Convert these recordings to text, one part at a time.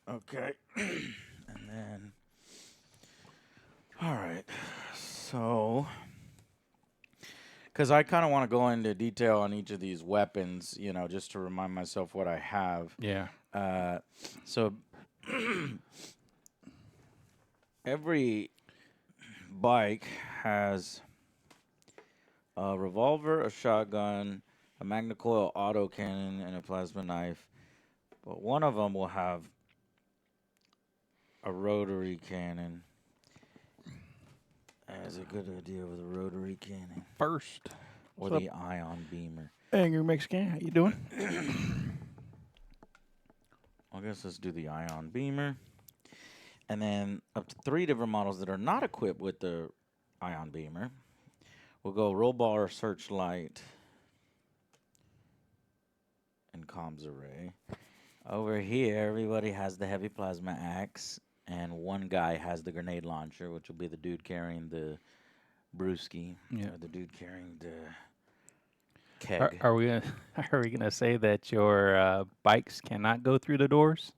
Okay. And then, all right. So, because I kind of want to go into detail on each of these weapons, just to remind myself what I have. Yeah. Uh, so, every bike has a revolver, a shotgun, a magna-coil autocannon, and a plasma knife. But one of them will have a rotary cannon. That's a good idea with a rotary cannon. First, Or what's the up, ion beamer. Angry Mexican? How you doing? I guess let's do the ion beamer. And then up to 3 different models that are not equipped with the ion beamer. We'll go roll bar, searchlight, and comms array. Over here, everybody has the heavy plasma axe, and one guy has the grenade launcher, which will be the dude carrying the brewski, Yeah. or the dude carrying the Are, keg. are we gonna are we gonna say that your bikes cannot go through the doors?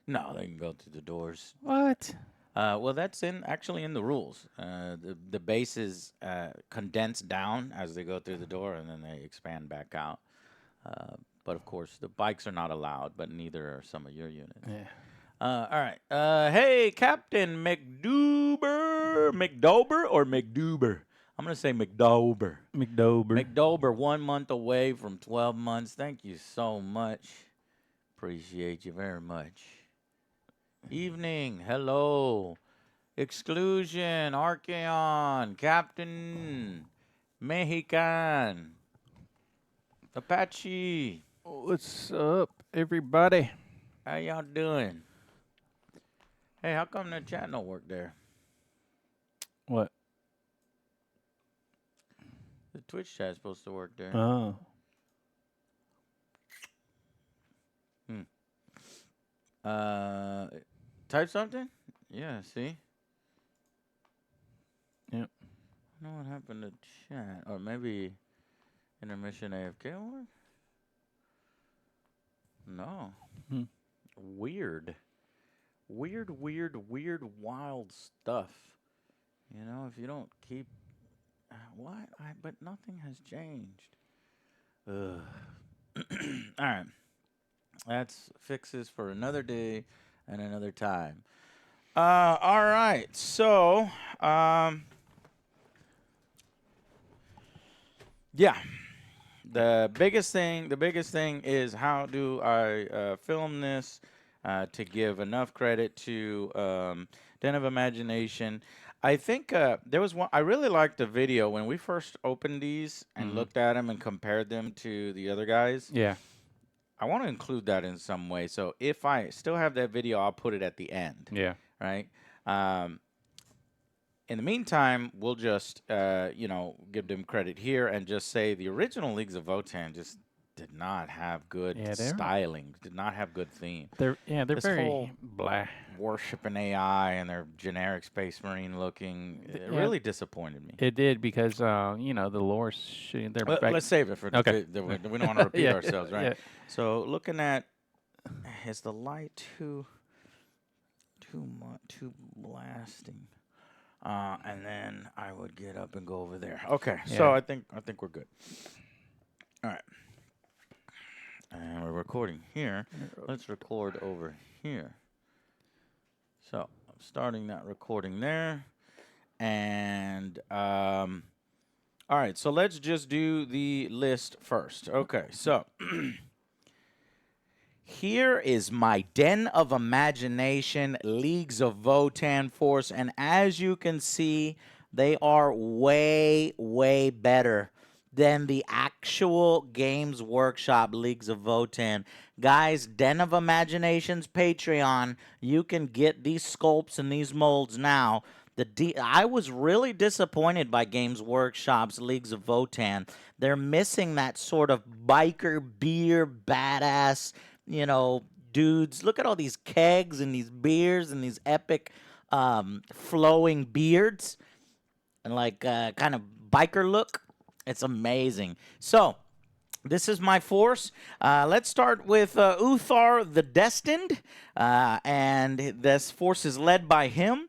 No, they can go through the doors. What? Well, that's actually in the rules. The bases condense down as they go through the door, and then they expand back out. But of course, the bikes are not allowed, but neither are some of your units. Yeah. All right. Hey, Captain McDober or McDuber? I'm gonna say McDober. McDober. McDober, 1 month away from 12 months. Thank you so much. Appreciate you very much. Evening. Hello. Exclusion. Archeon. Captain. Mexican. Apache. What's up, everybody? How y'all doing? Hey, how come the chat don't work there? What? The Twitch chat's supposed to work there. Oh. Uh, Type something? Yeah, see? Yep. I don't know what happened to chat. Or maybe intermission AFK work? No. Hmm. Weird. Weird, wild stuff. If you don't keep. What? But nothing has changed. Ugh. All right. That's fixes for another day and another time. All right. So, yeah. The biggest thing is how do I film this to give enough credit to Den of Imagination. I think there was one. I really liked the video when we first opened these and Mhm. looked at them and compared them to the other guys. Yeah. I want to include that in some way. So if I still have that video, I'll put it at the end. Yeah. Right. In the meantime, we'll just, give them credit here and just say the original Leagues of Votann just did not have good Yeah, styling, did not have good theme. they're This very whole blah. worshiping AI and their generic Space Marine looking, it Yeah, really disappointed me. it did because the lore shooting their back. Let's save it for the Okay. we don't want to repeat Yeah. ourselves, right? Yeah. So looking at, is the light too blasting? And then I would get up and go over there. Okay, so Yeah. I think we're good. All right, and we're recording here. Let's record over here. So I'm starting that recording there, and all right. So let's just do the list first. Okay, so. Here is my Den of Imagination Leagues of Votann force, and as you can see, they are way, way better than the actual Games Workshop Leagues of Votann. Guys, Den of Imagination's Patreon, you can get these sculpts and these molds now. I was really disappointed by Games Workshop's Leagues of Votann. They're missing that sort of biker beer badass, dudes. Look at all these kegs and these beers and these epic flowing beards and like kind of biker look. It's amazing. So This is my force. Let's start with Uthar the Destined, and this force is led by him.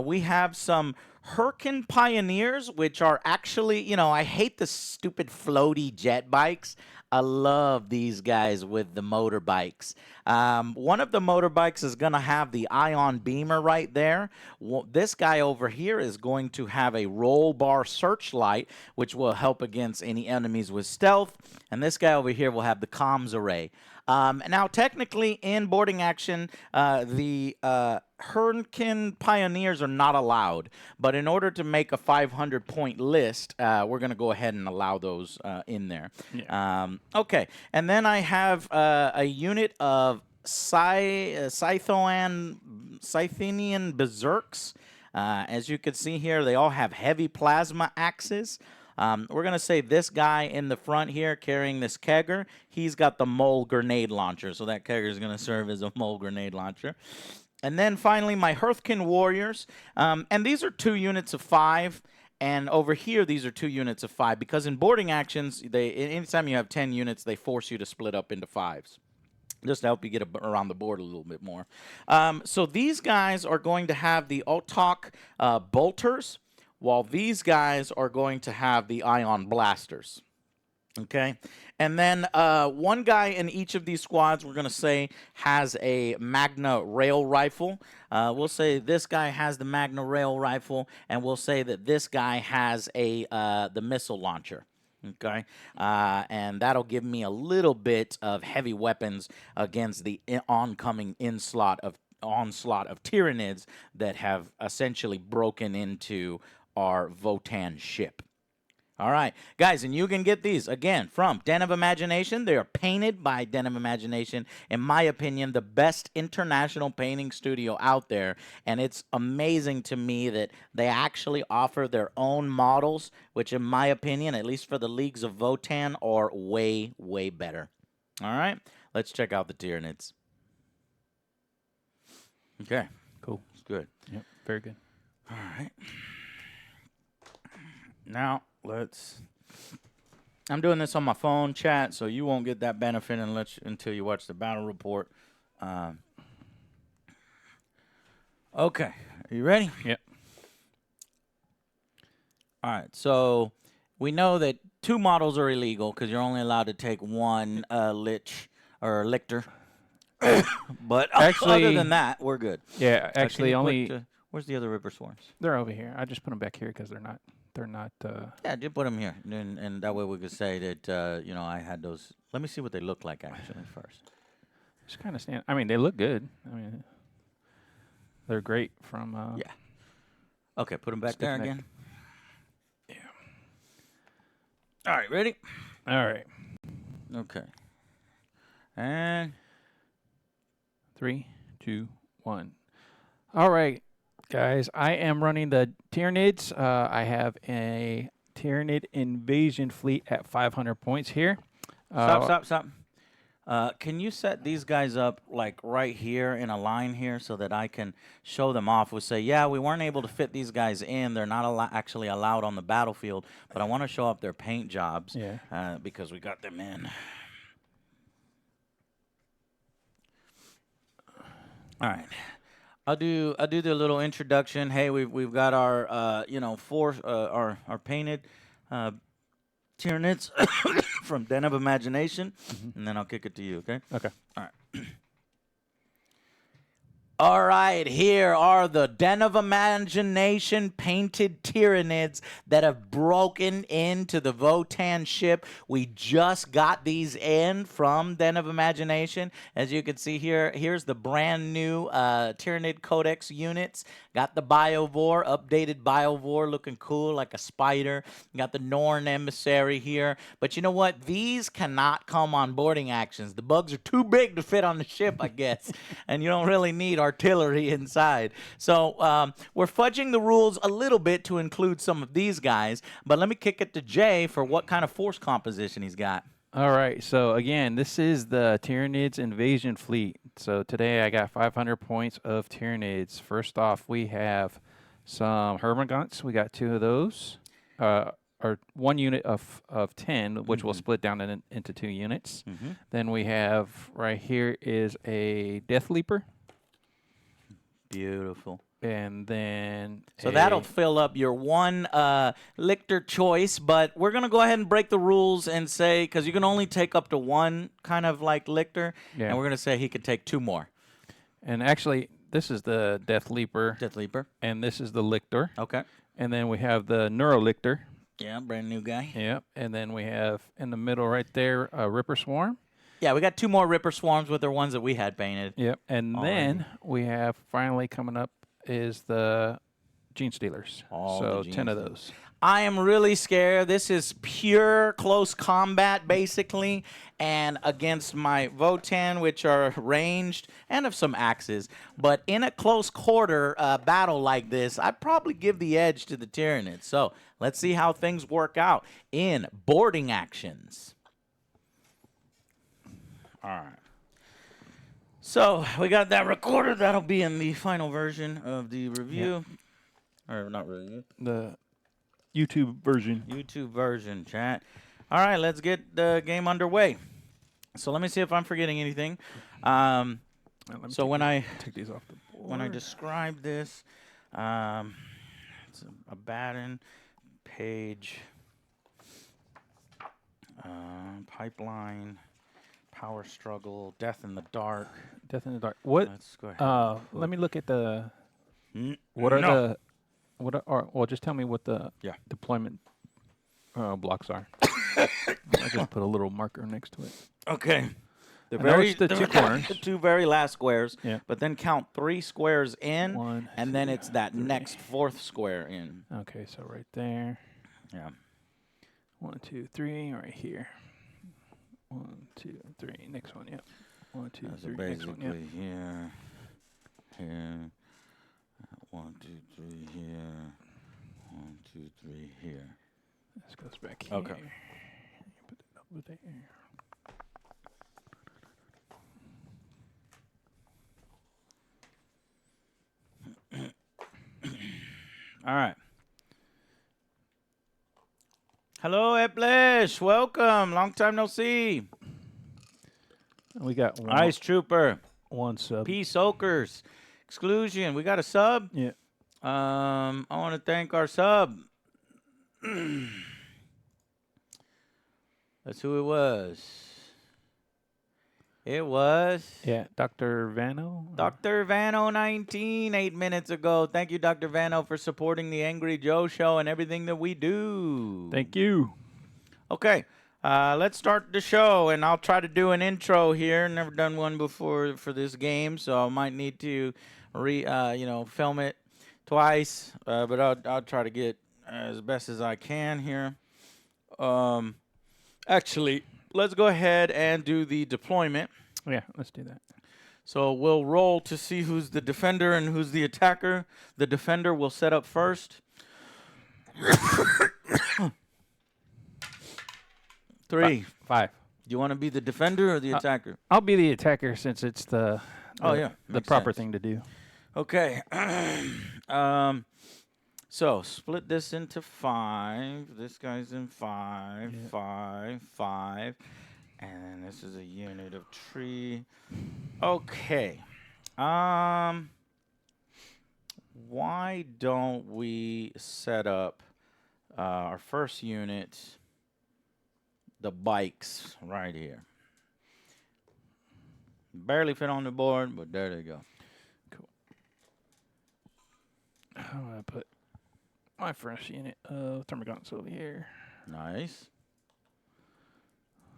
We have some Hurricane Pioneers, which are actually, I hate the stupid floaty jet bikes. I love these guys with the motorbikes. One of the motorbikes is going to have the ion beamer right there. This guy over here is going to have a roll bar searchlight, which will help against any enemies with stealth. And this guy over here will have the comms array. Now, technically, in boarding action, the Hurricane Pioneers are not allowed. But in order to make a 500-point list, we're going to go ahead and allow those in there. Yeah. Okay, and then I have a unit of Scythonian Berserks. As you can see here, they all have heavy plasma axes. We're going to say this guy in the front here carrying this kegger, he's got the mole grenade launcher. So that kegger is going to serve as a mole grenade launcher. And then finally, my Hearthkin Warriors. And these are 2 units of 5. And over here, these are 2 units of 5. Because in boarding actions, anytime you have 10 units, they force you to split up into 5s. Just to help you get around the board a little bit more. So these guys are going to have the Otok Bolters, while these guys are going to have the Ion Blasters. Okay, and then one guy in each of these squads, we're going to say, has a Magna Rail Rifle. We'll say this guy has the Magna Rail Rifle, and we'll say that this guy has the missile launcher. Okay, and that'll give me a little bit of heavy weapons against the oncoming onslaught of Tyranids that have essentially broken into our Votann ship. All right, guys, and you can get these, again, from Den of Imagination. They are painted by Den of Imagination. In my opinion, the best international painting studio out there. And it's amazing to me that they actually offer their own models, which in my opinion, at least for the Leagues of Votann, are way, way better. All right, let's check out the Tyranids. Okay. Cool. It's good. Yep. Very good. All right. Now, I'm doing this on my phone chat, so you won't get that benefit until you watch the battle report. Okay, are you ready? Yep. All right, so we know that 2 models are illegal because you're only allowed to take 1 lich or lictor. But Actually, other than that, we're good. Yeah, actually, where's the other Ripper Swarms? They're over here. I just put them back here because they're not. Yeah, just put them here, and that way we could say that I had those. Let me see what they look like actually first. Just kind of stand. I mean, they look good. I mean, they're great from. Yeah. Okay, put them back there again. Yeah. All right, ready? All right. Okay. And 3, 2, 1. All right, guys. I am running the Tyranids. I have a Tyranid invasion fleet at 500 points here. Stop. Can you set these guys up like right here in a line here so that I can show them off? We'll say, yeah, we weren't able to fit these guys in. They're not actually allowed on the battlefield, but I want to show up their paint jobs because we got them in. All right. I'll do the little introduction. Hey, we've got our our painted Tyranids from Den of Imagination, and then I'll kick it to you. Okay. Okay. All right. All right, here are the Den of Imagination painted Tyranids that have broken into the Votann ship. We just got these in from Den of Imagination. As you can see here, here's the brand new Tyranid Codex units. Got the Biovore, updated Biovore, looking cool like a spider. Got the Norn Emissary here. But you know what? These cannot come on boarding actions. The bugs are too big to fit on the ship, I guess. And you don't really need artillery inside. So we're fudging the rules a little bit to include some of these guys. But let me kick it to Jay for what kind of force composition he's got. All right. So, again, this is the Tyranids invasion fleet. So, today I got 500 points of Tyranids. First off, we have some Hermagonts. We got 2 of those. Our or 1 unit of 10, which will Mhm. split down into 2 units. Mhm. Then we have right here is a Death Leaper, Beautiful. and then So that'll fill up your one lictor choice, but we're going to go ahead and break the rules and say, because you can only take up to one kind of like lictor, yeah. and we're going to say he could take 2 more. And actually, this is the Death Leaper, Death Leaper. and this is the Lictor. Okay. And then we have the Neurolictor. Yeah, brand new guy. Yep. And then we have in the middle right there a Ripper Swarm. Yeah, we got 2 more Ripper Swarms with their ones that we had painted. Yep. And Already. then we have finally coming up is the Gene Stealers. All so the Gene 10 of Stealers. those. I am really scared. This is pure close combat, basically, and against my Votann, which are ranged and have some axes. But in a close quarter battle like this, I'd probably give the edge to the Tyranids. So let's see how things work out in boarding actions. All right. So we got that recorded. That'll be in the final version of the review. Or not review. The YouTube version. YouTube version, chat. All right, let's get the game underway. So let me see if I'm forgetting anything. So when I take these off the board. when I describe this, it's a baton, page, pipeline, power struggle, death in the dark. Death in the Dark. What? Let's go ahead. Let me look at the. Mm, What are no. the? What are? Well, just tell me what the Yeah. deployment blocks are. I just put a little marker next to it. Okay. The I know it's the 2 corners. the 2 very last squares. Yeah. But then count 3 squares in, 1, and then 2, it's that 3. next 4th square in. Okay, so right there. Yeah. 1, 2, 3, right here. 1, 2, 3. Next one, yep. 1, 2, So 3. Next basically one, yep. here, here, 1, 2, 3 here, 1, 2, 3 here. This goes back here. Okay. Put it over there. All right. Hello, Eplish. Welcome. Long time no see. We got one, Ice Trooper. one sub. Peace Soakers. Exclusion. We got a sub. Yeah. I want to thank our sub. That's who it was. It was Yeah, Dr. Vano. Dr. Vano 19 8 minutes ago. Thank you, Dr. Vano, for supporting the Angry Joe show and everything that we do. Thank you. Okay, let's start the show, and I'll try to do an intro here. Never done one before for this game, so I might need to film it twice. But I'll try to get as best as I can here. Actually, let's go ahead and do the deployment. Yeah, let's do that. So we'll roll to see who's the defender and who's the attacker. The defender will set up first. 3. 5. Do you want to be the defender or the attacker? I'll be the attacker since it's the Yeah, the makes proper sense. thing to do. Okay. So split this into 5. This guy's in 5, Yeah. 5, 5. And this is a unit of tree. Okay. Why don't we set up our first unit, the bikes, right here. Barely fit on the board, but there they go. Cool. I'm gonna put my first unit of Termagants over here. Nice.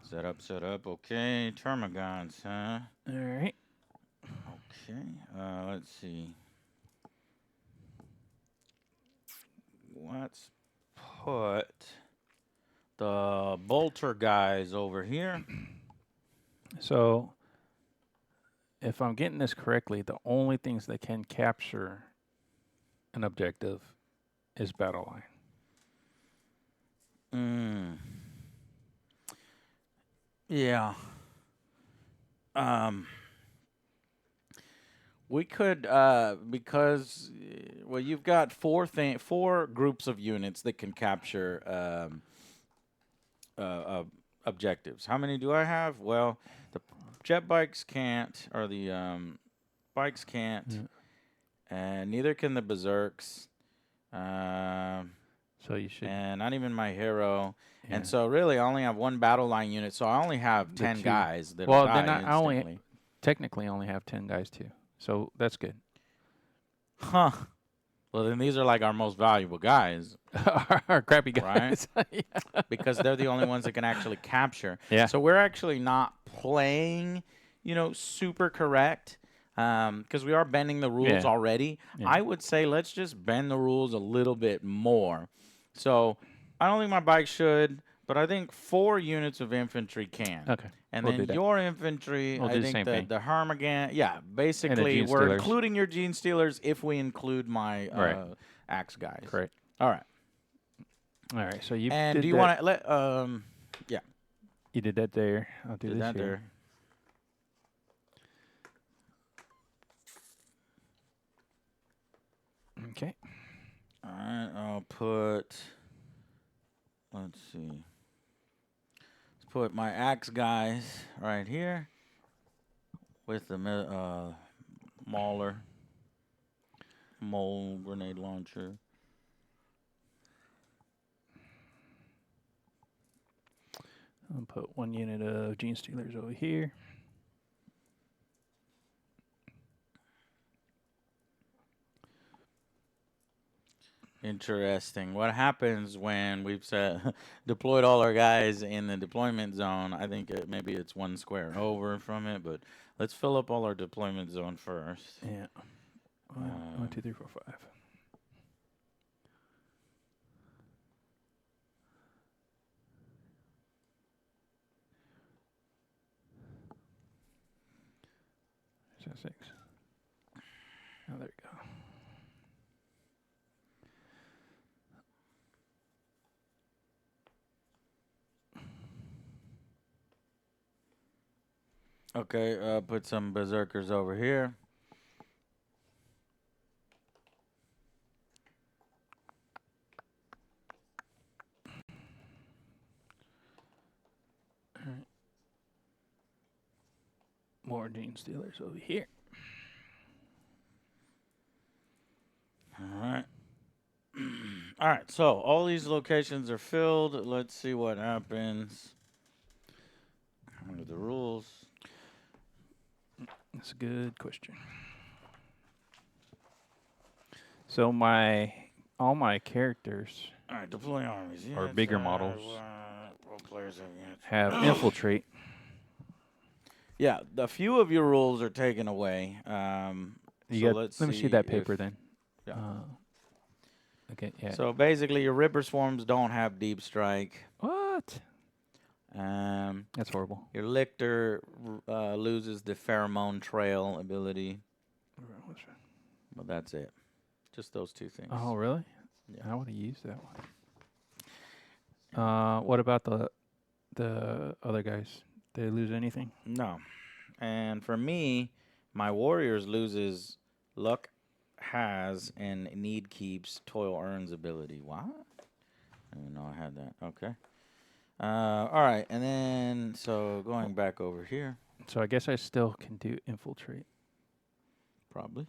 Set up. Okay, Termagants, huh? All right. Okay, let's see. Let's put the bolter guys over here. So, if I'm getting this correctly, the only things that can capture an objective is battle line. Yeah. We could because well, you've got four groups of units that can capture uh, uh, objectives. How many do I have? Well, the jet bikes can't, or the bikes can't, Yeah. and neither can the berserks. Um So you should. and not even my hero. Yeah. And so really, I only have one battle line unit, so I only have The 10 two. guys that'll Well, die then I only instantly. technically only have 10 guys too. So that's good. Huh. Well, then these are like our most valuable guys, Our crappy right? guys. Yeah. Because they're the only ones that can actually capture. Yeah. So we're actually not playing, super correct, because we are bending the rules Yeah. already. Yeah. I would say let's just bend the rules a little bit more. So I don't think my bike should, but I think 4 units of infantry can. Okay. And We'll do then that. your infantry, We'll I do the think same thing. the Hermagan, yeah, basically Gene we're Stealers. including your Gene Stealers if we include my Right. axe guys. Correct. All right. All right. So you And did do you that. want to let yeah, You did that there. I'll do did this that here. there. Okay. All right, I'll put. Let's see. Let's put my axe guys right here with the mauler, mole grenade launcher. I'll put 1 unit of Gene Stealers over here. Interesting. What happens when we've deployed all our guys in the deployment zone? I think maybe it's 1 square over from it, but let's fill up all our deployment zone first. Yeah. 1, 2, 3, 4, 5. So 6. Oh, there we go. Okay, put some berserkers over here. More Gene Stealers over here. All right. All right, so all these locations are filled. Let's see what happens. What are the rules? That's a good question. So all my characters All right, deploy armies. Or Units, bigger models. Role players have units. have infiltrate. Yeah, a few of your rules are taken away. You got, let's let me see that paper if- then. Yeah. Okay. Yeah. So basically, your Ripper Swarms don't have deep strike. What? Um, That's horrible. your Lictor loses the pheromone trail ability, but that's it. Just those 2 things. Oh, really? Yeah. I would have used that one. What about the other guys? They lose anything? No. And for me, my Warriors loses luck, has, and need keeps toil earns ability. What? I didn't know I had that. Okay. All right, and then so going back over here, So I guess I still can do infiltrate, probably.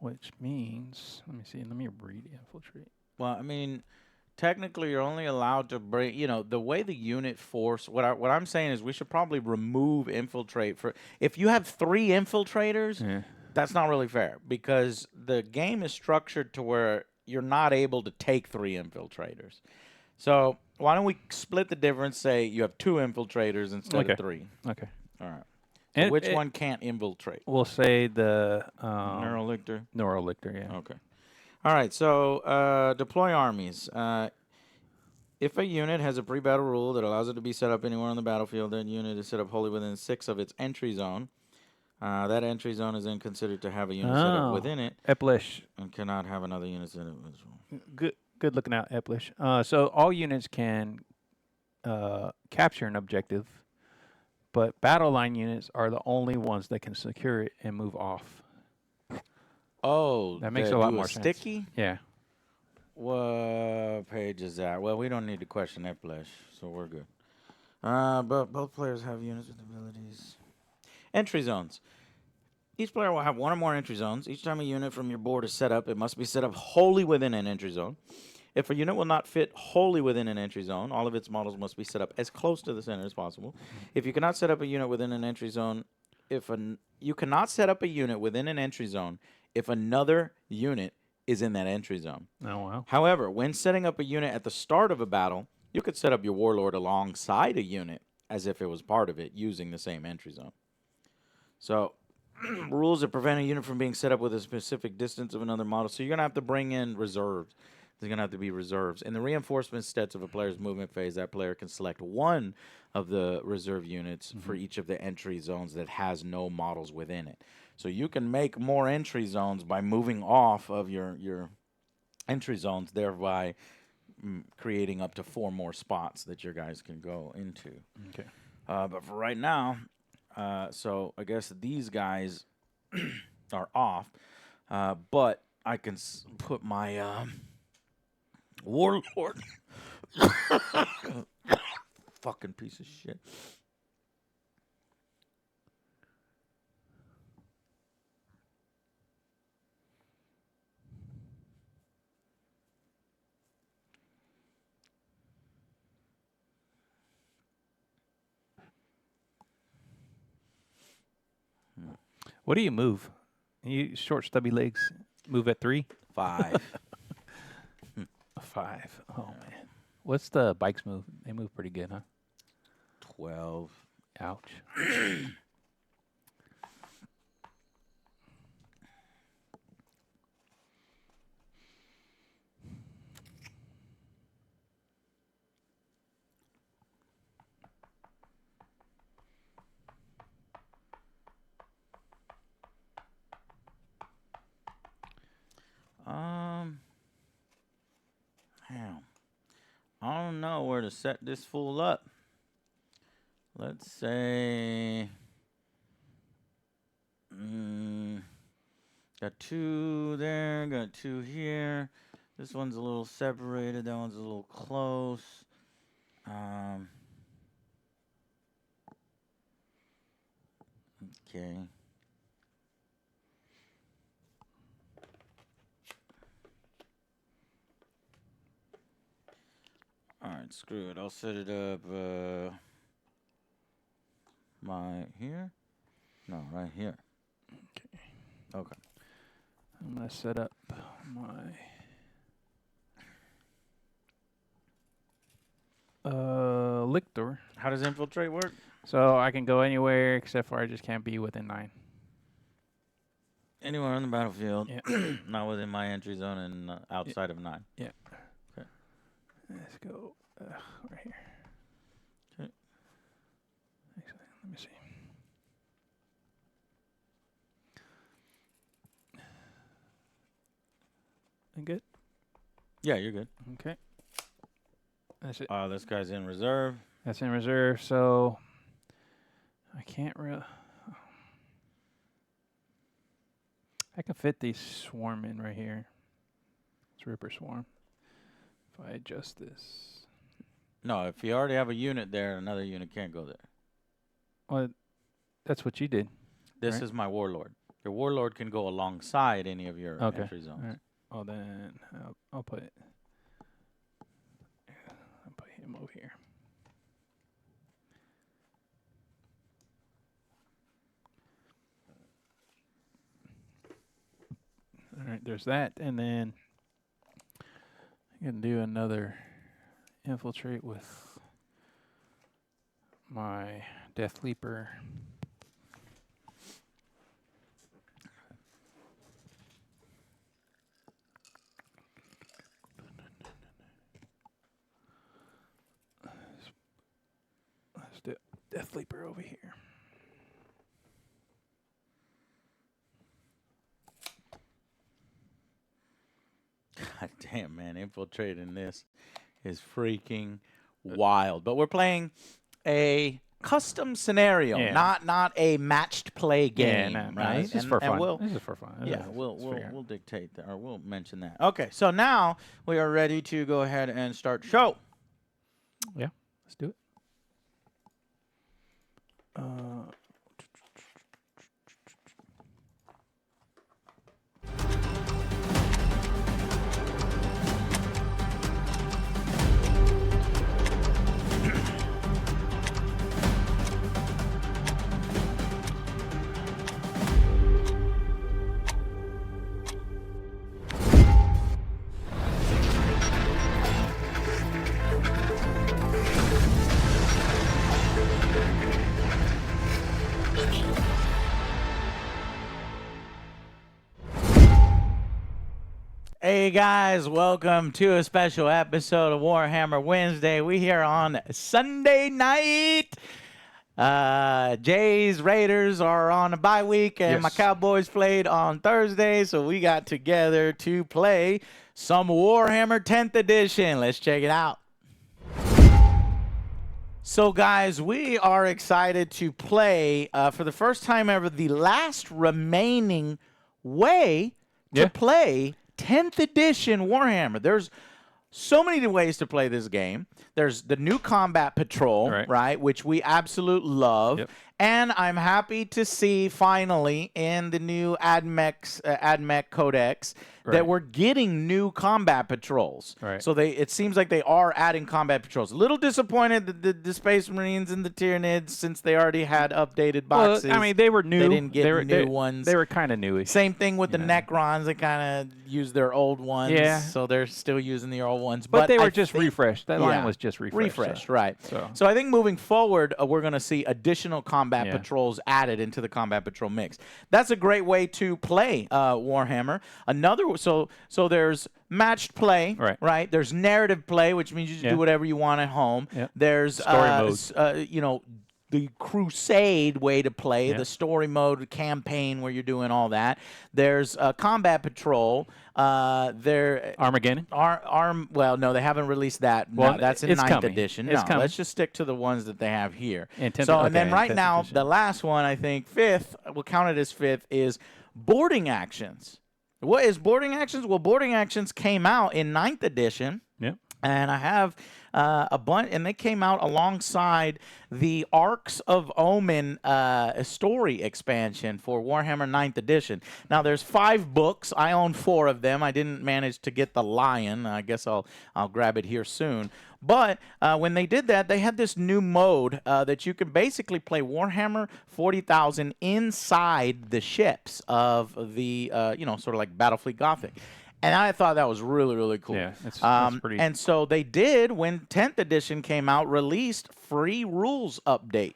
which means let me see. Let me read infiltrate. Well, I mean, technically, you're only allowed to bring. The way the unit force. What I'm saying is, we should probably remove infiltrate for. If you have 3 infiltrators, Yeah. that's not really fair because the game is structured to where you're not able to take 3 infiltrators. So why don't we split the difference? Say you have 2 infiltrators instead of 3. Okay. All right. So And which one can't infiltrate? We'll say the Neurolictor. Neurolictor. Yeah. Okay. All right. So deploy armies. If a unit has a pre-battle rule that allows it to be set up anywhere on the battlefield, that unit is set up wholly within 6 of its entry zone. That entry zone is then considered to have a unit set up within it Eplish. and cannot have another unit set up as well. Good looking out, Eplish. So all units can capture an objective but battle line units are the only ones that can secure it and move off. Oh, That makes that a lot do more sense. sticky? Yeah. What page is that? Well, we don't need to question that flesh, so we're good. But both players have units with abilities. Entry zones. Each player will have one or more entry zones. Each time a unit from your board is set up, it must be set up wholly within an entry zone. If a unit will not fit wholly within an entry zone, all of its models must be set up as close to the center as possible. If you cannot set up a unit within an entry zone, you cannot set up a unit within an entry zone if another unit is in that entry zone. Oh, wow. However, when setting up a unit at the start of a battle, you could set up your warlord alongside a unit as if it was part of it using the same entry zone. So, rules that prevent a unit from being set up with a specific distance of another model. So, you're going to have to bring in reserves. There's going to have to be reserves. In the reinforcement stats of a player's movement phase, that player can select one of the reserve units for each of the entry zones that has no models within it. So, you can make more entry zones by moving off of your entry zones, thereby creating up to 4 more spots that your guys can go into. Okay. But for right now, so I guess these guys are off, but I can put my warlord. Fucking piece of shit. What do you move? You short, stubby legs. Move at 3? 5. 5. Oh, man. What's the bikes move? They move pretty good, huh? 12. Ouch. Damn. I don't know where to set this fool up. Let's say, got 2 there, got 2 here. This one's a little separated. That one's a little close. Okay. All right, screw it. I'll set it up. Here? No, right here. Okay. Okay. I'm going to set up my lictor. How does infiltrate work? So I can go anywhere except for I just can't be within 9. Anywhere on the battlefield. Yeah. Not within my entry zone and outside of 9. Yeah. Okay. Let's go right here. Okay. Actually, let me see. I'm good? Yeah, you're good. Okay. That's it. This guy's in reserve. That's in reserve, so I can't really... I can fit these swarm in right here. It's Ripper Swarm. If I adjust this... No, if you already have a unit there, another unit can't go there. Well, that's what you did. This right? is my warlord. Your warlord can go alongside any of your entry zones. All right. Well, then I'll put him over here. All right, there's that, and then I can do another infiltrate with my Death Leaper. Let's do Death Leaper over here. God damn, man. Infiltrating this is freaking wild. But we're playing a custom scenario, Yeah. not a matched play game, no, right? It's just for fun. We'll, This is for fun. yeah, It's we'll dictate that, or we'll mention that. Okay, so now we are ready to go ahead and start show. Yeah, let's do it. Hey guys, welcome to a special episode of Warhammer Wednesday. We here on Sunday night. Jay's Raiders are on a bye week, and my Cowboys played on Thursday, so we got together to play some Warhammer 10th edition. Let's check it out. So guys, we are excited to play for the first time ever the last remaining way to play 10th edition Warhammer. There's so many ways to play this game. There's the new Combat Patrol, right, which we absolutely love. And I'm happy to see finally in the new AdMech Codex that we're getting new combat patrols. So it seems like they are adding combat patrols. A little disappointed that the Space Marines and the Tyranids, since they already had updated boxes. Well, I mean, they were new. They didn't get new ones. They were kind of newish. Same thing with the Necrons. They kind of used their old ones. Yeah. So they're still using the old ones. But they were just refreshed. That line was just refreshed. Refreshed, right. So I think moving forward, we're going to see additional combat patrols added into the combat patrol mix. That's a great way to play Warhammer. So there's matched play, right? There's narrative play, which means you just do whatever you want at home. There's story mode. The crusade way to play, the story mode campaign where you're doing all that. There's combat patrol. Armageddon. Well, no, they haven't released that. Well, no, that's in 9th edition. It's coming. Let's just stick to the ones that they have here. And then right now, the last one, I think 5th, we'll count it as 5th, is boarding actions. What is boarding actions? Well, boarding actions came out in 9th edition. And I have a bunch, and they came out alongside the Arcs of Omen story expansion for Warhammer 9th edition. Now, there's 5 books. I own 4 of them. I didn't manage to get the Lion. I guess I'll grab it here soon. But when they did that, they had this new mode that you can basically play Warhammer 40,000 inside the ships of the, sort of like Battlefleet Gothic. And I thought that was really, really cool. Yeah, that's pretty. And so they did, when 10th edition came out, released free rules update.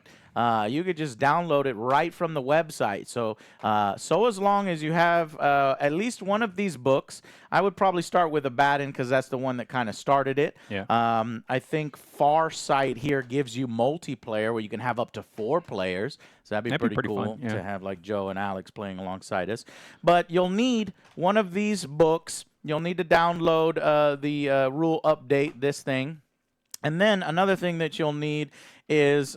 You could just download it right from the website. So as long as you have at least one of these books, I would probably start with Abaddon because that's the one that kind of started it. I think Farsight here gives you multiplayer where you can have up to 4 players. So that'd be pretty cool fun, to have like Joe and Alex playing alongside us. But you'll need one of these books. You'll need to download the rule update, this thing. And then another thing that you'll need is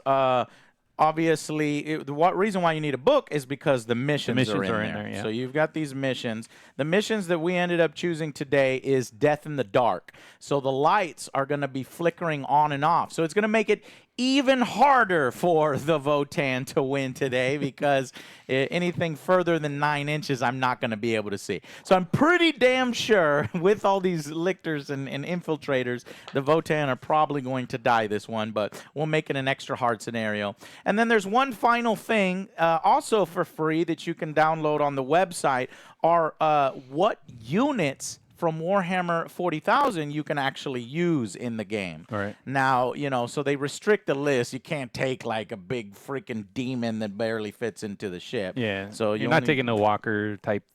obviously, the reason why you need a book is because the missions are in there. So you've got these missions. The missions that we ended up choosing today is Death in the Dark. So the lights are going to be flickering on and off. So it's going to make it even harder for the Votann to win today because anything further than 9 inches, I'm not going to be able to see. So I'm pretty damn sure with all these lictors and infiltrators, the Votann are probably going to die this one, but we'll make it an extra hard scenario. And then there's one final thing also for free that you can download on the website are what units from Warhammer 40,000 you can actually use in the game. Now, so they restrict the list. You can't take like a big freaking demon that barely fits into the ship. Yeah. So you're not taking no walker type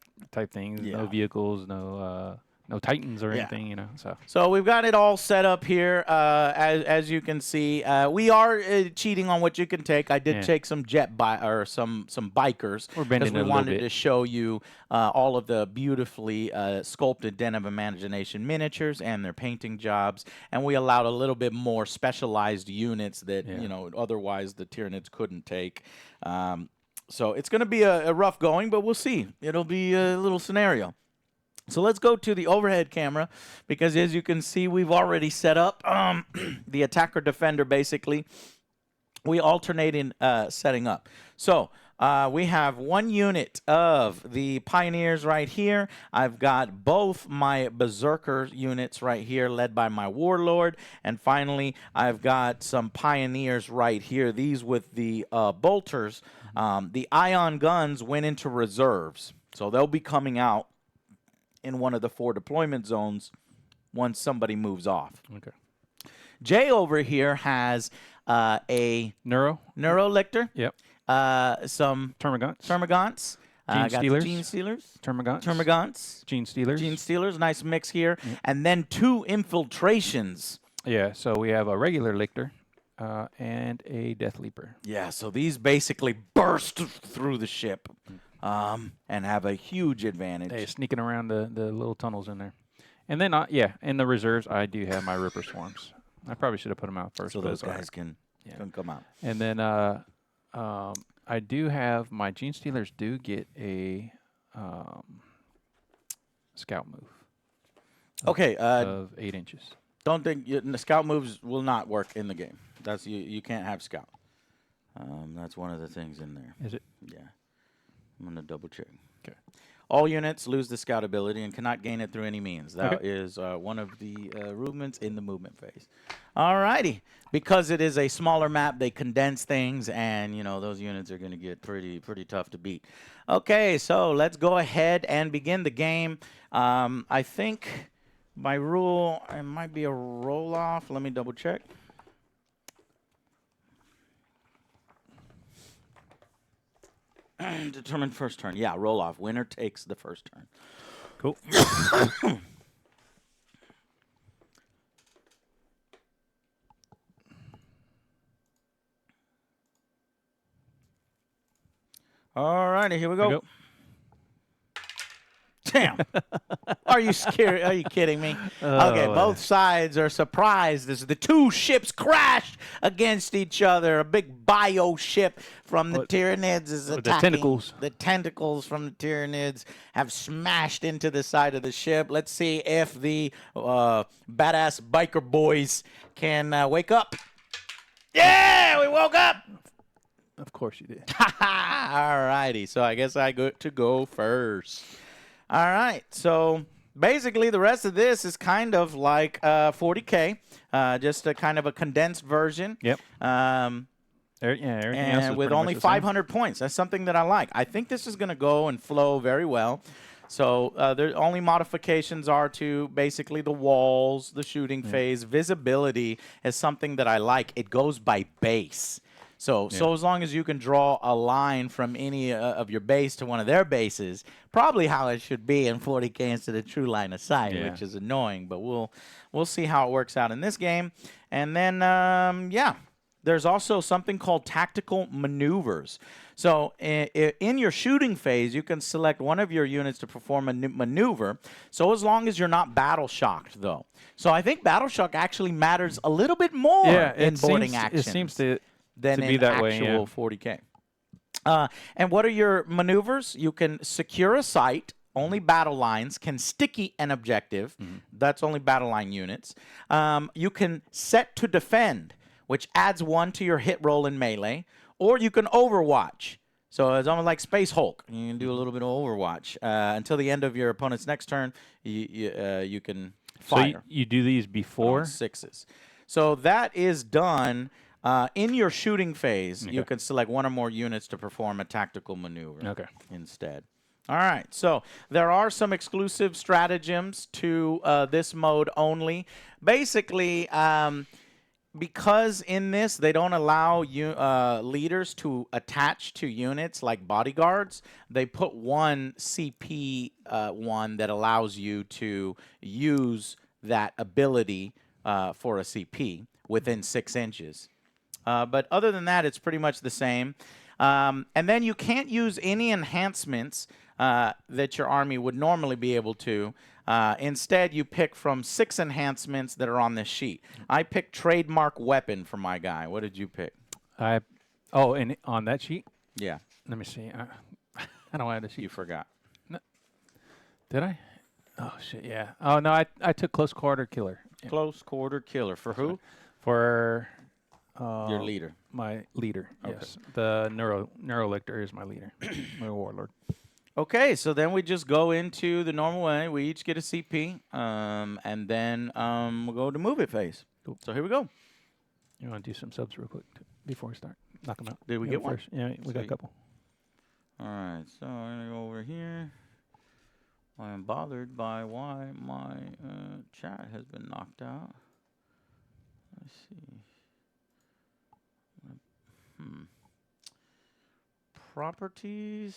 things, no vehicles, no no Titans or Yeah. anything, you know. So we've got it all set up here. As you can see, we are cheating on what you can take. I did take some some bikers We're bending because we it a little wanted bit. to show you all of the beautifully sculpted Den of Imagination miniatures and their painting jobs, and we allowed a little bit more specialized units that otherwise the Tyranids couldn't take. So it's going to be a rough going, but we'll see. It'll be a little scenario. So let's go to the overhead camera because, as you can see, we've already set up the attacker-defender, basically. We alternate in setting up. So we have one unit of the Pioneers right here. I've got both my Berserker units right here led by my Warlord. And finally, I've got some Pioneers right here, these with the Bolters. The Ion guns went into reserves, so they'll be coming out in one of the 4 deployment zones once somebody moves off. Okay. Jay over here has a Neurolictor. Yep. Some Termagants. got the Stealers. Gene Stealers. Termagants. Gene Stealers. Gene Stealers. Nice mix here. And then 2 infiltrations. Yeah, so we have a regular Lictor and a Death Leaper. Yeah, so these basically burst through the ship. And have a huge advantage. They're sneaking around the little tunnels in there. And then, in the reserves, I do have my Ripper Swarms. I probably should have put them out first. So those guys can come out. And then I do have my Gene Stealers do get a scout move. Okay. Of 8 inches. Don't think the scout moves will not work in the game. That's you can't have scout. That's one of the things in there. Is it? Yeah. I'm going to double check. Okay. All units lose the scout ability and cannot gain it through any means. That is one of the movements in the movement phase. All righty. Because it is a smaller map, they condense things, and, those units are going to get pretty tough to beat. Okay, so let's go ahead and begin the game. I think by rule, it might be a roll-off. Let me double check. Determine first turn. Yeah, roll off. Winner takes the first turn. Cool. All righty, here we go. Damn. Are you scared? Are you kidding me? Okay, both sides are surprised as the 2 ships crash against each other. A big bio ship from the Tyranids is attacking. The tentacles. The tentacles from the Tyranids have smashed into the side of the ship. Let's see if the badass biker boys can wake up. Yeah, we woke up. Of course you did. All righty, so I guess I get to go first. All right, so basically the rest of this is kind of like 40K, just a kind of a condensed version. Yep. Everything else is with only 500 points. That's something that I like. I think this is going to go and flow very well. So the only modifications are to basically the walls, the shooting phase. Visibility is something that I like. It goes by base. So as long as you can draw a line from any of your base to one of their bases, probably how it should be in 40K instead of true line of sight, which is annoying. But we'll see how it works out in this game. And then, there's also something called tactical maneuvers. So in your shooting phase, you can select one of your units to perform a maneuver. So as long as you're not battle shocked, though. So I think battle shock actually matters a little bit more in boarding actions. It seems to than be in that actual way, 40K. And what are your maneuvers? You can secure a site, only battle lines, can sticky an objective, that's only battle line units. You can set to defend, which adds 1 to your hit roll in melee, or you can overwatch. So it's almost like Space Hulk. You can do a little bit of overwatch. Until the end of your opponent's next turn, you can fire. So you do these before? 6s. So that is done. In your shooting phase, you can select 1 or more units to perform a tactical maneuver instead. All right, so there are some exclusive stratagems to this mode only. Basically, because in this they don't allow leaders to attach to units like bodyguards, they put one CP one that allows you to use that ability for a CP within 6 inches. But other than that, it's pretty much the same. And then you can't use any enhancements that your army would normally be able to. Instead, you pick from 6 enhancements that are on this sheet. I picked trademark weapon for my guy. What did you pick? And on that sheet? Yeah. Let me see. I don't have the sheet. You forgot. No. Did I? Oh, shit, yeah. Oh, no, I took close quarter killer. Yeah. Close quarter killer. For who? For your leader. My leader, Okay. yes. The neurolictor is my leader, my warlord. Okay, so then we just go into the normal way. We each get a CP, and then we'll go to move it phase. Cool. So here we go. You want to do some subs real quick before we start? Knock them out. Did we get one? First? Yeah, we got a Sweet. couple. All right, so I'm going to go over here. I am bothered by why my chat has been knocked out. Let's see. Properties.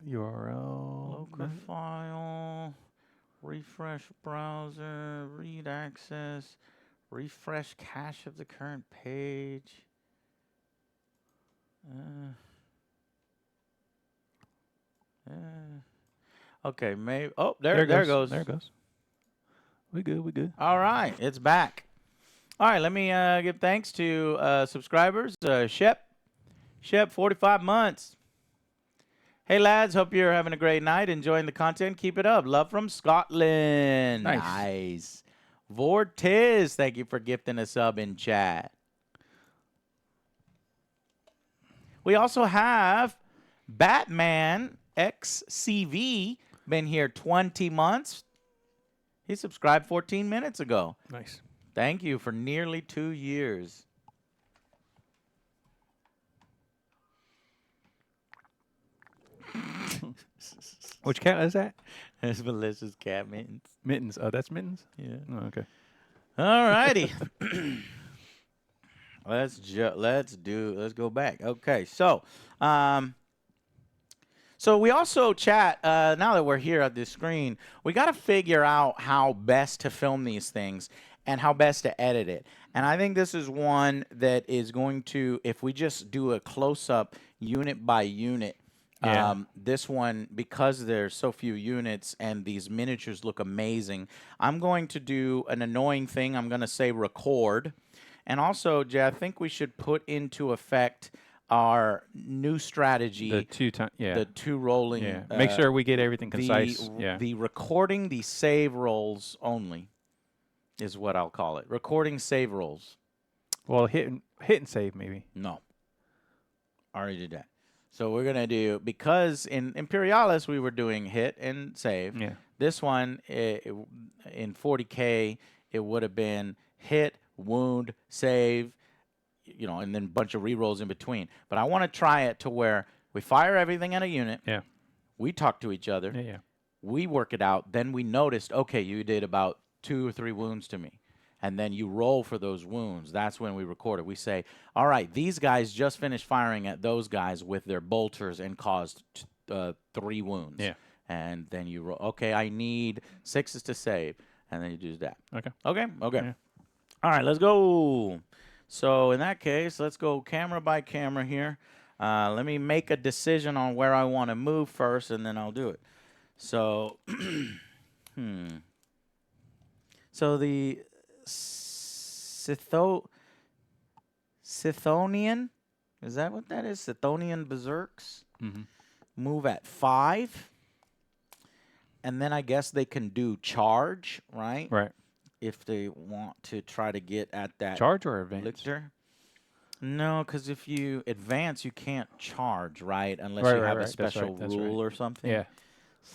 URL. Local file. Refresh browser. Read access. Refresh cache of the current page. Okay, maybe. Oh, there it goes. There it goes. We good. We good. All right, it's back. All right, let me give thanks to subscribers. Shep, 45 months. Hey, lads, hope you're having a great night, enjoying the content. Keep it up. Love from Scotland. Nice. Vortiz, thank you for gifting a sub in chat. We also have Batman XCV, been here 20 months. He subscribed 14 minutes ago. Nice. Thank you for nearly 2 years. Which cat is that? That's Melissa's cat mittens. Mittens. Oh, that's Mittens? Yeah. Oh, okay. All righty. Let's go back. Okay, so so we also chat now that we're here at this screen, we got to figure out how best to film these things and how best to edit it. And I think this is one that is going to, if we just do a close-up unit by unit, this one, because there's so few units and these miniatures look amazing, I'm going to do an annoying thing. I'm going to say record. And also, Jay, I think we should put into effect our new strategy. The two rolling. Yeah. Make sure we get everything concise. The recording, the save rolls only is what I'll call it. Recording save rolls. Well, hit and save maybe. No. I already did that. So we're going to do, because in Imperialis we were doing hit and save. Yeah. This one, in 40K, it would have been hit, wound, save, you know, and then a bunch of rerolls in between. But I want to try it to where we fire everything at a unit. Yeah. We talk to each other. Yeah. We work it out. Then we noticed, okay, you did about 2 or 3 wounds to me. And then you roll for those wounds. That's when we record it. We say, all right, these guys just finished firing at those guys with their bolters and caused 3 wounds. Yeah. And then you roll, okay, I need 6s to save. And then you do that. Okay. Okay? Okay. Yeah. All right, let's go. So in that case, let's go camera by camera here. Let me make a decision on where I want to move first, and then I'll do it. So, So the Scythonian, is that what that is? Scythonian Berserks move at 5. And then I guess they can do charge, right? Right. If they want to try to get at that Charge or advance? lictor. No, because if you advance, you can't charge, right? Unless you have a special rule or something. Yeah.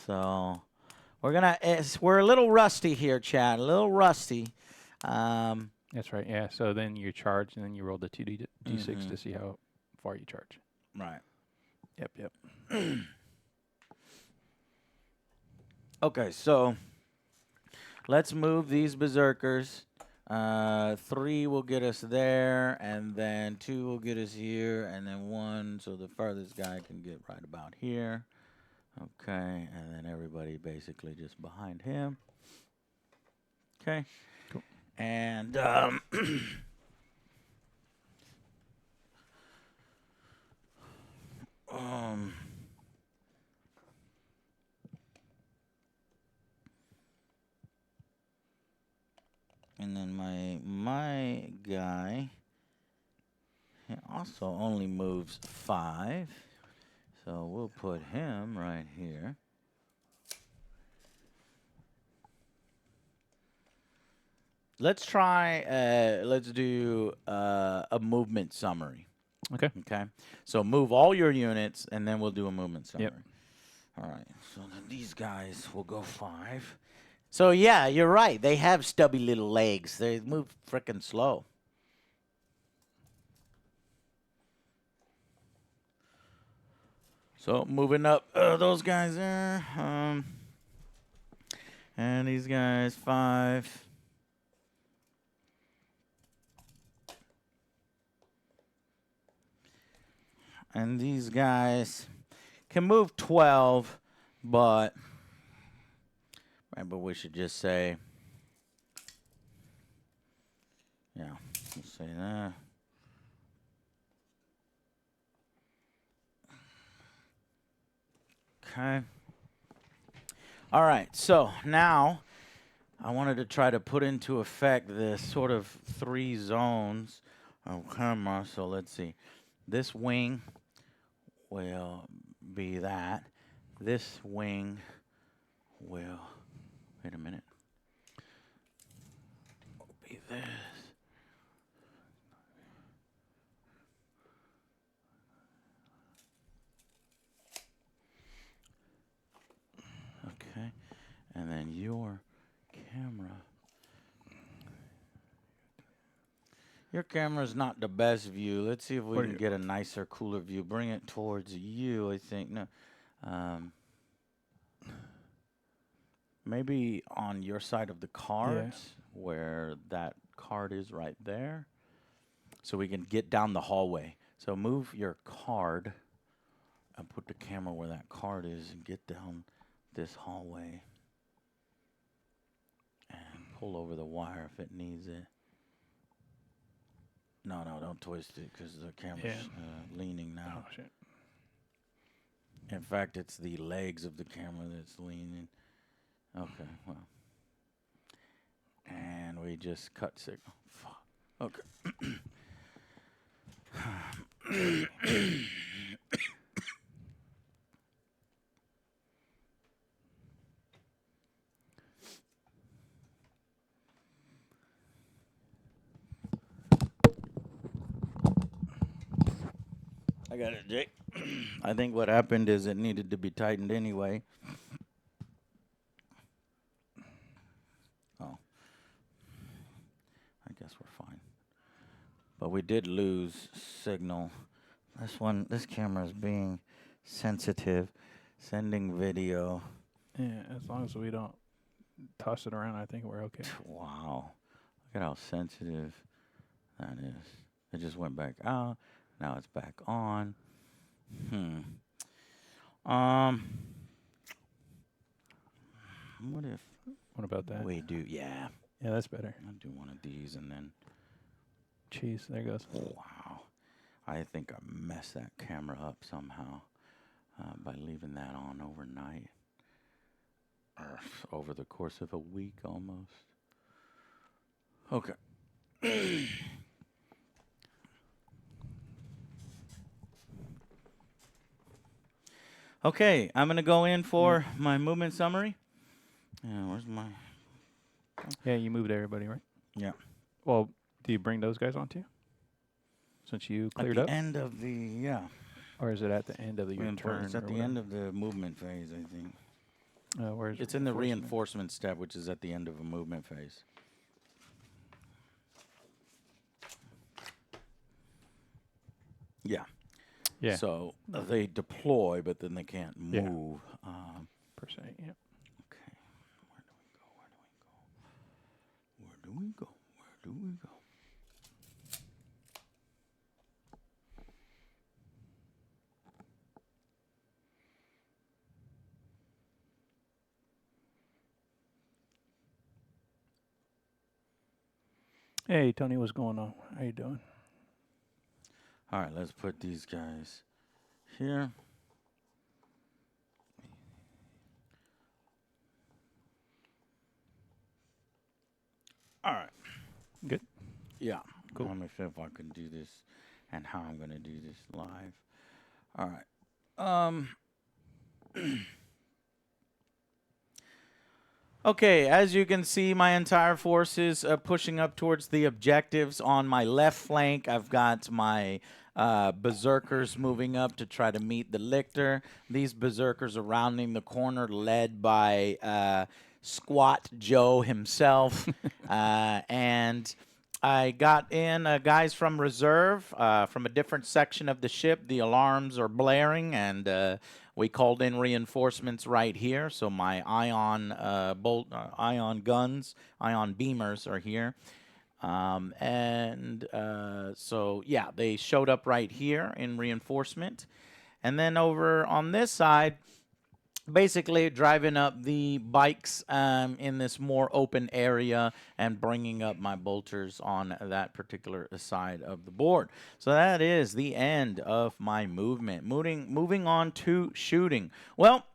So we're a little rusty here, Chad. A little rusty. That's right. Yeah. So then you charge, and then you roll the 2d6 to see how far you charge. Right. Yep. Okay, so let's move these berserkers 3 will get us there, and then 2 will get us here, and then 1, so the farthest guy can get right about here. Okay, and then everybody basically just behind him. Okay. Cool. And and then my guy he also only moves 5. So we'll put him right here. Let's try let's do a movement summary. Okay. Okay. So move all your units and then we'll do a movement summary. Yep. All right. So then these guys will go 5. So yeah, you're right. They have stubby little legs. They move frickin' slow. So moving up those guys there. And these guys 5. And these guys can move 12, but we should just say, yeah, let's say that. Okay. All right, so now I wanted to try to put into effect this sort of 3 zones of camera. So let's see. This wing will be that. This wing will, wait a minute, will be this. Okay, and then your camera. Your camera's not the best view. Let's see if we can get a nicer, cooler view. Bring it towards you, I think. No, maybe on your side of the cards, where that card is right there. So we can get down the hallway. So move your card and put the camera where that card is and get down this hallway. And pull over the wire if it needs it. No, don't twist it because the camera's leaning now. Oh, shit. In fact, it's the legs of the camera that's leaning. Okay, well. And we just cut signal. Fuck. Okay. I got it, Jake. I think what happened is it needed to be tightened anyway. Oh. I guess we're fine. But we did lose signal. This camera is being sensitive, sending video. Yeah, as long as we don't toss it around, I think we're okay. Wow. Look at how sensitive that is. It just went back out. Now it's back on. What about that? We do, yeah. Yeah, that's better. I'll do one of these and then. Jeez, there goes. Wow. I think I messed that camera up somehow by leaving that on overnight. Or over the course of a week almost. Okay. Okay, I'm going to go in for my movement summary. Where's my... Yeah, you moved everybody, right? Yeah. Well, do you bring those guys on too? Since you cleared up? At the end of the, yeah. Or is it at the end of your turn? It's at the end of the movement phase, I think. Where's it's in the reinforcement step, which is at the end of a movement phase. Yeah. Yeah. So they deploy, but then they can't move. Per se, yeah. Okay. Where do we go? Where do we go? Where do Hey, Tony, what's going on? How you doing? All right, let's put these guys here. All right. Good. Yeah. Cool. Let me see if I can do this and how I'm going to do this live. All right. Okay, as you can see, my entire force is pushing up towards the objectives. On my left flank, I've got my berserkers moving up to try to meet the lictor. These berserkers are rounding the corner, led by Squat Joe himself. And I got in guys from reserve from a different section of the ship. The alarms are blaring, and we called in reinforcements right here. So my ion ion guns, ion beamers are here. So yeah, they showed up right here in reinforcement. And then over on this side, basically driving up the bikes in this more open area and bringing up my bolters on that particular side of the board. So that is the end of my movement. Moving on to shooting. Well,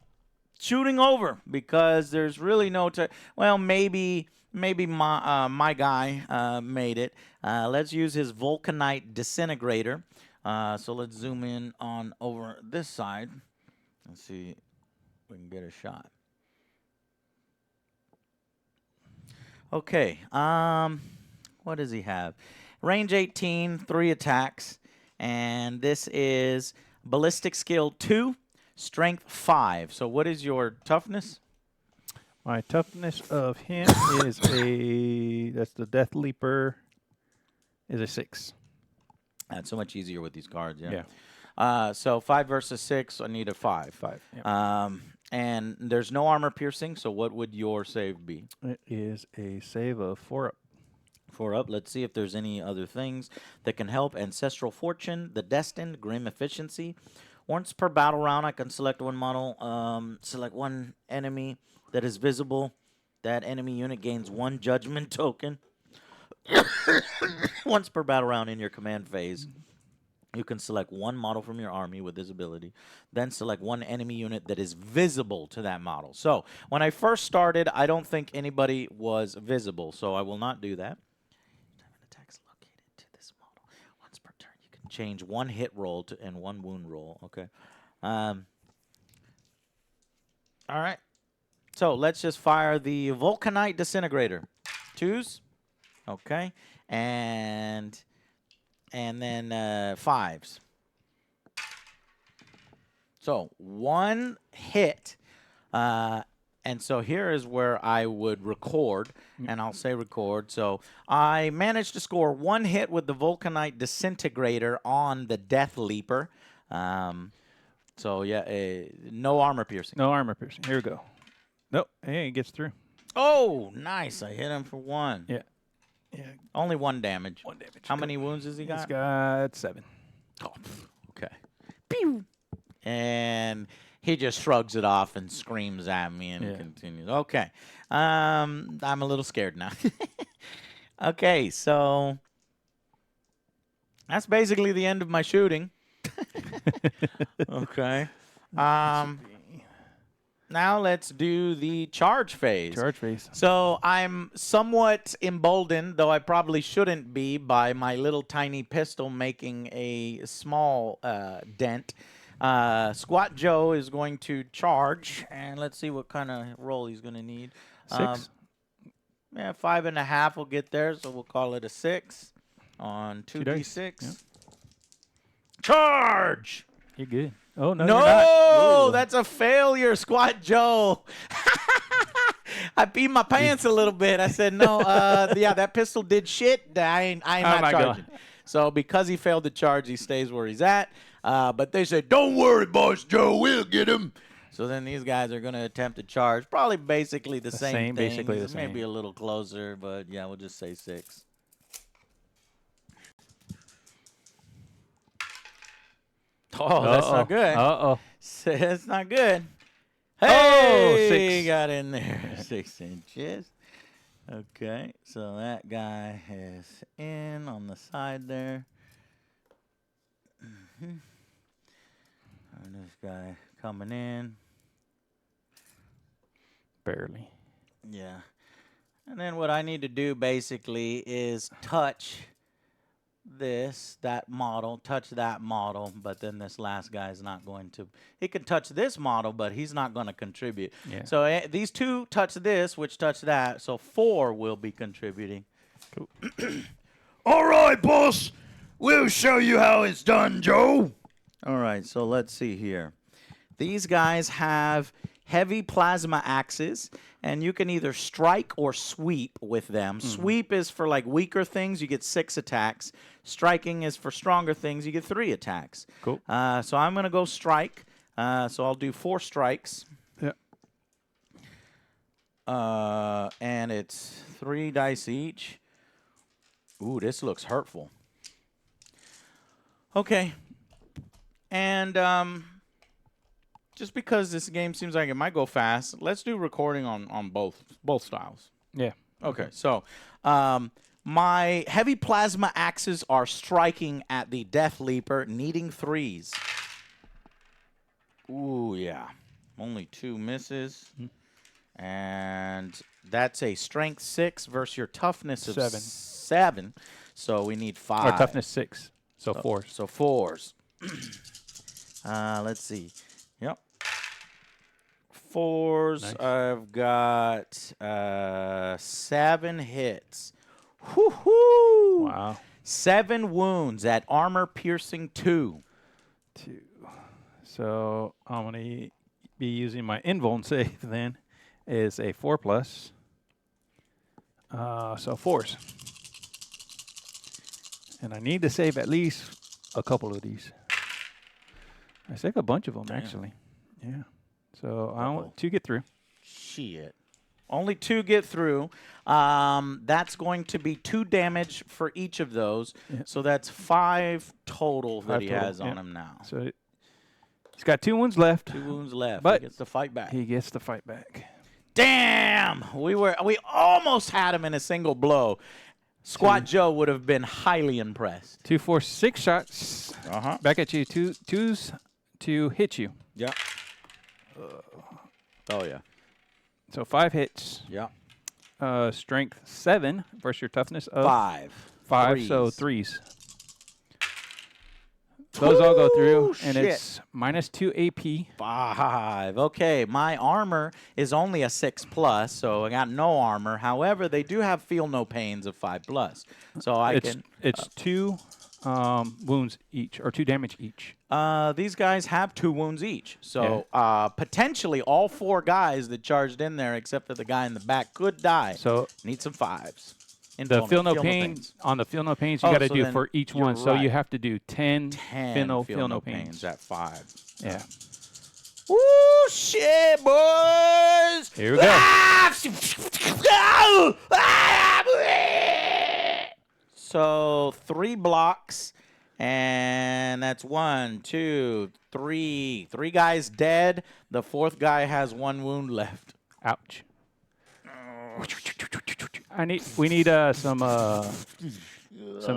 shooting over because there's really no well, maybe my guy made it. Let's use his Vulcanite disintegrator. So let's zoom in on over this side. Let's see. We can get a shot. Okay. What does he have? Range 18, 3 attacks, and this is ballistic skill 2, strength 5. So what is your toughness? My toughness of him is that's the Death Leaper, is a 6. That's so much easier with these cards, yeah. Yeah. So 5 versus 6, I need a 5. 5. Yeah. And there's no armor piercing, so what would your save be? It is a save of 4 up. 4 up. Let's see if there's any other things that can help. Ancestral Fortune, the Destined, Grim Efficiency. Once per battle round, I can select one model, select one enemy that is visible. That enemy unit gains 1 judgment token. Once per battle round in your command phase. You can select one model from your army with this ability, then select one enemy unit that is visible to that model. So when I first started, I don't think anybody was visible, so I will not do that. Attacks located to this model. Once per turn, you can change 1 hit roll and 1 wound roll. Okay. All right. So let's just fire the Vulcanite disintegrator. 2s. Okay. And then 5s. So 1 hit. And so here is where I would record, and I'll say record. So I managed to score 1 hit with the Vulcanite disintegrator on the Death Leaper. So yeah, no armor piercing. No armor piercing. Here we go. Nope. Hey, it gets through. Oh, nice. I hit him for 1. Yeah. Yeah. Only 1 damage. 1 damage. How many wounds has he got? He's got 7. Oh, okay. Pew! And he just shrugs it off and screams at me and continues. Okay. I'm a little scared now. Okay, so that's basically the end of my shooting. Okay. Now let's do the charge phase. Charge phase. So I'm somewhat emboldened, though I probably shouldn't be, by my little tiny pistol making a small dent. Squat Joe is going to charge, and let's see what kind of roll he's going to need. 6. Yeah, 5.5 will get there, so we'll call it a 6 on 2d6. Yep. Charge! You're good. Oh, no, No, you're not. that's a failure, Squat Joe. I peed my pants a little bit. I said, no, yeah, that pistol did shit. I ain't not charging. God. So because he failed to charge, he stays where he's at. But they said, don't worry, Boss Joe, we'll get him. So then these guys are going to attempt to charge. Probably basically the same thing. Basically the same. Maybe a little closer, but yeah, we'll just say 6. Oh, that's not good. Uh-oh. That's not good. Oh, Hey, 6. got in there. 6 inches. Okay, so that guy is in on the side there. And this guy coming in. Barely. Yeah. And then what I need to do basically is touch that model, but then this last guy is not going to. He can touch this model, but he's not going to contribute. Yeah. So these two touch this, which touch that, so 4 will be contributing. Cool. All right, boss. We'll show you how it's done, Joe. All right, so let's see here. These guys have heavy plasma axes, and you can either strike or sweep with them. Sweep is for like weaker things, you get 6 attacks. Striking is for stronger things, you get 3 attacks. Cool. So I'm going to go strike. So I'll do 4 strikes. Yeah. And it's 3 dice each. Ooh, this looks hurtful. Okay. And just because this game seems like it might go fast, let's do recording on both styles. Yeah. Okay. So my heavy plasma axes are striking at the Death Leaper, needing 3s. Ooh, yeah. Only 2 misses. And that's a strength 6 versus your toughness of 7. So we need 5. Or toughness 6. So 4. So 4s. Let's see. Yep. 4s. Nice. I've got 7 hits. Whoo-hoo! Wow. 7 wounds at armor piercing 2. 2. So I'm going to be using my invuln save then. Is a 4+. So 4s. And I need to save at least a couple of these. I saved a bunch of them, actually. Yeah. So I want 2 get through. Shit. Only 2 get through. That's going to be 2 damage for each of those. Yeah. So that's 5 total that 5 he total, has on yeah. him now. So he's got 2 wounds left. 2 wounds left. But he gets to fight back. He gets to fight back. Damn! We almost had him in a single blow. Squat Joe would have been highly impressed. 2, 4, 6 shots. Uh-huh. Back at you. 2s to hit you. Yeah. Oh, yeah. So 5 hits. Yeah. Strength 7 versus your toughness of 5. 5. So 3s. Those all go through, and shit. it's -2 AP. 5. Okay, my armor is only a 6+, so I got no armor. However, they do have feel no pains of 5+. So It's 2 wounds each, or 2 damage each. These guys have 2 wounds each. So potentially all 4 guys that charged in there, except for the guy in the back, could die. So need some 5s. The feel no pain on the feel no pains you got to do for each one. So you have to do 10 feel no pains at 5. Yeah. Woo, shit, boys! Here we go. So 3 blocks, and that's 1, 2, 3. 3 guys dead. The 4th guy has 1 wound left. Ouch. We need some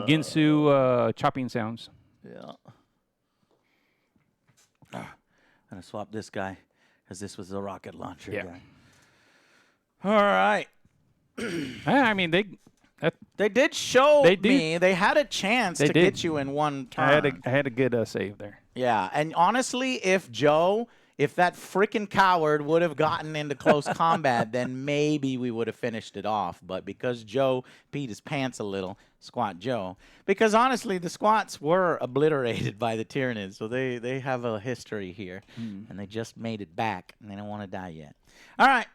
Ginsu chopping sounds. Yeah. I'm gonna swap this guy because this was the rocket launcher guy. All right. I mean, They did show They do. me they had a chance They to did. get you in one turn. I had a good save there. Yeah, and honestly, if that freaking coward would have gotten into close combat, then maybe we would have finished it off. But because Joe peed his pants a little, Squat Joe, because honestly, the Squats were obliterated by the Tyranids, so they have a history here, and they just made it back, and they don't want to die yet. All right,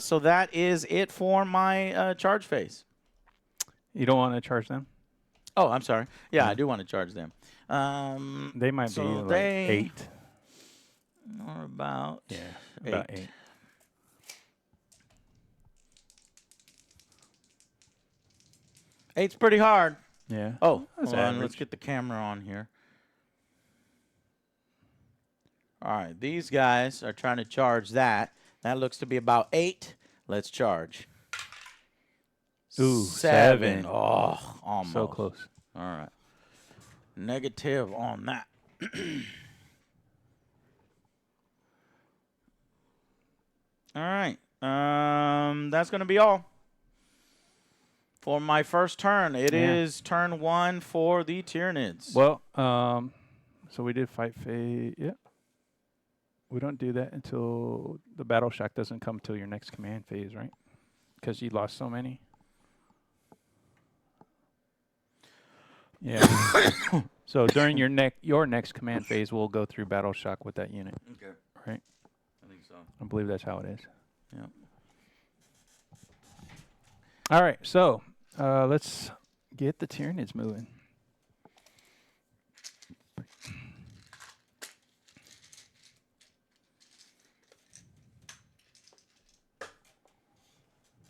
so that is it for my charge phase. You don't want to charge them? Oh, I'm sorry. Yeah, I do want to charge them. They might be like 8. Or about about 8. Eight's pretty hard. Yeah. Oh, That's hold on. average. Let's get the camera on here. All right, these guys are trying to charge that. That looks to be about 8. Let's charge. Ooh, 7. 7. Oh, almost. So close. All right. Negative on that. All right. That's going to be all for my first turn. It is turn 1 for the Tyranids. Well, so we did fight phase. Yeah. We don't do that until the battle shock doesn't come till your next command phase, right? Because you lost so many. Yeah. So during your next command phase, we'll go through battle shock with that unit. Okay. Right? I think so. I believe that's how it is. Yeah. All right, so let's get the Tyranids moving.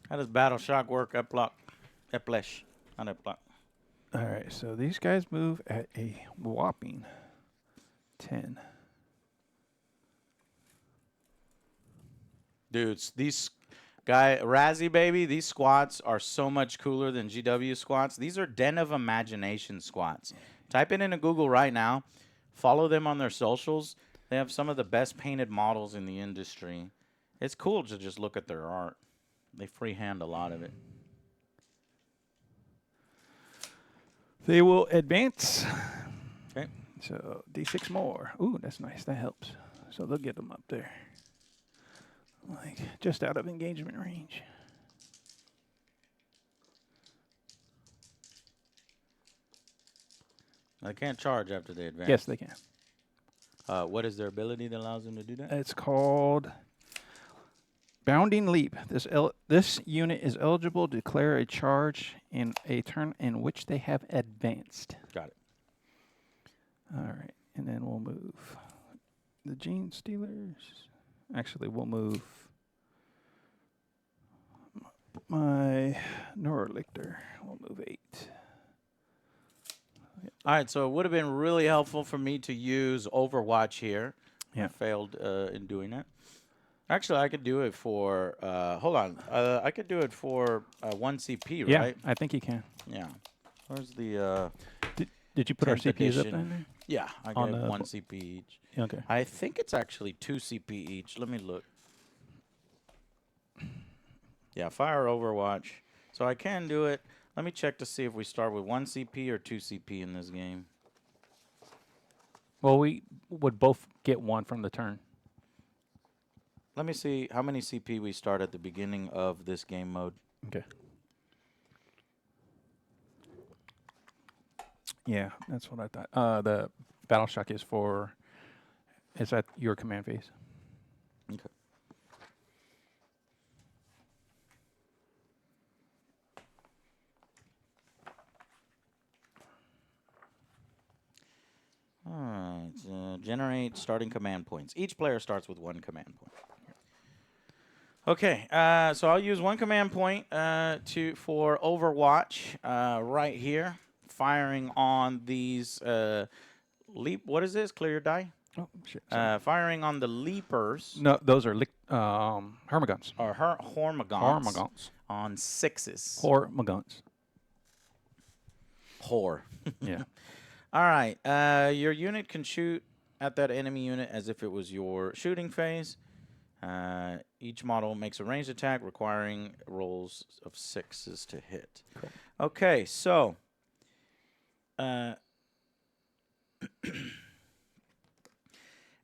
How does battle shock work? Eplash. Not Eplock. All right, so these guys move at a whopping 10. Dudes, these Razzie baby, these squats are so much cooler than GW squats. These are Den of Imagination squats. Type it into Google right now. Follow them on their socials. They have some of the best painted models in the industry. It's cool to just look at their art. They freehand a lot of it. They will advance. Okay. So D6 more. Ooh, that's nice. That helps. So they'll get them up there. Like just out of engagement range. They can't charge after they advance. Yes, they can. What is their ability that allows them to do that? It's called Bounding Leap. This unit is eligible to declare a charge in a turn in which they have advanced. Got it. All right, and then we'll move the Gene Stealers. Actually, we'll move my Neurolictor. We'll move 8. All right, so it would have been really helpful for me to use Overwatch here. Yeah. I failed in doing it. Actually, I could do it for, hold on. I could do it for 1 CP, Yeah, right? I think you can. Yeah. Where's the... Did you put our 10th CPs up edition. in there? Yeah, I On got the 1 CP each. Okay. I think it's actually 2 CP each. Let me look. Yeah, Fire Overwatch. So I can do it. Let me check to see if we start with 1 CP or 2 CP in this game. Well, we would both get 1 from the turn. Let me see how many CP we start at the beginning of this game mode. Okay. Yeah, that's what I thought. The battle shock is at your command phase. Okay. All right. Generate starting command points. Each player starts with 1 command point. Okay. So I'll use 1 command point for Overwatch right here. Firing on these leap. What is this? Clear your die. Oh shit! Firing on the leapers. No, those are Hermagons. Or Hormagons. Hormagons. On 6s. Hormagons. Whore. Yeah. All right. Your unit can shoot at that enemy unit as if it was your shooting phase. Each model makes a ranged attack requiring rolls of 6s to hit. Cool. Okay, so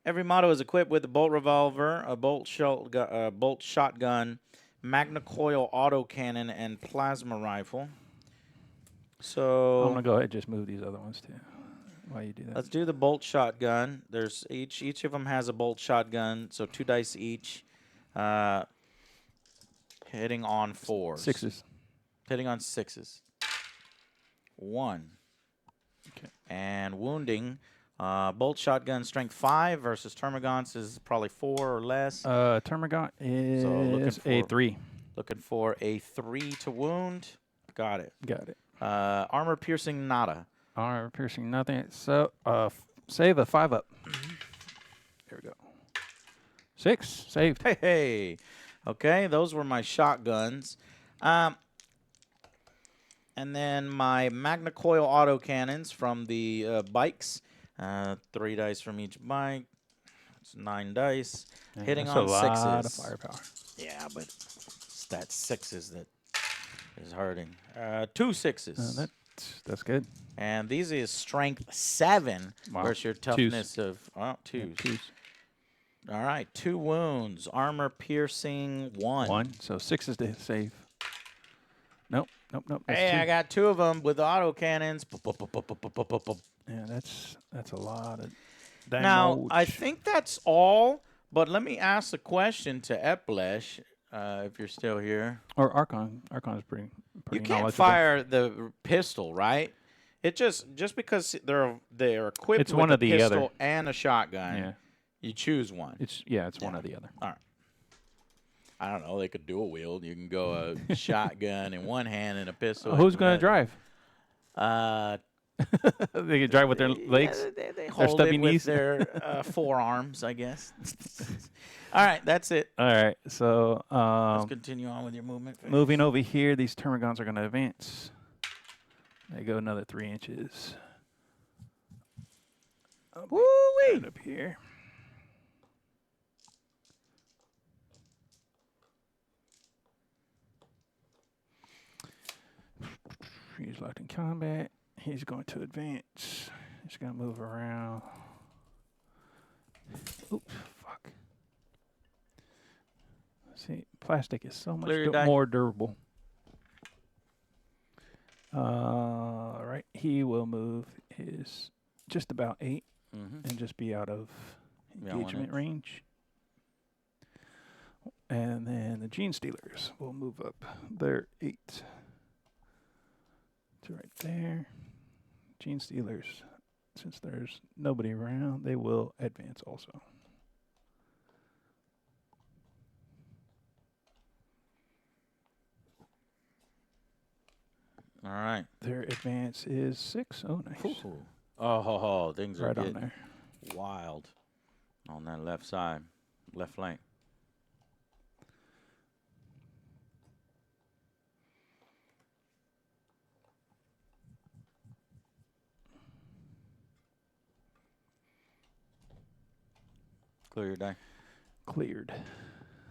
every model is equipped with a bolt revolver, a bolt shotgun, magna coil autocannon, and plasma rifle. So I'm gonna go ahead and just move these other ones too. While you do that. let's do the bolt shotgun. There's each of them has a bolt shotgun, so 2 dice each. Hitting on 4s. 6s. Hitting on 6s. 1. Okay. And wounding. Bolt shotgun strength 5 versus Termagant's is probably 4 or less. Termagant is a 3. Looking for a 3 to wound. Got it. Got it. Armor piercing nada. Armor piercing nothing. So save a 5 up. There we go. 6 saved. Hey. Okay, those were my shotguns. And then my Magna Coil autocannons from the bikes. 3 dice from each bike. It's 9 dice. Yeah, Hitting that's on a lot of sixes. firepower. Yeah, but it's that sixes that is hurting. 2 sixes. That's good. And these is strength 7 Wow. versus your toughness of twos. Yeah, twos. All right, 2 wounds. Armor piercing 1. 1. So 6 is the save. Nope. That's Hey, 2. I got 2 of them with autocannons. Yeah, that's a lot of Now, damage. I think that's all, but let me ask a question to Eplesh, if you're still here. Or Archon. Archon is pretty You can't knowledgeable. fire the pistol, right? It just because they're equipped It's with one a or the pistol other. and a shotgun. Yeah. You choose one. It's one or the other. All right. I don't know. They could dual wield. You can go a shotgun in one hand and a pistol. Who's in going to the drive? other. They can drive with their legs. Yeah, they their hold stubby it knees. with their forearms, I guess. All right, that's it. All right. So Let's continue on with your movement. moving over here, these termagants are going to advance. They go another 3 inches. Woo-wee! Up here. He's locked in combat. He's going to advance. He's going to move around. Oops, fuck. See, plastic is so much more durable. All right, he will move his just about 8 and just be out of engagement range. And then the Gene Stealers will move up. They're 8 to right there. Gene Stealers, since there's nobody around, they will advance also. All right. Their advance is 6. Oh, nice. Ooh. Oh, things are Right on getting there. wild on that left side, left flank. Clear your die. Cleared.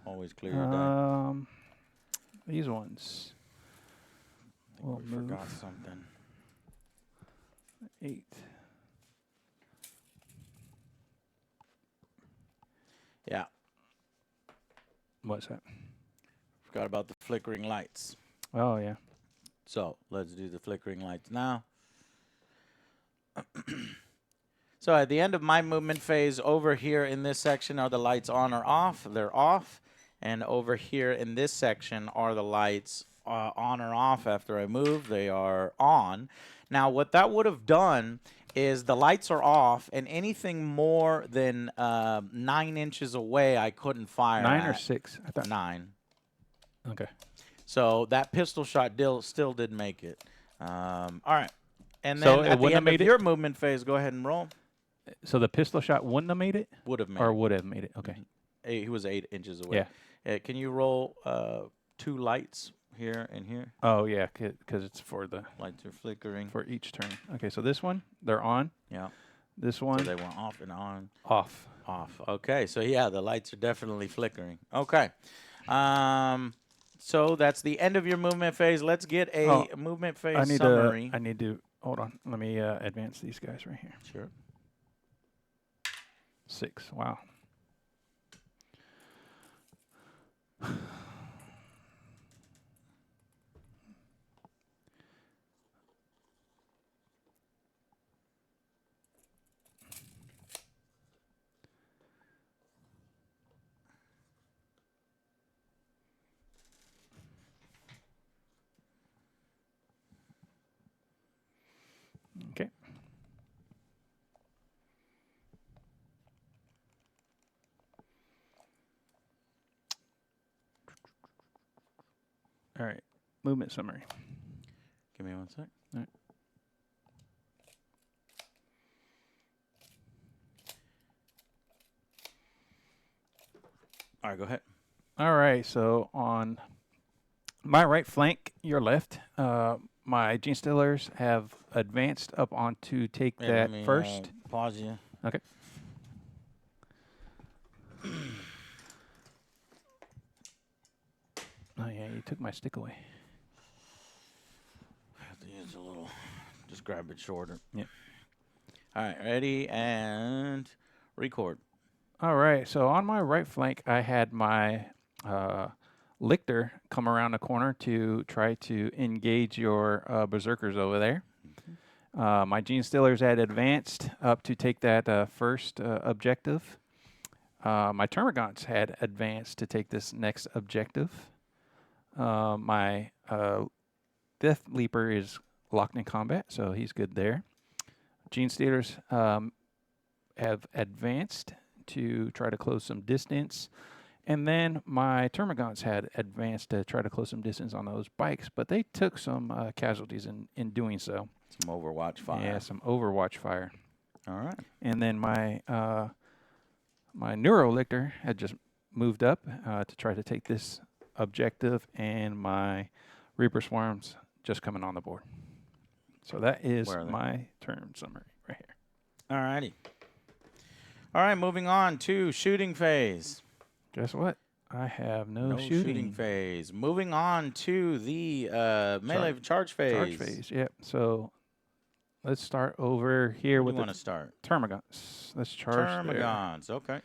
Always clear your die. These ones. I think we forgot something. 8. Yeah. What's that? Forgot about the flickering lights. Oh, yeah. So let's do the flickering lights now. So at the end of my movement phase, over here in this section, are the lights on or off? They're off. And over here in this section are the lights on or off after I move. They are on. Now, what that would have done is the lights are off, and anything more than 9 inches away, I couldn't fire 9 or at. 6? I thought 9. Okay. So that pistol shot still did make it. All right. And So then it at the wouldn't have end made of it? your movement phase, go ahead and roll. So the pistol shot wouldn't have made it? Would have made Or it. would have made it. Okay. He was 8 inches away. Yeah. Can you roll 2 lights here and here? Oh, yeah, because it's for the Lights are flickering. for each turn. Okay, so this one, they're on. Yeah. This So one, they went off and on. off. Off. Okay. So, yeah, the lights are definitely flickering. Okay. So that's the end of your movement phase. Let's get a movement phase summary. I need to, hold on. Let me advance these guys right here. Sure. 6. Wow. Okay. All right. Movement summary. Give me 1 sec. All right. All right, go ahead. All right. So on my right flank, your left, my Gene Stealers have advanced up on to take Here, that let me first. pause you. Okay. Oh yeah, you took my stick away. I have to use a little. Just grab it shorter. Yep. All right, ready and record. All right. So on my right flank, I had my Lictor come around the corner to try to engage your Berserkers over there. My Gene Stealers had advanced up to take that first objective. My Termagants had advanced to take this next objective. My Death Leaper is locked in combat, so he's good there. Gene Stealers have advanced to try to close some distance. And then my Termagants had advanced to try to close some distance on those bikes, but they took some casualties in doing so. Some Overwatch fire. Yeah, some Overwatch fire. All right. And then my my Neurolictor had just moved up to try to take this objective, and my Reaper Swarms just coming on the board. So that is my turn summary right here. All righty. All right, moving on to shooting phase. Guess what? I have no shooting phase. Moving on to the melee charge phase. Charge phase, yep. So let's start over here with the want to start? Termagants. Let's charge Termagants, okay.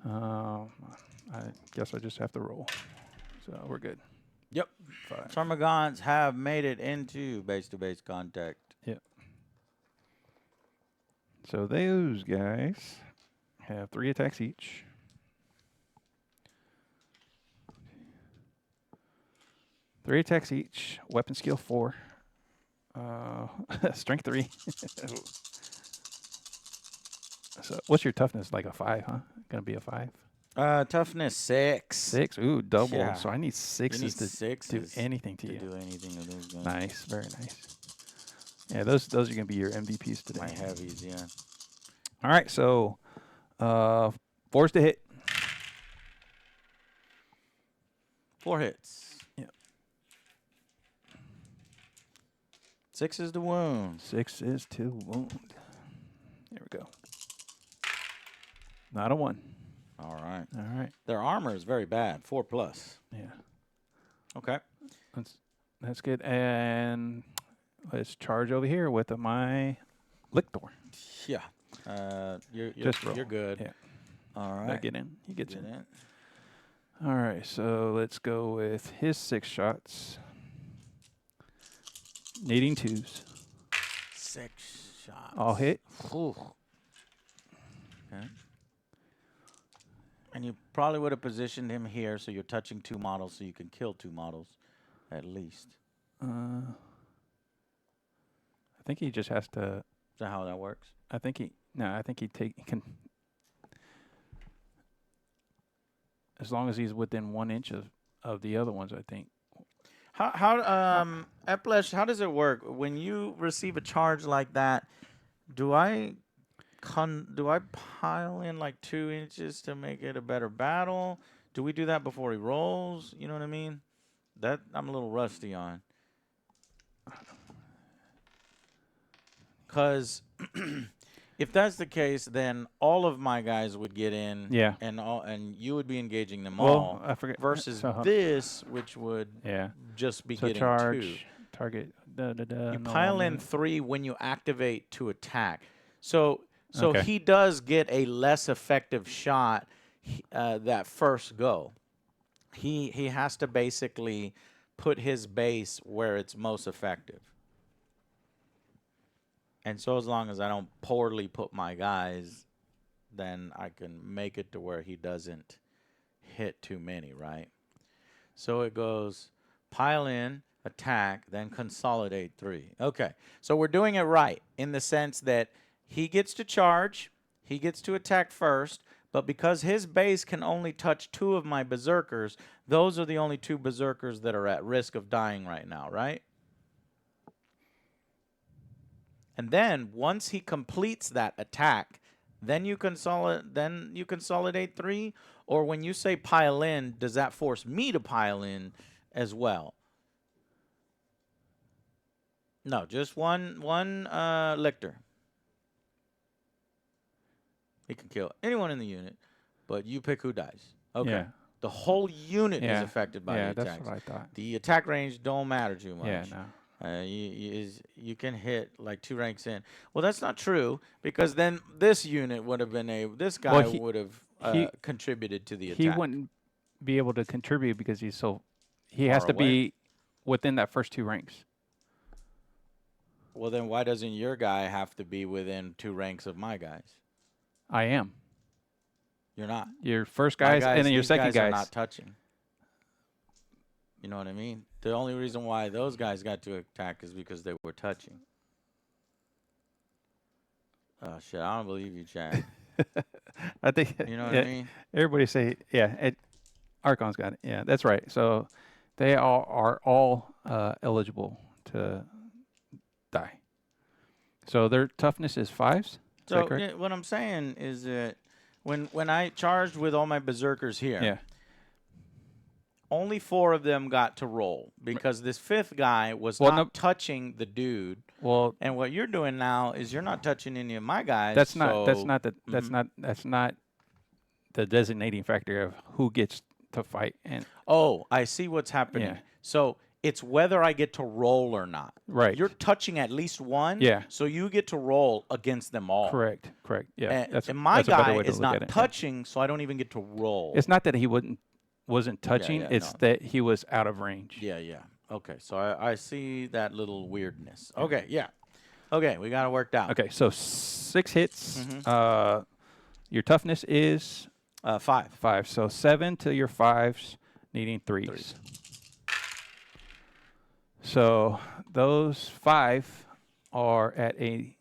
I guess I just have to roll. So we're good. Yep. 5. Termagants have made it into base-to-base contact. Yep. So those guys have 3 attacks each. Three attacks each. Weapon skill 4. Strength 3. So what's your toughness? Like a 5, huh? Gonna be a 5. Toughness 6. 6. Ooh, double. Yeah. So I need 6s to do anything to you. Do anything to those guys. Nice, very nice. Yeah, those are gonna be your MVPs today. My heavies, yeah. All right, so 4's to hit. 4 hits. Yep. 6 is the wound. 6 is to wound. There we go. Not a 1. All right. All right. Their armor is very bad. 4+. Yeah. Okay. That's good. And let's charge over here with my Lictor. Yeah. You're good. Yeah. All right. Did I get in? He gets Get in. All right. So let's go with his 6 shots. Needing 2s. 6 shots. All hit. Ooh. Okay. And you probably would have positioned him here so you're touching 2 models so you can kill 2 models at least. I think he just has to. Is that how that works? I think he can. As long as he's within 1 inch of the other ones, I think. Eplesh, how does it work when you receive a charge like that? Do I pile in like 2 inches to make it a better battle? Do we do that before he rolls? You know what I mean? That I'm a little rusty on. Because if that's the case, then all of my guys would get in. Yeah. And you would be engaging them Well, all. I forget. Versus So, this, which would just be getting charge, 2. Target. You pile in 3 when you activate to attack. So Okay. he does get a less effective shot that first go. He has to basically put his base where it's most effective. And so as long as I don't poorly put my guys, then I can make it to where he doesn't hit too many, right? So it goes pile in, attack, then consolidate 3. Okay, so we're doing it right in the sense that he gets to charge, he gets to attack first, but because his base can only touch 2 of my berserkers, those are the only 2 berserkers that are at risk of dying right now, right? And then once he completes that attack, then you consolidate 3, or when you say pile in, does that force me to pile in as well? Well, I forget. So, Does that force me to pile in as well? Or when you say pile in, does that force me to pile in as well? Or when you say pile in, does that force me to pile in as well? Or when you say pile in, does that force me to pile in as well? Or when you say pile in, does that force me to pile in as well? No, just one lictor. He can kill anyone in the unit, but you pick who dies. Okay. Yeah. The whole unit is Yeah. affected by Yeah, the that's attacks. what I thought. The attack range don't matter too much. Yeah, no. You can hit like 2 ranks in. Well, that's not true because then this unit would have been able. This guy Well, would have he contributed to the he attack. wouldn't be able to contribute because he's so he Far has to away. be within that first 2 ranks. Well, then why doesn't your guy have to be within 2 ranks of my guys? I am. You're not. Your first My guys, and then your these second guys are guys. not touching. You know what I mean? The only reason why those guys got to attack is because they were touching. Oh shit! I don't believe you, Chad. I think You know what yeah, I mean? everybody say Archon's got it. Yeah, that's right. So they are all eligible to die. So their toughness is 5s. Is that So correct? what I'm saying is that when I charged with all my berserkers here, Yeah. only 4 of them got to roll because this 5th guy was Well, not no- touching the dude. Well, And what you're doing now is you're not touching any of my guys. that's not the designating factor of who gets to fight. And Oh, I see what's happening. Yeah. So it's whether I get to roll or not. Right. You're touching at least one. Yeah. So you get to roll against them all. correct. Yeah. And my that's a better guy way to is look at not it. touching, so I don't even get to roll. It's not that he wasn't touching. yeah, It's no. that he was out of range. Yeah. Okay, so I see that little weirdness. Okay, yeah. Okay, we got it worked out. Okay. So 6 hits. Mm-hmm. Your toughness is 5. 5. So 7 to your 5s, needing 3s. Threes. So those 5 are at a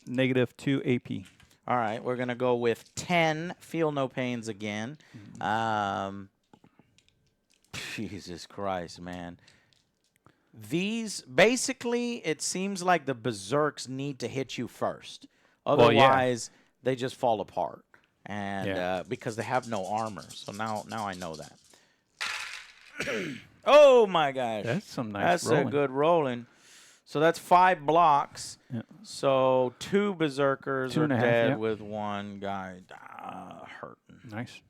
-2 AP. All right, we're going to go with 10. Feel no pains again. Jesus Christ, man. These, basically, it seems like the berserks need to hit you first. Well, yeah. Otherwise, they just fall apart. And Yeah. because they have no armor. So now I know that. Oh, my gosh. That's some nice That's rolling. a good rolling. So that's 5 blocks. Yeah. So 2 berserkers Two are and a half, dead yeah. with 1 guy hurting. Nice.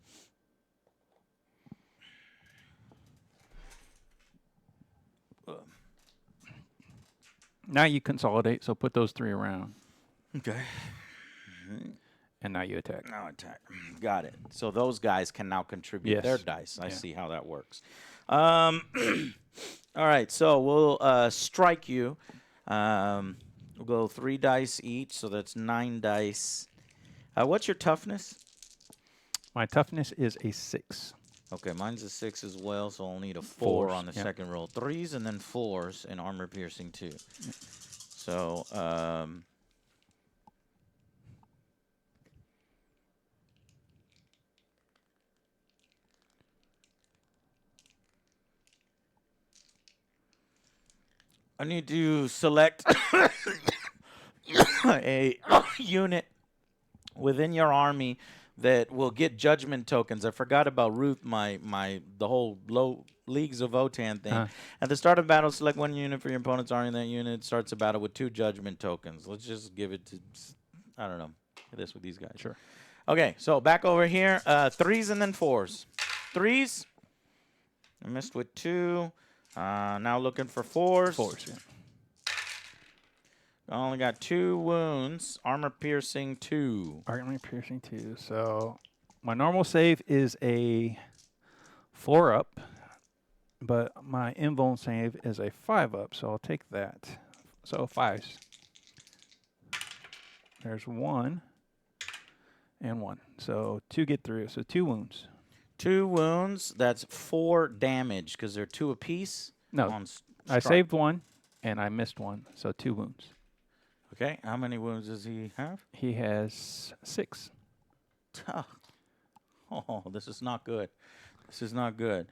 Now you consolidate, so put those 3 around, Okay. and now you attack. Now attack. Got it. So those guys can now contribute their Yes. dice. I Yeah. see how that works. All right. So we'll strike you. We'll go 3 dice each. So that's 9 dice. What's your toughness? My toughness is a 6. Okay, mine's a 6 as well, so I'll need a 4 Fours, on the yeah. second roll. 3s and then 4s in armor piercing 2. So, I need to select a unit within your army that will get judgment tokens. I forgot about Ruth, the whole low Leagues of Votann thing. At the start of battle, select 1 unit for your opponent's army. That unit starts a battle with 2 judgment tokens. Let's just give it to, I don't know, this with these guys. Sure. Okay, so back over here, 3s and then 4s. 3s, I missed with 2. Now looking for 4s. 4s, yeah. I only got 2 wounds. Armor piercing 2. Armor piercing 2. So my normal save is a 4 up, but my invuln save is a 5 up, so I'll take that. So 5s. There's 1 and 1. So 2 get through. So 2 wounds. 2 wounds. That's 4 damage because they're 2 apiece. No, on I strike. saved 1, and I missed 1, so 2 wounds. Okay, how many wounds does he have? He has 6. Oh, this is not good. This is not good.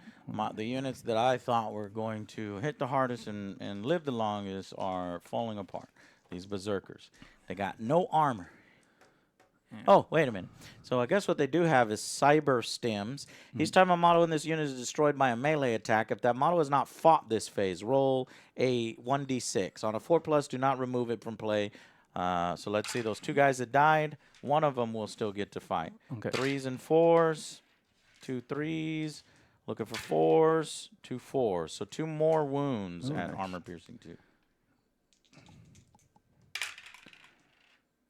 The units that I thought were going to hit the hardest and live the longest are falling apart. These berserkers. They got no armor. Oh, wait a minute. So I guess what they do have is cyber stims. Each time a model in this unit is destroyed by a melee attack, if that model has not fought this phase, roll a 1d6. On a 4+, do not remove it from play. So let's see, those 2 guys that died, one of them will still get to fight. Okay. 3s and 4s, 2 3s, looking for 4s, 2 4s. So 2 more wounds at nice. armor piercing 2.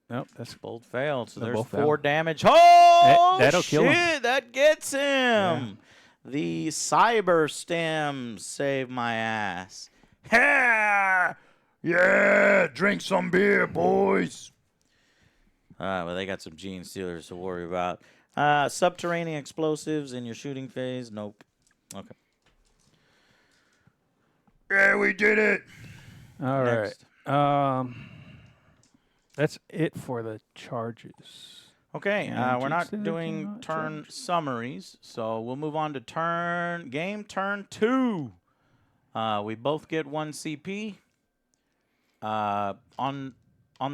Nope, that's Both failed, so They there's both 4 failed. damage. Oh, That'll kill him. shit, that gets him. The cyber stem saved my ass. Ha! Yeah, drink some beer, boys. Well, they got some gene stealers to worry about. Subterranean explosives in your shooting phase. Nope. Okay. Yeah, we did it. all Next. right. That's it for the charges. Okay, And we're not G6 doing not turn charged. summaries, so we'll move on to game turn 2. We both get 1 CP. On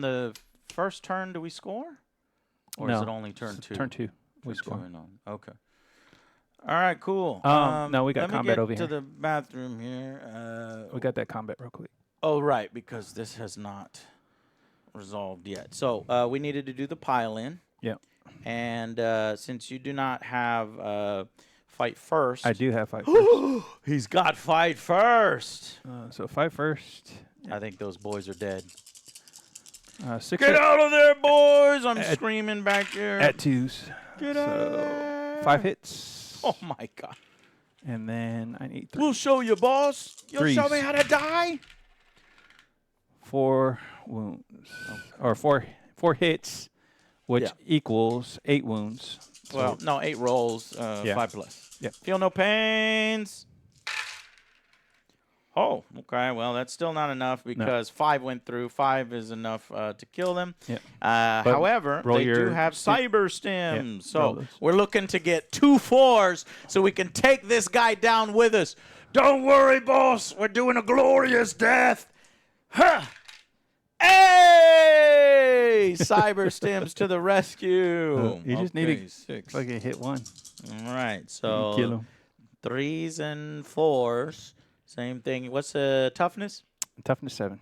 the first turn, do we score? Or is No, it only turn it's 2? Turn 2. We Turn score. 2 and on. Okay. All right, cool. No, we got let me combat get over to here. the bathroom here. We got that combat real quick. Oh, right, because this has not resolved yet. So we needed to do the pile-in. Yeah. And since you do not have fight first. I do have fight first. He's got fight first. So fight first. I think those boys are dead. 6 Get out of there, boys. I'm At- screaming back here. at 2s. Get out of So there. 5 hits. Oh, my God. And then I need 3. We'll show you, boss. You'll show Threes. me how to die. 4 wounds. Or 4 hits, which Yeah. equals 8 wounds. So Well, no, 8 rolls, Yeah. 5+. Yeah. Feel no pains. Oh, okay. Well, that's still not enough because 5 went through. 5 is enough to kill them. Yeah. However, roll they do your have cyber stems. roll So those. we're looking to get 2 4s so we can take this guy down with us. Don't worry, boss. We're doing a glorious death. Huh. Hey! Cyber stems to the rescue. You just need Okay, to 6. fucking hit 1. All right. You So kill him. 3s and 4s. Same thing. What's the toughness? Toughness 7.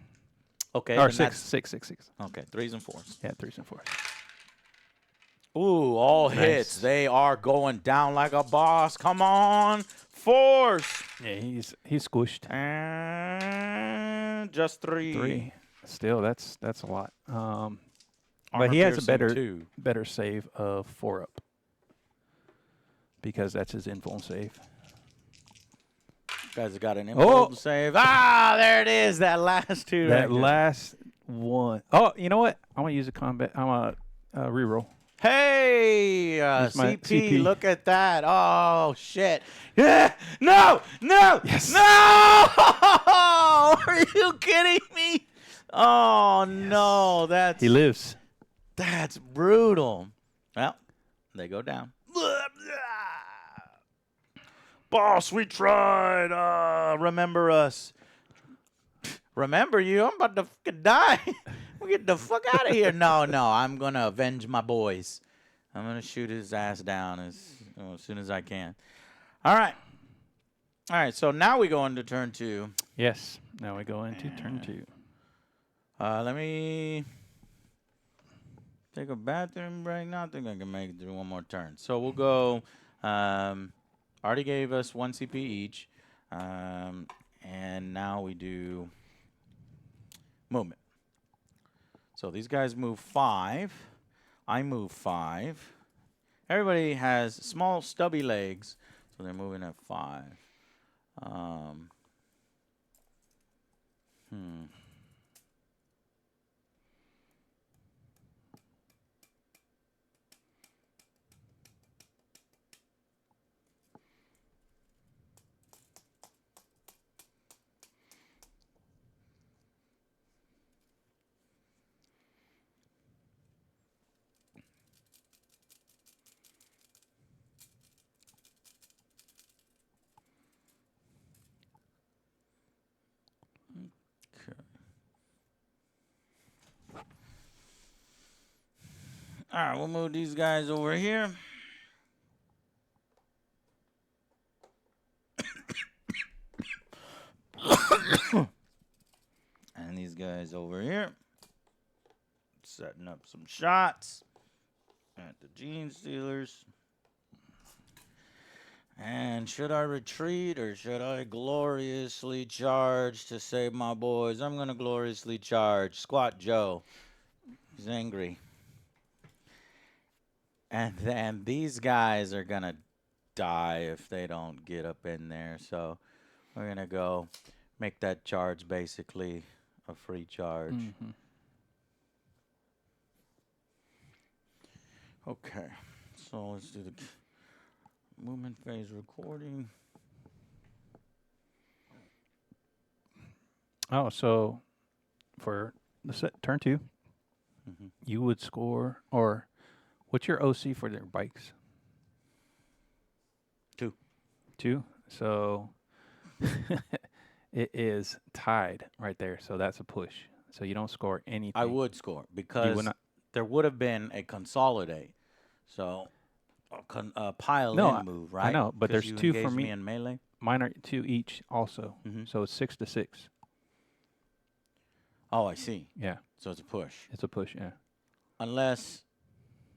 Okay. Or then 6. that's- 6. Okay, 3s and 4s. Yeah, 3s and 4s. Ooh, all Nice. hits. They are going down like a boss. Come on. 4s. Yeah, he's squished. And just 3. 3. Still, that's a lot. Armor But he has a piercing 2. better save of 4 up. Because that's his info save. Guys have got an impulse save. Ah, there it is. That last 2. That right there. last one. Oh, you know what? I'm going to use a combat. I'm going to reroll. Hey, Here's my CP, CP. look at that. Oh, shit. Yeah. No. Yes. No. Are you kidding me? Oh, no. He lives. That's brutal. Well, they go down. Boss, we tried. Remember us. Remember you? I'm about to fucking die. We get the fuck out of here. No, I'm going to avenge my boys. I'm going to shoot his ass down as soon as I can. All right. So now we go into turn 2. Yes. Now we go into turn 2. Let me take a bathroom break. No, I think I can make it through one more turn. So we'll go. Already gave us 1 CP each. And now we do movement. So these guys move 5. I move 5. Everybody has small, stubby legs, so they're moving at 5. Okay. All right, we'll move these guys over here. And these guys over here. Setting up some shots at the Gene Stealers. And should I retreat or should I gloriously charge to save my boys? I'm going to gloriously charge. Squat Joe. He's angry. And then these guys are going to die if they don't get up in there. So we're going to go make that charge basically a free charge. Mm-hmm. Okay. So let's do the movement phase recording. Oh, so for the turn 2, Mm-hmm. you would score, or what's your OC for their bikes? 2. 2. So it is tied right there. So that's a push. So you don't score anything. I would score because there would have been a consolidate. So a pile in move, right? I know, but there's 2 for me. Me in melee. Mine are 2 each also. Mm-hmm. So it's 6 to 6. Oh, I see. Yeah. So it's a push. It's a push, yeah. Unless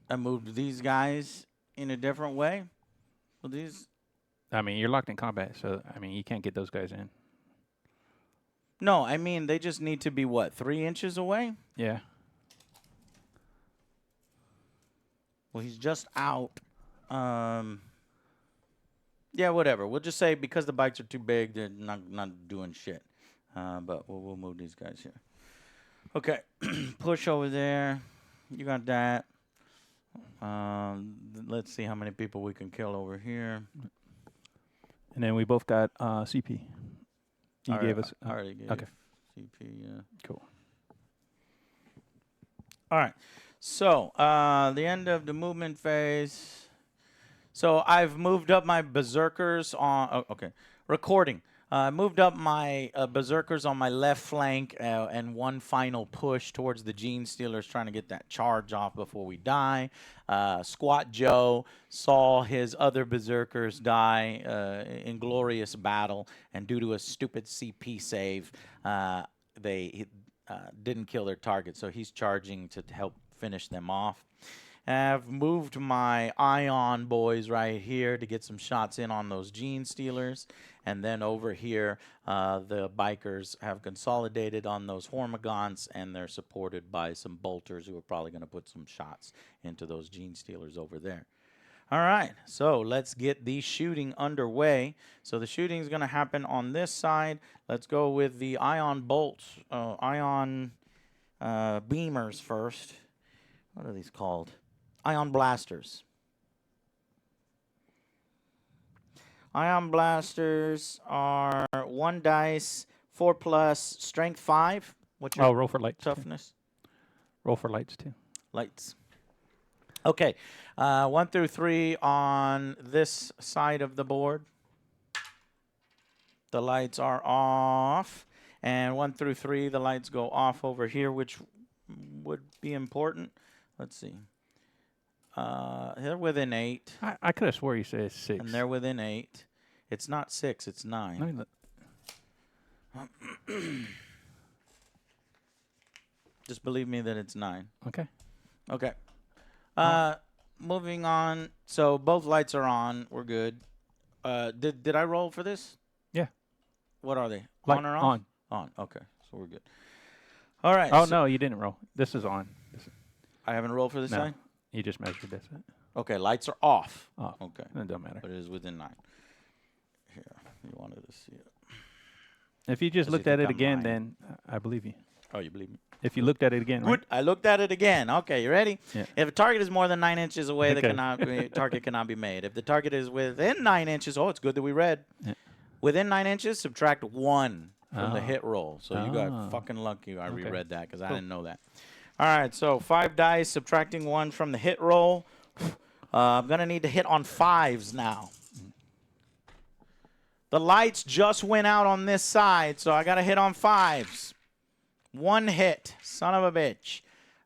I moved these guys in a different way. Well, these. I mean, you're locked in combat, so I mean, you can't get those guys in. No, I mean they just need to be what, 3 inches away? Yeah. Well, he's just out. Yeah, whatever. We'll just say because the bikes are too big, they're not doing shit. But we'll move these guys here. Okay, push over there. You got that. Let's see how many people we can kill over here. And then we both got CP. You gave us. I already gave okay. CP, yeah. Cool. All right. So, the end of the movement phase. So, I've moved up my berserkers on... Oh, okay. Recording. I moved up my berserkers on my left flank and one final push towards the Gene Stealers, trying to get that charge off before we die. Squat Joe saw his other berserkers die in glorious battle, and due to a stupid CP save, they didn't kill their target, so he's charging to help finish them off. I've moved my Ion boys right here to get some shots in on those Gene Stealers. And then over here, the bikers have consolidated on those Hormigons, and they're supported by some bolters who are probably going to put some shots into those Gene Stealers over there. All right, so let's get the shooting underway. So the shooting is going to happen on this side. Let's go with the Ion bolts, Ion beamers first. What are these called? Ion blasters. Ion blasters are 1 dice, 4+, strength 5. What's your roll for lights. toughness? Roll for lights too. Lights. Okay, 1 through 3 on this side of the board. The lights are off, and 1 through 3, the lights go off over here, which would be important. Let's see. They're within 8. I could have swore you said 6. And they're within 8. It's not 6, it's 9. Let me look. Just believe me that it's 9. Okay. Okay. Moving on. So both lights are on. We're good. Did I roll for this? Yeah. What are they? Light On or off? on. On. Okay. So we're good. All right. Oh, so no, you didn't roll. This is on. I haven't rolled for this No. side? You just measured this. Okay. Lights are off. Oh, Okay. it doesn't matter. But it is within 9. Here. You wanted to see it. If you just Does he looked at think it I'm again, lying? then I believe you. Oh, you believe me? If you looked at it again, right? Good. I looked at it again. Okay, you ready? Yeah. If a target is more than 9 inches away, the Okay. target cannot be made. If the target is within 9 inches, oh, it's good that we read. Yeah. Within 9 inches, subtract 1 from the Oh. hit roll. So you Oh. got fucking lucky. I Okay. reread that because I Cool. didn't know that. All right, so 5 dice, subtracting 1 from the hit roll. I'm going to need to hit on 5s now. The lights just went out on this side, so I got to hit on 5s. 1 hit. Son of a bitch.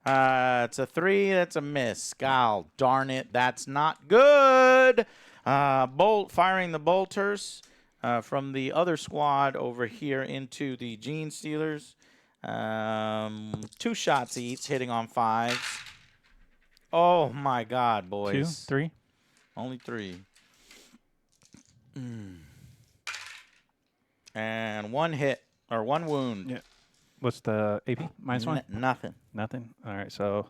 It's a 3. That's a miss. God darn it. That's not good. Firing the bolters from the other squad over here into the Gene Stealers. 2 shots each, hitting on 5s. Oh my God, 2, boys. 3. Only 3. And 1 hit, or 1 wound. Yeah. What's the AP? -1? Nothing. Nothing. All right. So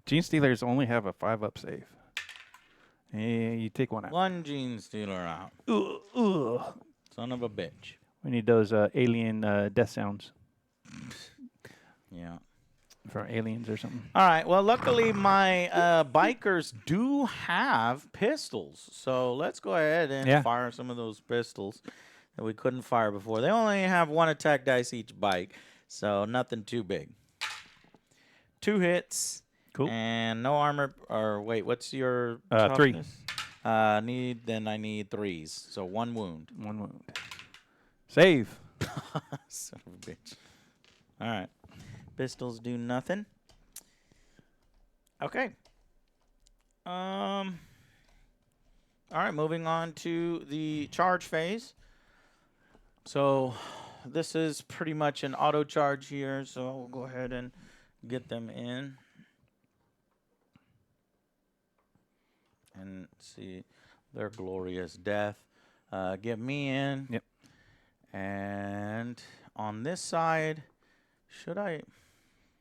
Gene Stealers only have a 5-up save. And you take 1 out. 1 Gene Stealer out. Ugh. Son of a bitch. We need those alien death sounds Yeah. for aliens or something. All right. Well, luckily my bikers do have pistols, so let's go ahead and fire some of those pistols that we couldn't fire before. They only have 1 attack dice each bike, so nothing too big. 2 hits. Cool. And no armor. Or wait, what's your 3. toughness? I need 3s, so 1 wound. 1 wound. Save. Son of a bitch. All right. Pistols do nothing. Okay. All right, moving on to the charge phase. So this is pretty much an auto charge here, so we'll go ahead and get them in. And see their glorious death. Get me in. Yep. And on this side, should I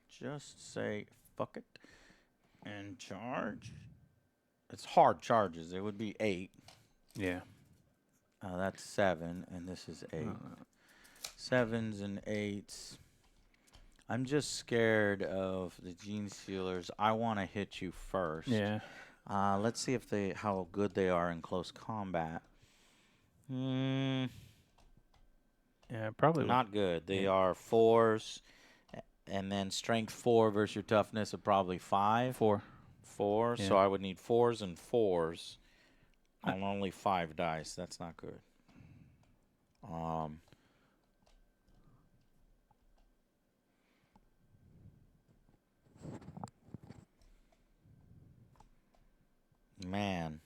just say fuck it and charge? It's hard charges. It would be 8. Yeah. That's 7, and this is 8. 7s and 8s. I'm just scared of the Gene Stealers. I want to hit you first. Yeah. Let's see if how good they are in close combat. Yeah, probably Not good. They are 4s, and then strength 4 versus your toughness of probably 5. 4. 4. Yeah. So I would need 4s and 4s on only 5 dice. That's not good. Man.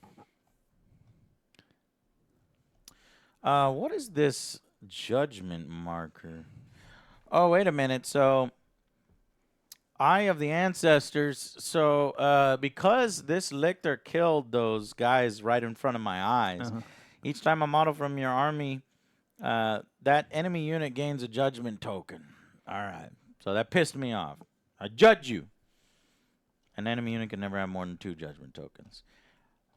What is this judgment marker? Oh, wait a minute. So, Eye of the Ancestors. So, because this lictor killed those guys right in front of my eyes, each time a model from your army, that enemy unit gains a judgment token. All right. So, that pissed me off. I judge you. An enemy unit can never have more than 2 judgment tokens.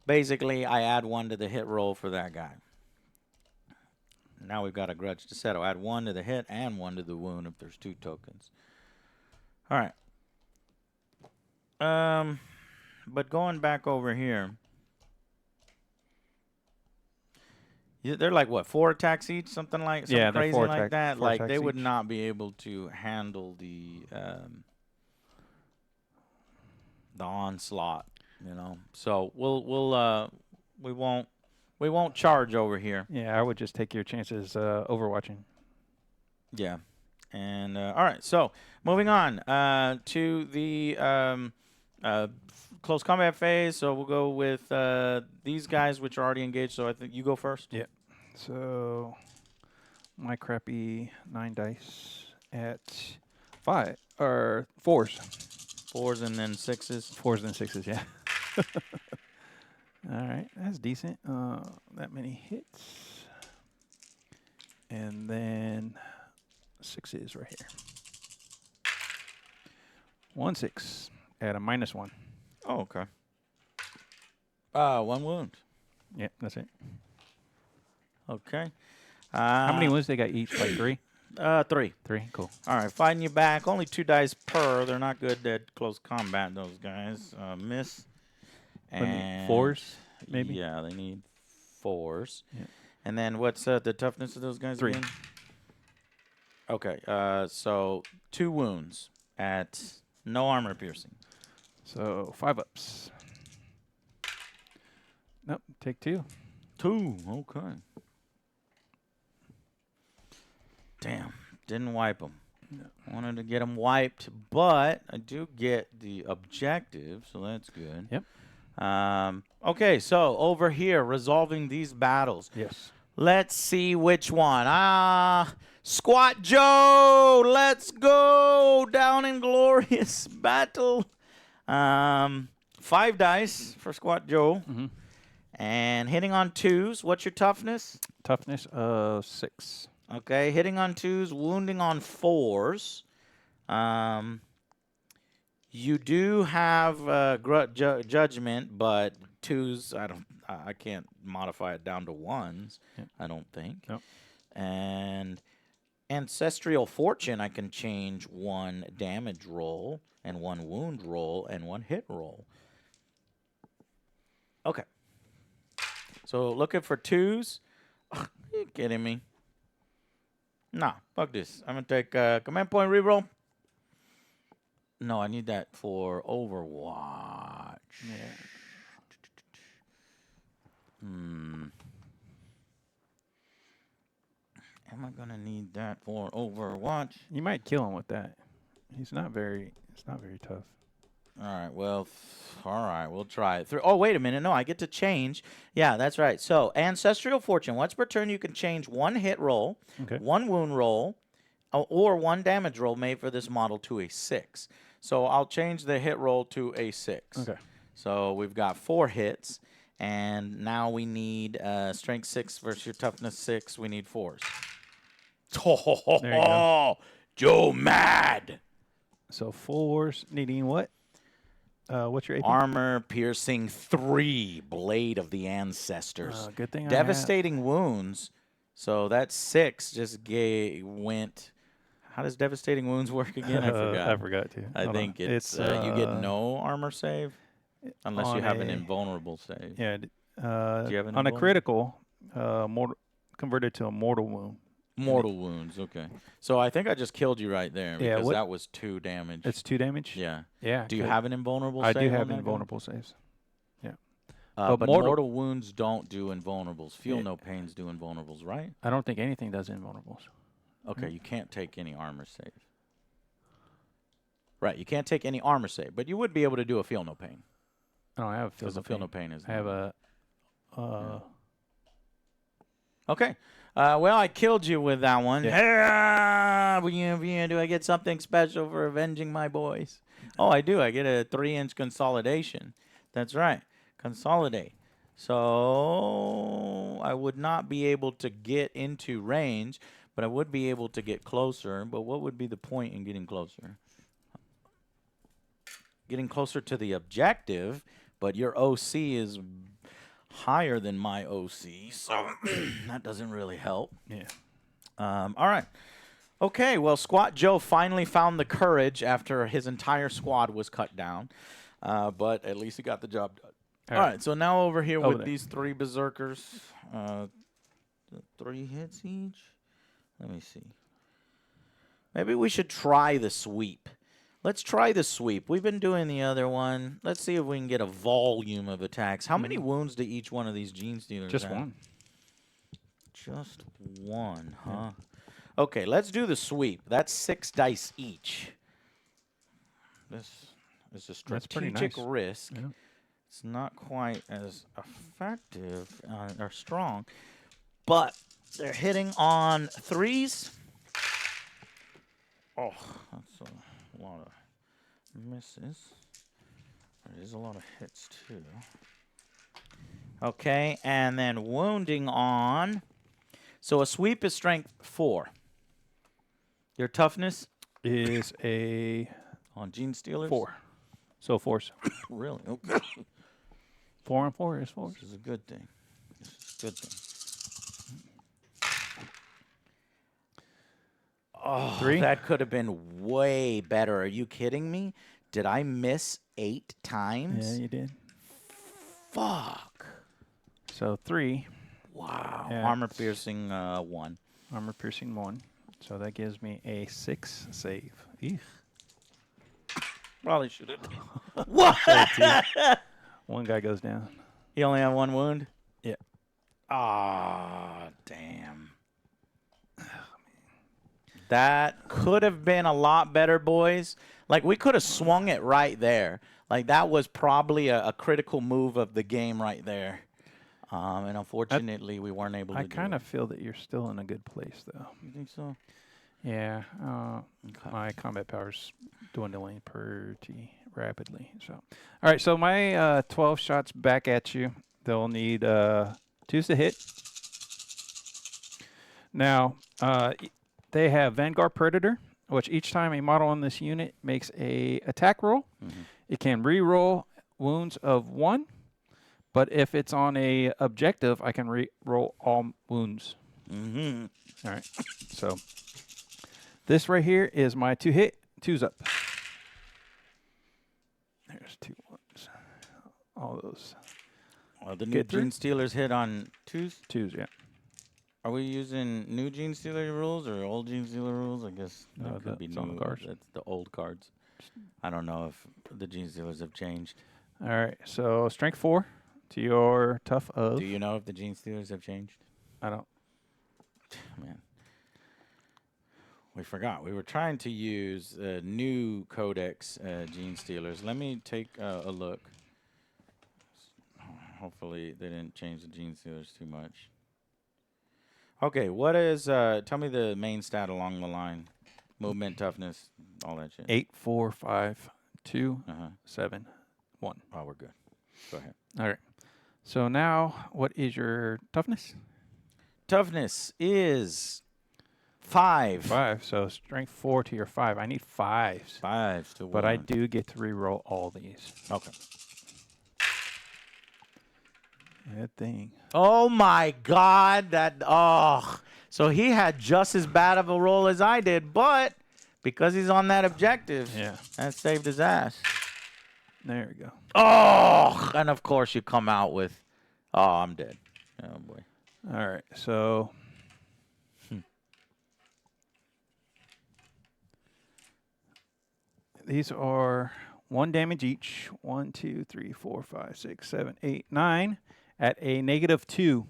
Basically, I add 1 to the hit roll for that guy. Now we've got a grudge to settle. Add 1 to the hit and 1 to the wound if there's 2 tokens. All right. But going back over here, they're like what, 4 attacks each, something crazy like that. Like they would not be able to handle the onslaught, you know. So we won't charge over here. Yeah, I would just take your chances overwatching. Yeah. And all right, so moving on to the close combat phase. So we'll go with these guys, which are already engaged. So I think you go first. Yeah. So my crappy 9 dice at 5 or 4s. 4s and then 6s. 4s and 6s, yeah. All right, that's decent. That many hits. And then 6s right here. 1 6 at a -1. Oh, okay. 1 wound. Yeah, that's it. Okay. How many wounds they got each? Like 3? 3. 3, cool. All right, fighting you back. Only 2 dice per. They're not good at close combat, those guys. Miss. And 4s, maybe? Yeah, they need 4s. Yeah. And then what's the toughness of those guys 3. again? Okay, so 2 wounds at no armor piercing. So 5 ups. Nope, take 2. 2, okay. Damn, didn't wipe them. Wanted to get them wiped, but I do get the objective, so that's good. Yep. Okay, so over here, resolving these battles. Yes. Let's see which one. Squat Joe, let's go down in glorious battle. 5 dice for Squat Joe. Mm-hmm. And hitting on 2s. What's your toughness? Toughness of 6. Okay, hitting on 2s, wounding on 4s. You do have judgment, but 2s, I can't modify it down to 1s. Yep. I don't think. Nope. And ancestral fortune, I can change 1 damage roll and 1 wound roll and 1 hit roll. Okay. So looking for 2s. Are you kidding me? Nah, fuck this. I'm gonna take command point reroll. No, I need that for Overwatch. Yeah. Am I gonna need that for Overwatch? You might kill him with that. It's not very tough. All right, well, all right, we'll try it. Oh, wait a minute. No, I get to change. Yeah, that's right. So, Ancestral Fortune. Once per turn, you can change 1 hit roll, Okay. 1 wound roll, or 1 damage roll made for this model to a 6. So, I'll change the hit roll to a 6. Okay. So, we've got 4 hits, and now we need Strength 6 versus your Toughness 6. We need 4s. There you go. Joe mad. So 4s needing what? What's your AP? Armor piercing 3, Blade of the Ancestors. Good thing Devastating wounds. So that 6 just went. How does devastating wounds work again? I forgot. I forgot too. I think it's you get no armor save unless you have an invulnerable save. Yeah. Do you have an on a invulnerable? critical, converted to a mortal wound. Mortal wounds. Okay. So I think I just killed you right there Yeah, because that was 2 damage. It's 2 damage. Yeah. Yeah. Do you have an invulnerable I save? do on have that guy? invulnerable saves. Yeah. But mortal- mortal wounds don't do invulnerables. Feel Yeah. no pains do invulnerables, right? I don't think anything does invulnerables. Okay, you can't take any armor save. Right, you can't take any armor save, but you would be able to do a feel no pain. I don't have a Because the feel no pain is. I have a. Okay. Well, I killed you with that one. Yeah. Do I get something special for avenging my boys? Oh, I do. I get a 3-inch consolidation. That's right. Consolidate. So I would not be able to get into range, but I would be able to get closer. But what would be the point in getting closer? Getting closer to the objective, but your OC is higher than my OC, so that doesn't really help. Yeah. All right. Okay, well, Squat Joe finally found the courage after his entire squad was cut down, but at least he got the job done. All right, so now over here with these 3 berserkers, 3 hits each. Let me see. Maybe we should try the sweep. Let's try the sweep. We've been doing the other one. Let's see if we can get a volume of attacks. How many wounds do each one of these Gene Stealers Just have? 1. Just 1, huh? Okay, let's do the sweep. That's 6 dice each. This is a strategic risk. Yeah. It's not quite as effective or strong, but they're hitting on 3s. Oh, that's a lot of misses. There is a lot of hits, too. Okay, and then wounding on. So a sweep is strength 4. Your toughness? Is a On Gene Stealers? 4. So 4s. Really? Okay. 4 and 4 is 4. This is a good thing. This is a good thing. Oh, 3? that could have been way better. Are you kidding me? Did I miss 8 times? Yeah, you did. Fuck. So 3. Wow. Yeah. Armor piercing 1. Armor piercing 1. So that gives me a 6 save. Eek. Probably should have. What? 1 guy goes down. He only had 1 wound? Yeah. Ah, damn. That could have been a lot better, boys. Like, we could have swung it right there. Like, that was probably a critical move of the game right there. And unfortunately, we weren't able to I do it. kind of feel that you're still in a good place, though. You think so? Yeah. Okay. My combat power's dwindling pretty rapidly. So, all right. So my 12 shots back at you. They'll need 2s to hit. Now, they have Vanguard Predator, which each time a model on this unit makes a attack roll, it can re-roll wounds of 1. But if it's on a objective, I can re-roll all wounds. All right. So this right here is my 2-hit, 2's up. There's 2 ones. All those. Well, the new Gene Stealers hit on 2s? 2s, yeah. Are we using new Gene Stealer rules or old Gene Stealer rules? I guess that could be new. On the cards. That's the old cards. I don't know if the Gene Stealers have changed. All right. So strength 4 to your tough of. Do you know if the Gene Stealers have changed? I don't. Man. We forgot. We were trying to use new Codex Gene Stealers. Let me take a look. Hopefully they didn't change the Gene Stealers too much. Okay, what is, tell me the main stat along the line. Movement, toughness, all that shit. 8, 4, 5, 2, 7, 1. Oh, we're good. Go ahead. All right. So now, what is your toughness? Toughness is 5. 5. So strength 4 to your 5. I need 5s. 5s to 1. But I do get to re-roll all these. Okay. Good thing. Oh my God! So he had just as bad of a roll as I did, but because he's on that objective, that saved his ass. There we go. Oh, and of course you come out with, oh, I'm dead. Oh boy. All right, so these are 1 damage each. 1, 2, 3, 4, 5, 6, 7, 8, 9. At a -2.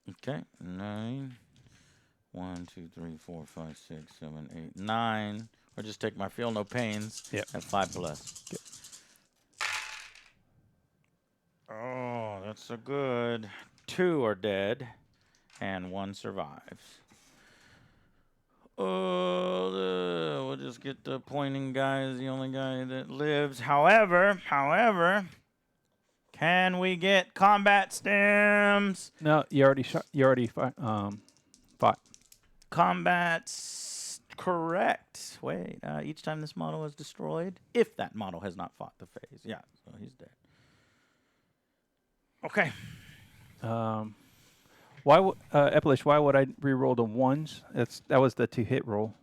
Okay, 9. 1, 2, 3, 4, 5, 6, 7, 8, 9. Or just take my feel no pains at 5+. Okay. Oh, that's so good. 2 are dead, and 1 survives. Oh, we'll just get the pointing guy as the only guy that lives. However, can we get combat stems? No, you already shot. You already fought. Combat's correct. Wait, each time this model is destroyed, if that model has not fought the phase. Yeah, so he's dead. Okay. Why would Eplish? Why would I re-roll the 1s? That was the 2-hit roll.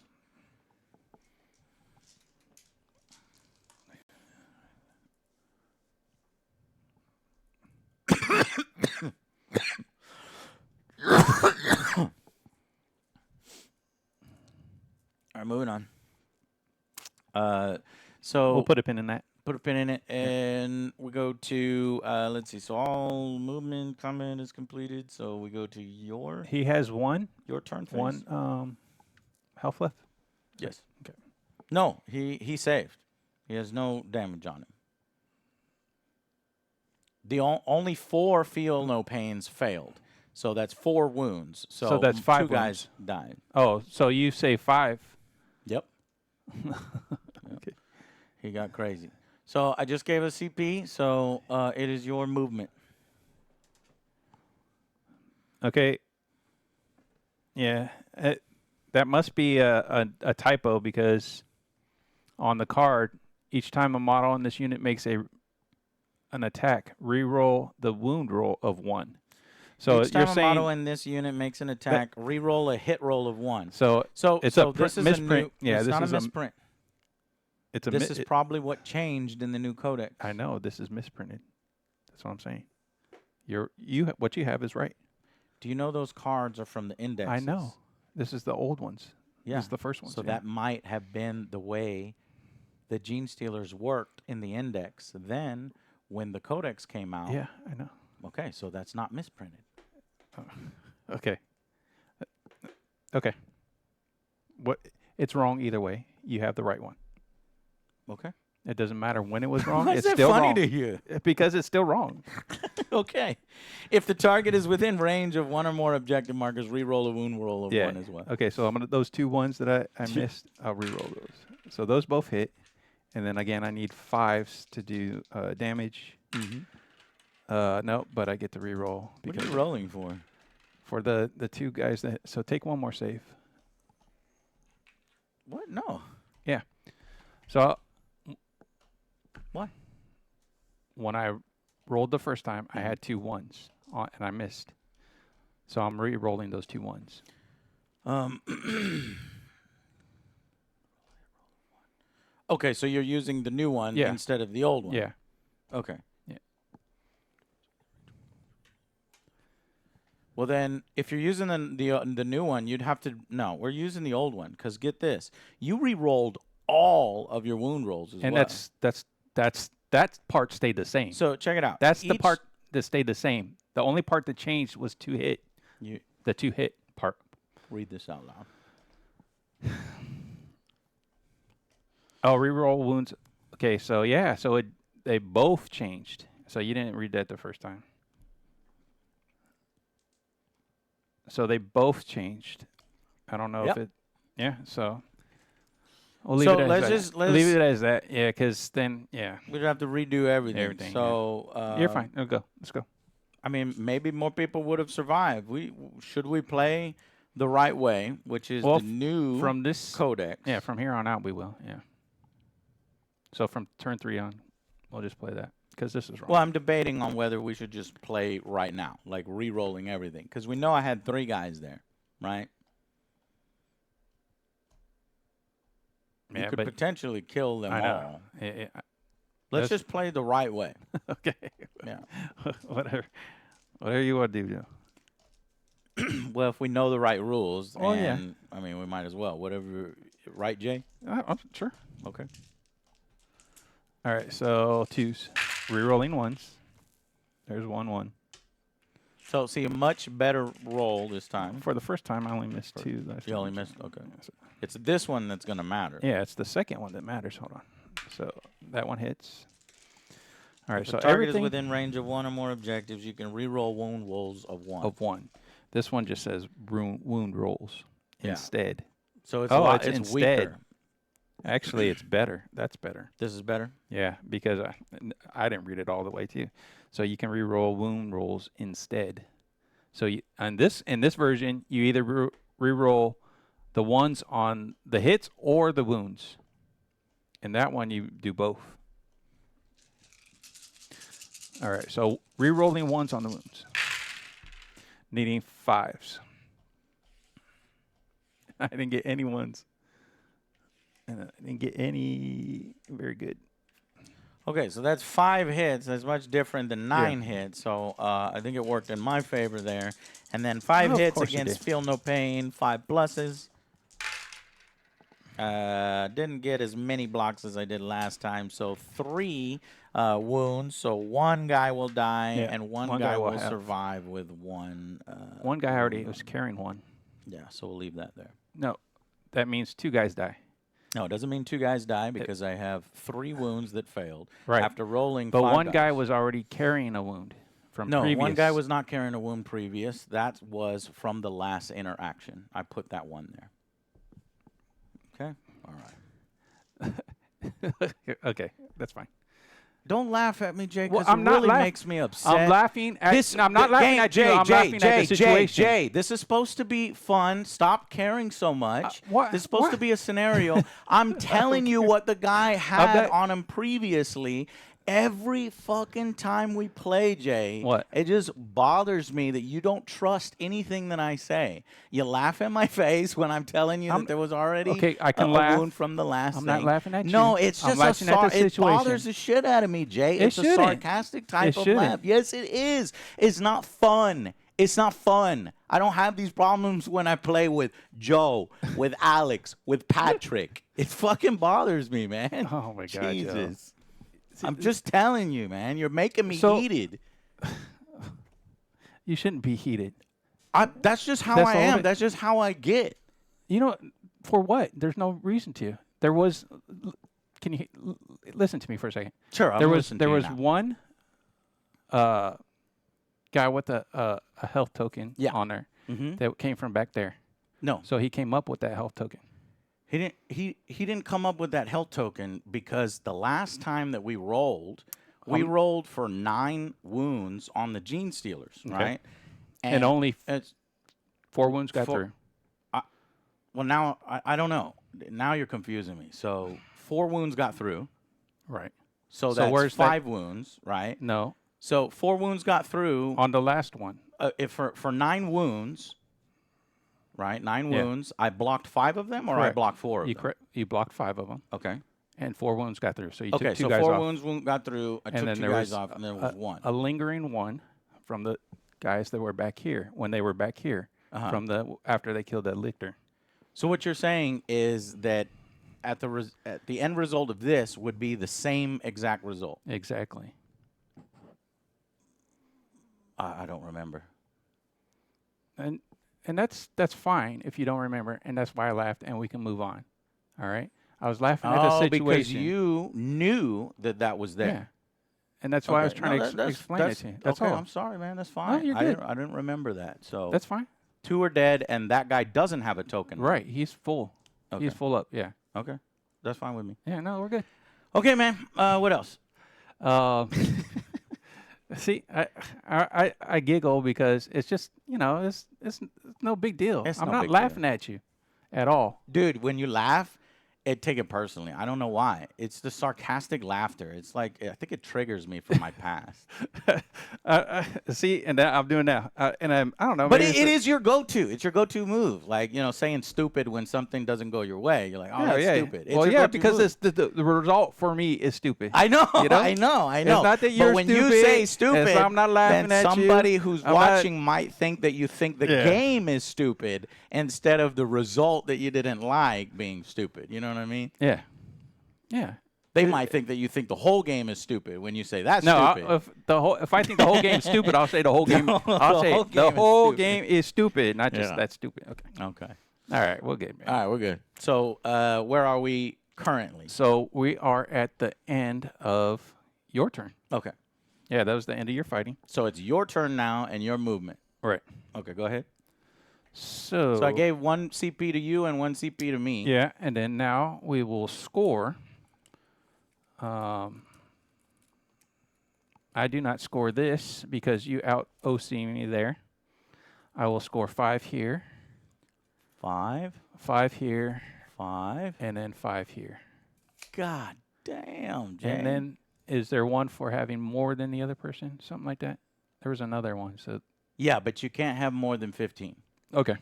All right, moving on. So We'll put a pin in that. Put a pin in it, and we go to, let's see. So all movement, combat is completed. So we go to your He has 1. Your turn phase. 1 health left. Yes. Okay. No, he saved. He has no damage on him. The only 4 feel no pains failed. So that's 4 wounds. So that's 5 2 guys died. Oh, so you say 5. Yep. Okay. He got crazy. So I just gave a CP, so it is your movement. Okay. Yeah, that must be a typo because on the card, each time a model in this unit makes an attack, re-roll the wound roll of 1. So each time you're saying a model in this unit makes an attack, re-roll a hit roll of 1. So it's this is misprint. a new. Yeah, it's this not is a misprint. This is probably what changed in the new codex. I know this is misprinted. That's what I'm saying. What you have is right. Do you know those cards are from the index? I know. This is the old ones. Yeah. This is the first ones. So that might have been the way the Gene Stealers worked in the index. Then, when the codex came out. Yeah, I know. Okay, so that's not misprinted. Okay. Okay. what? It's wrong either way. You have the right one. Okay. It doesn't matter when it was wrong. Why is It's that still funny wrong to you? because it's still wrong. Okay. If the target is within range of one or more objective markers, re-roll a wound roll of one as well. Okay, so I'm gonna those 2 ones that I missed. I'll re-roll those. So those both hit, and then again I need 5s to do damage. No, but I get to re-roll What because are you rolling for? for the 2 guys that. So take one more save. What? No. Yeah. So Why? when I rolled the first time, I had 2 1s and I missed. So I'm re-rolling those 2 1s. Okay, so you're using the new one Yeah. instead of the old one. Yeah. Okay. Yeah. Well, then, if you're using the new one, you'd have to. No, we're using the old one because get this, you re-rolled all of your wound rolls as And well. that part stayed the same. So check it out. That's the part that stayed the same. The only part that changed was 2 hit. The 2 hit part. Read this out loud. Oh, reroll wounds. Okay, so yeah, so they both changed. So you didn't read that the first time. So they both changed. I don't know if it. Yeah, so we'll leave it as that. Leave it as that. Yeah, because then we'd have to redo everything. Everything, So you're fine. Let's go. Let's go. I mean, maybe more people would have survived. Should we play the right way, which is the new from this codex? Yeah, from here on out we will. Yeah. So from turn 3 on, we'll just play that because this is wrong. Well, I'm debating on whether we should just play right now, like re-rolling everything, because we know I had 3 guys there, right? Yeah, you could potentially kill them all. Let's just play the right way. Okay. Yeah. Whatever you want to do. Well, if we know the right rules, Oh, yeah. I mean, we might as well. Whatever, right, Jay? Sure. Okay. All right, so 2s. Rerolling 1s. There's 1. So, see, a much better roll this time. For the first time, I only missed 2. You only missed? Okay. It's this one that's going to matter. Yeah, it's the second one that matters. Hold on. So that one hits. All right, if so the target everything is within range of 1 or more objectives, you can re-roll wound rolls of 1. of 1. This one just says wound rolls instead. So it's it's instead. weaker. Actually, it's better. That's better. This is better? Yeah, because I didn't read it all the way too. So you can re-roll wound rolls instead. So in this version, you either re-roll the ones on the hits or the wounds. In that one, you do both. All right, so re-rolling 1s on the wounds. Needing 5s. I didn't get any 1s. And I didn't get any very good. Okay, so that's 5 hits. That's much different than 9 hits. So I think it worked in my favor there. And then 5 hits against Feel No Pain, 5 pluses. Didn't get as many blocks as I did last time. So 3 wounds. So 1 guy will die, and one guy will survive with 1. One guy already was carrying 1. Yeah, so we'll leave that there. No, that means 2 guys die. No, it doesn't mean 2 guys die because I have 3 wounds that failed right. after rolling. But 5 one dice. guy was already carrying a wound from previous. No, one guy was not carrying a wound previous. That was from the last interaction. I put that one there. Okay, all right. Okay, that's fine. Don't laugh at me, Jay, because it really makes me upset. I'm laughing at this. No, I'm not laughing at you. I'm laughing at the situation. Jay, this is supposed to be fun. Stop caring so much. This is supposed to be a scenario. I'm telling you what the guy had on him previously. Every fucking time we play, Jay, it just bothers me that you don't trust anything that I say. You laugh in my face when I'm telling you that there was already a wound from the last thing. I'm not laughing at you. No, it's just it bothers the shit out of me, Jay. It's a sarcastic type of laugh. Yes, it is. It's not fun. It's not fun. I don't have these problems when I play with Joe, with Alex, with Patrick. It fucking bothers me, man. Oh, my God, Jesus. Joe. I'm just telling you, man. You're making me heated. You shouldn't be heated. That's just how I am. That's just how I get. You know, For what? There's no reason to. There was. Can you listen to me for a second? Sure, I'm There was listening to you now. one guy with a health token Yeah. on there Mm-hmm. that came from back there. No, So he came up with that health token. he didn't. He didn't come up with that health token because the last time that we rolled for 9 wounds on the Gene Stealers, Okay. right? And only it's 4 wounds got four- through. well, now I don't know. Now you're confusing me. So 4 wounds got through. Right. So So that's where's that- 5 wounds, right? No. So 4 wounds got through. On the last one. If for 9 wounds, right? 9 Yeah. wounds. I blocked 5 of them, or I Correct. blocked 4 of them. You blocked 5 of them, Okay. and 4 wounds got through. So you Okay. took 2 So guys 4 off. wounds got through. I And took then 2 there guys was off, and there was 1. A lingering one from the guys that were back here when they were back here from after they killed that lictor. So what you're saying is that at the end result of this would be the same exact result. Exactly. I don't remember. And that's fine if you don't remember, and that's why I laughed, and we can move on. All right. I was laughing at the situation because you knew that was there. Yeah. And that's why I was Okay. trying No, to explain it to you. That's okay, all. I'm sorry, man. That's fine. you're I good. didn't remember that. So That's fine. 2 are dead, and that guy doesn't have a token. Right. He's full. Okay. He's full up. Yeah. Okay. That's fine with me. Yeah. No, we're good. Okay, man. What else? See, I giggle because it's just it's no big deal. It's I'm no not big laughing at you at all. Dude, when you laugh, take it personally. I don't know why. It's the sarcastic laughter. It's like, I think it triggers me from my past. See, and that I'm doing now, and I don't know. But maybe it is your go-to. It's your go-to move. Like, saying stupid when something doesn't go your way. You're like, oh, that's stupid. It's well, your yeah, go-to because move. it's the result for me is stupid. I know, You know? I know. It's not that you're but when you stupid, say and stupid, so I'm not laughing then at you. somebody who's I'm not- watching might think that you think the Yeah. game is stupid instead of the result that you didn't like being stupid. You know what I mean? Yeah, yeah. They might think that you think the whole game is stupid when you say that's No, stupid. if I think the whole game's stupid, I'll say the whole game. I'll say the whole game is stupid, not just Yeah. that's stupid. Okay. Okay. All right, we'll get. All right, we're good. So, where are we currently? So we are at the end of your turn. Okay. Yeah, that was the end of your fighting. So it's your turn now and your movement. Right. Okay, go ahead. So So I gave 1 CP to you and 1 CP to me. Yeah, and then now we will score. I do not score this because you out OC me there. I will score 5 here, 5, 5 here, 5. and then 5 here. God damn, Jay. And then is there one for having more than the other person? Something like that? There was another one. So Yeah, but you can't have more than 15. okay,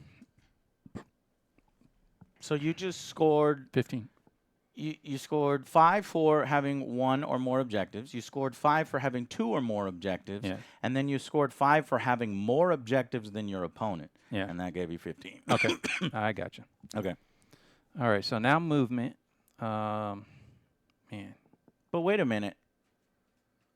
So you just scored 15. you scored 5 for having 1 or more objectives. You scored 5 for having 2 or more objectives. Yeah. And then you scored 5 for having more objectives than your opponent. Yeah. And that gave you 15. Okay, I got you. Okay. All right, so now movement. Man, But wait a minute.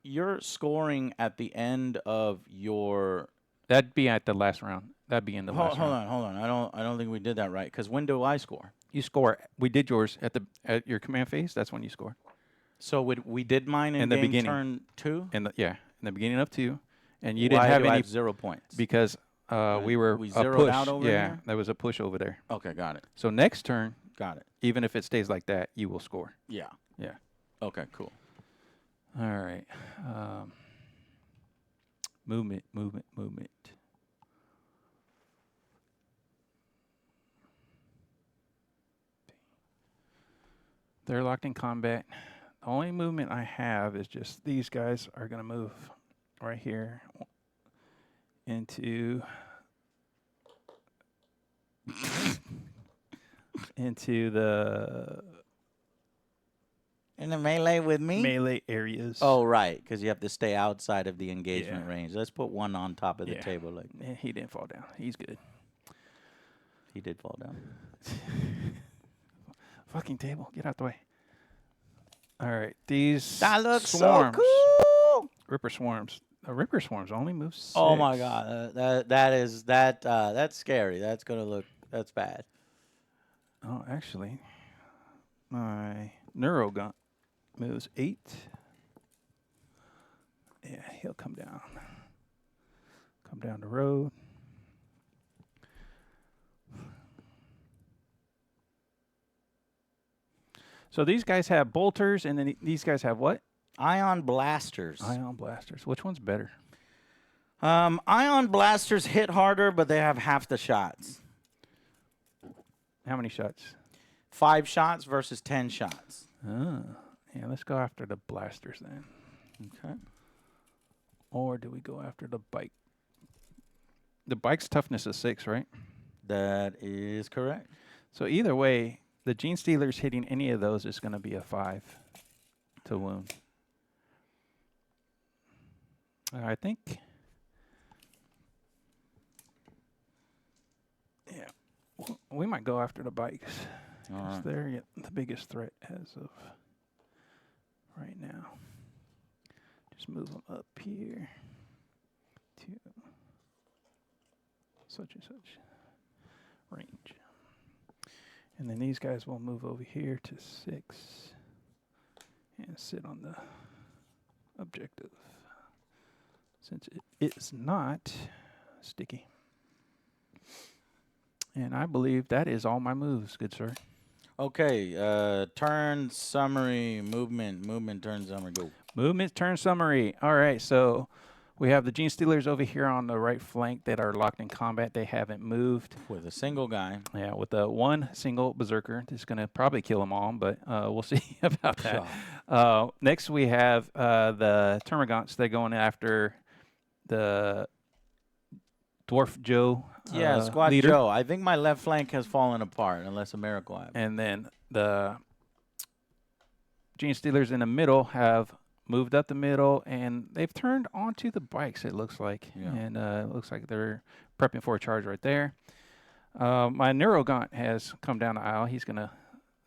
You're scoring at the end of your that'd be at the last round. That'd be in the last round. hold on. I don't think we did that right. Because when do I score? You score. We did yours at your command phase. That's when you score. So we did mine in the game beginning. turn 2. In the beginning of 2, and you Why didn't have do I any 0 points. because we were we a zeroed push. out over yeah, here? there was a push over there. Okay, got it. So next turn, Got it. even if it stays like that, you will score. Yeah. Yeah. Okay, cool. All right. Movement. They're locked in combat. The only movement I have is just these guys are going to move right here into the In the melee with me? melee areas. Oh, right, because you have to stay outside of the engagement range. Let's put 1 on top of the Yeah. table. Like He didn't fall down. He's good. he did fall down. Fucking table. Get out the way. All right. These That looks swarms. so cool. Ripper swarms. Ripper swarms only move 6. Oh my god, that's scary. That's bad. Oh, actually, my Neurogaunt moves 8. Yeah, he'll come down. Come down the road. So these guys have bolters, and then these guys have what? Ion blasters. Ion blasters. Which one's better? Ion blasters hit harder, but they have half the shots. How many shots? 5 shots versus 10 shots. Oh, yeah. Let's go after the blasters then. Okay. Or do we go after the bike? The bike's toughness is 6, right? That is correct. So either way, the Gene Stealers hitting any of those is going to be a 5 to wound. I think. Yeah, we might go after the bikes. All right. They're the biggest threat as of right now. Just move them up here to such and such range. And then these guys will move over here to 6 and sit on the objective, since it is not sticky. And I believe that is all my moves, good sir. Okay, turn, summary, movement, turn, summary, go. Movement, turn, summary. All right, so we have the Gene Stealers over here on the right flank that are locked in combat. They haven't moved. With a single guy. Yeah, with one single berserker. That's going to probably kill them all, but we'll see about that. Next, we have the Termagants. They're going after the Dwarf Joe Squad leader. Joe. I think my left flank has fallen apart, unless a miracle happens. And then the Gene Stealers in the middle have moved up the middle, and they've turned onto the bikes, it looks like. Yeah. And it looks like they're prepping for a charge right there. My Neurogaunt has come down the aisle. He's going to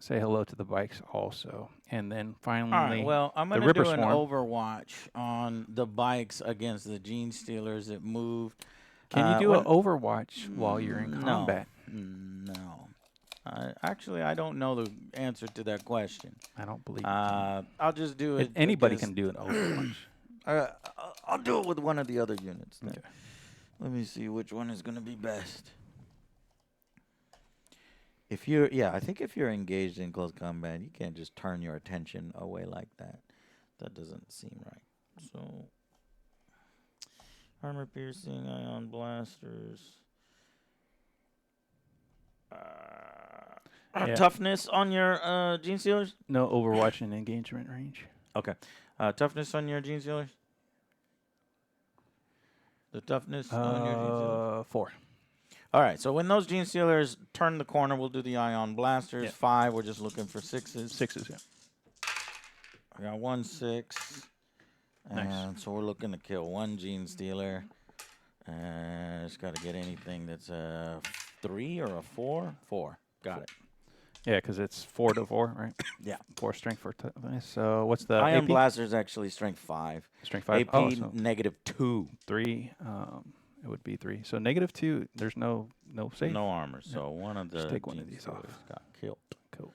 say hello to the bikes also. And then finally, All right, well, I'm going to Ripper do an Swarm. Overwatch on the bikes against the Gene Stealers that moved. Can you do an Overwatch while you're in No. combat? No. Actually, I don't know the answer to that question. I don't believe I'll just do it. anybody can do an Overwatch. I'll do it with one of the other units. Then. Okay. Let me see which one is going to be best. If you're, I think if you're engaged in close combat, you can't just turn your attention away like that. That doesn't seem right. So, armor piercing, ion blasters. Toughness on your Gene Stealers? No Overwatch in engagement range. Okay. Toughness on your Gene Stealers? The toughness on your Gene Stealers? 4. All right, so when those Gene Stealers turn the corner, we'll do the Ion Blasters. Yeah. 5, we're just looking for 6s. 6s, yeah. I got 1 6. Nice. And so we're looking to kill 1 Gene Stealer. Just got to get anything that's a 3 or a 4. 4. Got it. Yeah, because it's 4 to 4, right? Yeah. 4 strength for toughness. So what's the Ion AP? Blaster's actually strength 5. Strength 5. AP so -2. 3. It would be 3. So -2. There's no save. No armor. So one of the Just take one of Gene these off. Stealers got killed. Cool.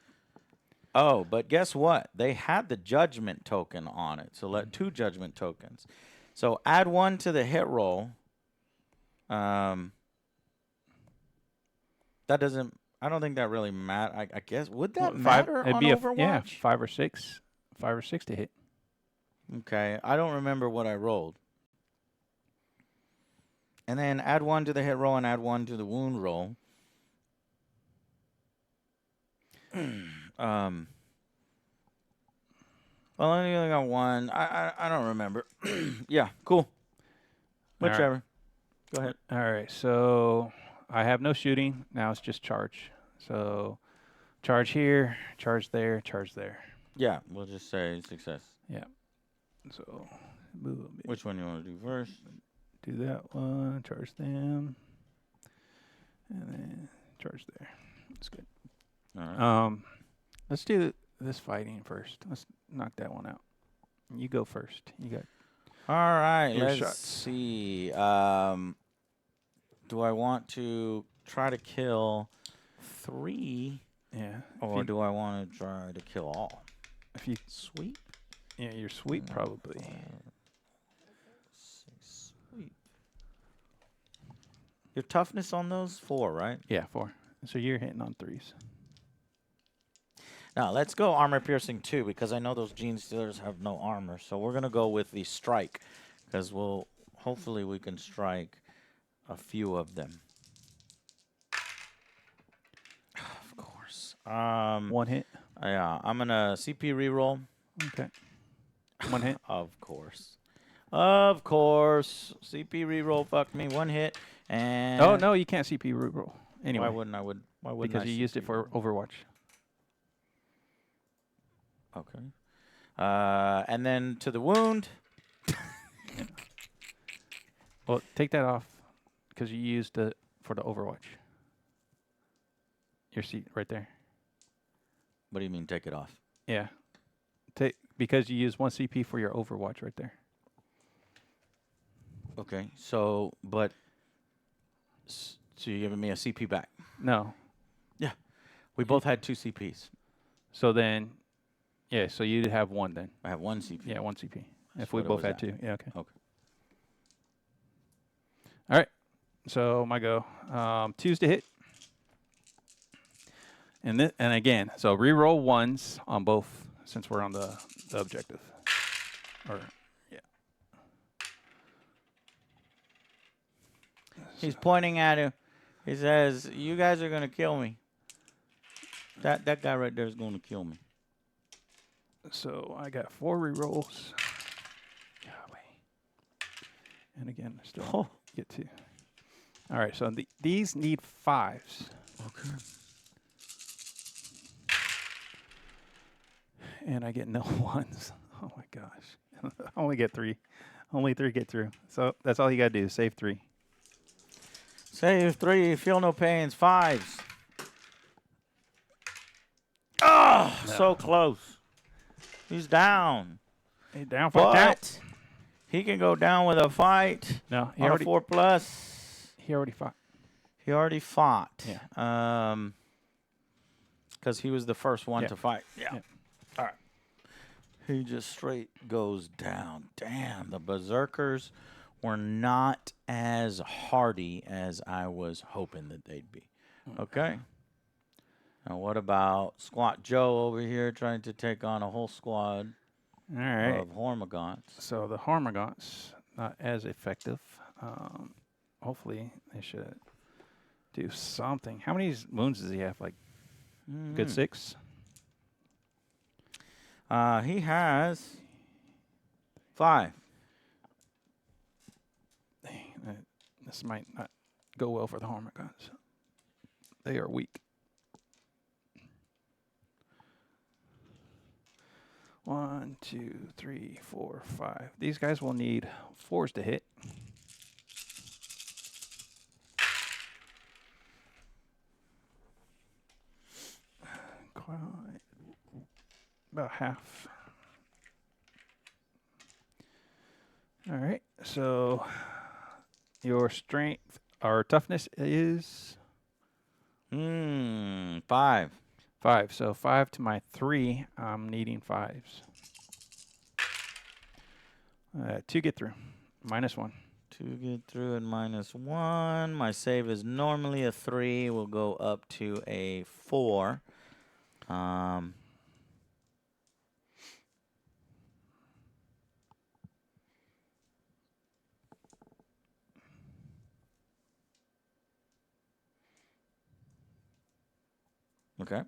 Oh, but guess what? They had the judgment token on it. So let 2 judgment tokens. So add 1 to the hit roll. That doesn't. I don't think that really matter. I guess would that matter It'd on be Overwatch? yeah, 5 or 6. 5 or 6 to hit. Okay, I don't remember what I rolled. And then add 1 to the hit roll and add 1 to the wound roll. Well, I only got 1. I don't remember. Yeah, cool. right. Whichever. Go ahead. All right. So I have no shooting. Now it's just charge. So charge here, charge there, charge there. Yeah, we'll just say success. Yeah. So move a bit. Which one you want to do first? Do that one, charge them, and then charge there. That's good. All right. Let's do this fighting first. Let's knock that one out. You go first. You got. All right, your let's shots. see. Do I want to try to kill 3 Yeah. Or do I want to try to kill all? If you Sweep? yeah, you're sweep probably. 6 sweep. Your toughness on those 4, right? Yeah, 4. So you're hitting on 3s. Now let's go armor piercing 2 because I know those gene stealers have no armor. So we're gonna go with the strike because hopefully we can strike a few of them. Of course. 1 hit. Yeah, I'm gonna CP reroll. Okay. 1 hit. Of course. Of course. CP reroll fucked me. 1 hit. And Oh no, you can't CP reroll. Anyway, why wouldn't because I you used it CP for reroll? Overwatch. Okay. And then to the wound. Well, take that off because you used it for the Overwatch. Your seat right there. What do you mean take it off? Yeah. Take because you used 1 CP for your Overwatch right there. Okay. So you're giving me a CP back. No. Yeah. We both had 2 CPs. So then, yeah. So you'd have 1 then. I have 1 CP. Yeah, 1 CP. That's If we what it both was had at. 2. Yeah. Okay. Okay. All right. So my go. 2s to hit. And again, so reroll 1s on both since we're on the objective. Or yeah. He's pointing at him. He says, "You guys are gonna kill me. That guy right there is gonna kill me." So I got 4 rerolls. Golly. And again, I still get 2. All right, so these need 5s. Okay. And I get no 1s. Oh my gosh. I only get 3. Only 3 get through. So that's all you got to do. Save 3. Save 3. Feel no pains. 5s. Oh, No. so close. He's down. Hey, down, fight down. But he can go down with a fight. No, he On already a 4+. he already fought. He already fought. Yeah. Because he was the first one Yeah. to fight. Yeah. Yeah. All right. He just straight goes down. Damn, the berserkers were not as hardy as I was hoping that they'd be. Okay. Now what about Squat Joe over here trying to take on a whole squad All right. of Hormagaunts? So the Hormagaunts not as effective. Hopefully they should do something. How many wounds does he have? Like good 6? He has 5. Dang, this might not go well for the Hormagaunts. They are weak. 1, 2, 3, 4, 5. These guys will need 4s to hit. Quite about half. All right. So your strength or toughness is 5. 5. So 5 to my 3. I'm needing 5s. 2 get through. -1. 2 get through and -1. My save is normally a 3. We'll go up to a 4. Okay.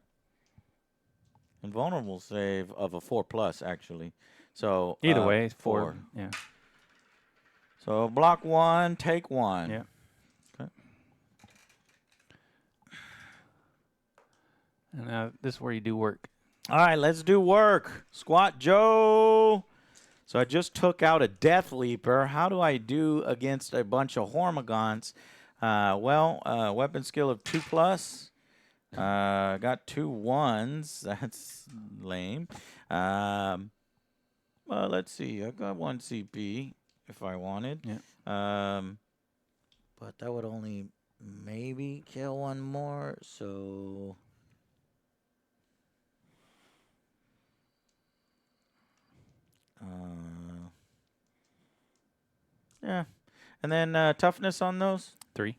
Invulnerable save of a 4+, actually. So Either way, 4. Yeah. So block 1, take 1. Yeah. Okay. And now this is where you do work. All right, let's do work. Squat Joe. So I just took out a Death Leaper. How do I do against a bunch of Hormagaunts? Weapon skill of 2+. Got 2 1s. That's lame. Well, let's see. I got 1 CP if I wanted. Yeah. But that would only maybe kill 1 more. So Yeah. And then toughness on those? 3.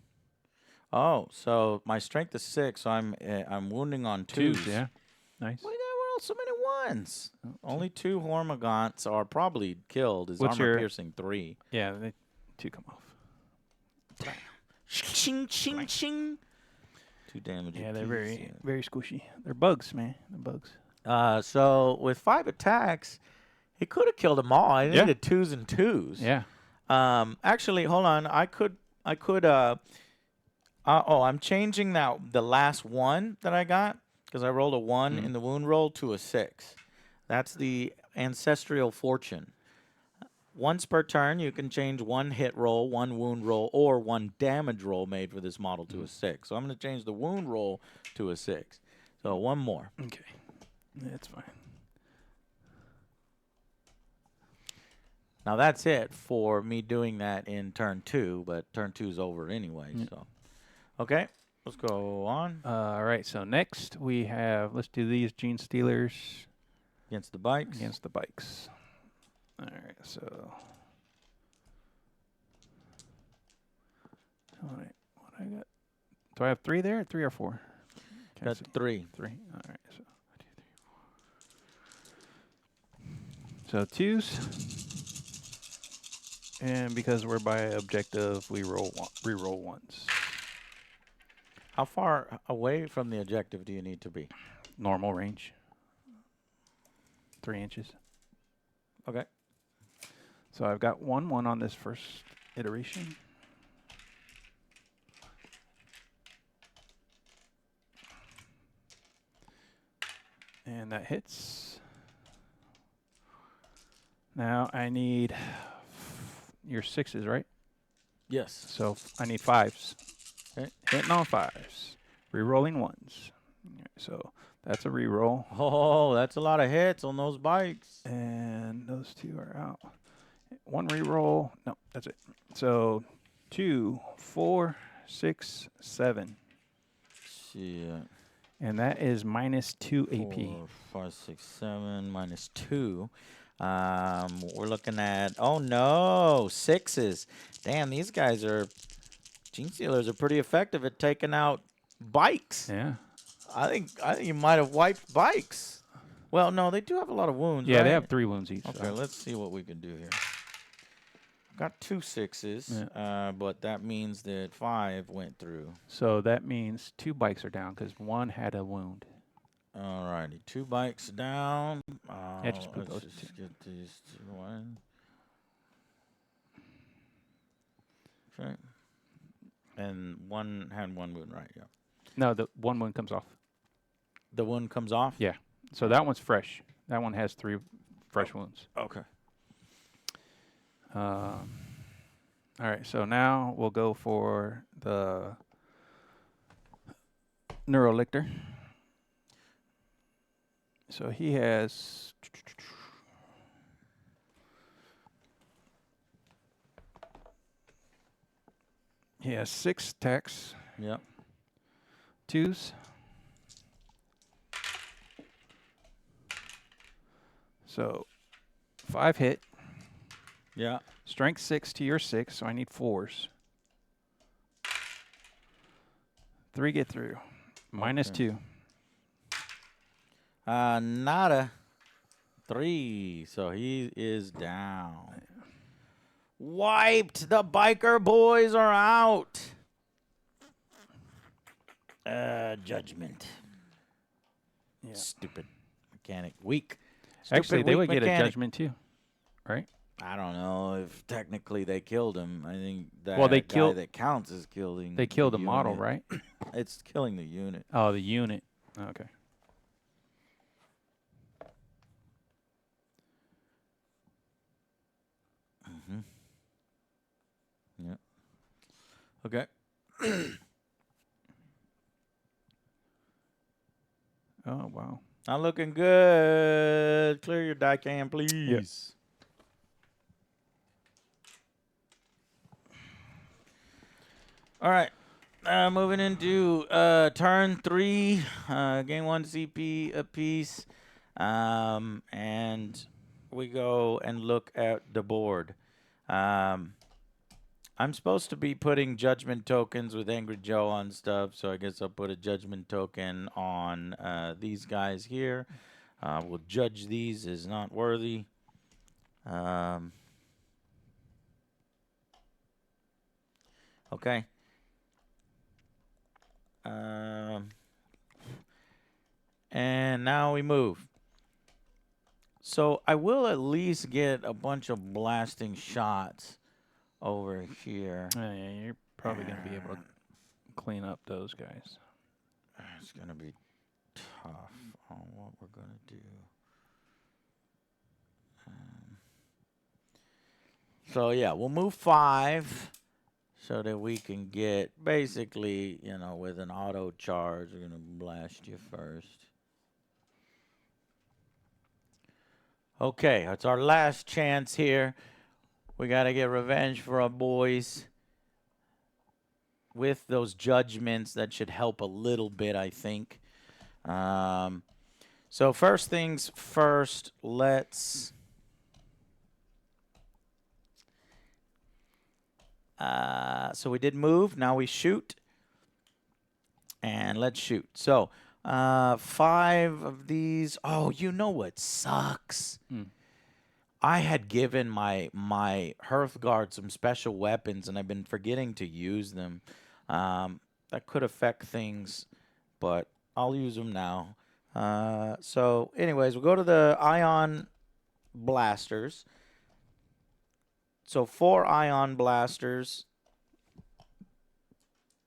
Oh, so my strength is 6, so I'm wounding on 2s. Yeah. Nice. Why there were so many 1s? Oh, Only 2 Hormagaunts are probably killed. His What's armor your- piercing 3. Yeah, they 2 come off. Ching, ching, ching. 2 damage. Yeah, they're apiece, very very squishy. They're bugs, man. They're bugs. So with 5 attacks, he could have killed them all. I Yeah. needed 2s and 2s. Yeah. Actually, hold on. I could. I'm changing the last 1 that I got because I rolled a 1 in the wound roll to a 6. That's the ancestral fortune. Once per turn, you can change 1 hit roll, 1 wound roll, or 1 damage roll made for this model to a 6. So I'm going to change the wound roll to a 6. So 1 more. Okay. That's fine. Now that's it for me doing that in turn 2, but turn 2 is over anyway. So, okay, let's go on All right. So next we have. Let's do these Gene Stealers against the bikes. against the bikes. All right. So. All right. What I got? Do I have 3 there? 3 or 4? Can't Got see. 3. 3. All right. So 1, 2, 3, 4. So 2s. And because we're by objective, we re-roll once. How far away from the objective do you need to be? Normal range. 3 inches. Okay. So I've got 1/1 on this first iteration. And that hits. Now I need your 6s, right? Yes. So I need 5s. Okay. Hitting on 5s. Rerolling 1s. Alright, so that's a reroll. Oh, that's a lot of hits on those bikes. And those 2 are out. 1 reroll. No, that's it. So 2, 4, 6, 7. Shit. And that is minus 2 AP. 4, 5, 6, 7 minus 2. We're looking at, oh no, 6s. Damn, these guys are, Gene Stealers are pretty effective at taking out bikes. Yeah. I think you might have wiped bikes. Well, no, they do have a lot of wounds. Yeah, right? they have 3 wounds each. Okay, so. let's see what we can do here. Got 2 6s, but that means that 5 went through. So that means 2 bikes are down because 1 had a wound. Alrighty, 2 bikes down. Just put let's those just get these 2 1. Okay. And 1 had 1 wound, right? Yeah. No, the 1 wound comes off. The wound comes off? Yeah. So that one's fresh. That one has 3 fresh wounds. Okay. All right. So now we'll go for the Neurolictor. So he has. He has 6 attacks. Yep. 2s. So 5 hit. Yeah. Strength 6 to your 6, so I need 4s. 3 get through. Minus Okay. 2. Nada. 3. So he is down. Wiped. The biker boys are out. Judgment. Yeah. Stupid mechanic. Weak. Actually, Stupid, they weak would get a mechanic. judgment too, right? I don't know if technically they killed him. I think that Well, they guy killed- that counts as killing. They killed the unit. model, right? It's killing the unit. Oh, the unit. Okay. Mm-hmm. Yeah. Okay. Oh, wow. Not looking good. Clear your die cam, please. All right. Moving into turn 3. Gain 1 CP apiece. And we go and look at the board. I'm supposed to be putting judgment tokens with Angry Joe on stuff, so I guess I'll put a judgment token on these guys here. We'll judge these as not worthy. Okay. And now we move. So I will at least get a bunch of blasting shots over here. Yeah, you're probably going to be able to clean up those guys. It's going to be tough on what we're going to do. So, yeah, we'll move 5 so that we can get basically, you know, with an auto charge, we're going to blast you first. Okay, it's our last chance here. We got to get revenge for our boys with those judgments. That should help a little bit, I think. So first things first, let's... so we did move. Now we shoot. And let's shoot. So 5 of these. Oh, you know what sucks? I had given my Hearthguard some special weapons, and I've been forgetting to use them. That could affect things, but I'll use them now. So anyways, we'll go to the Ion Blasters. So 4 Ion Blasters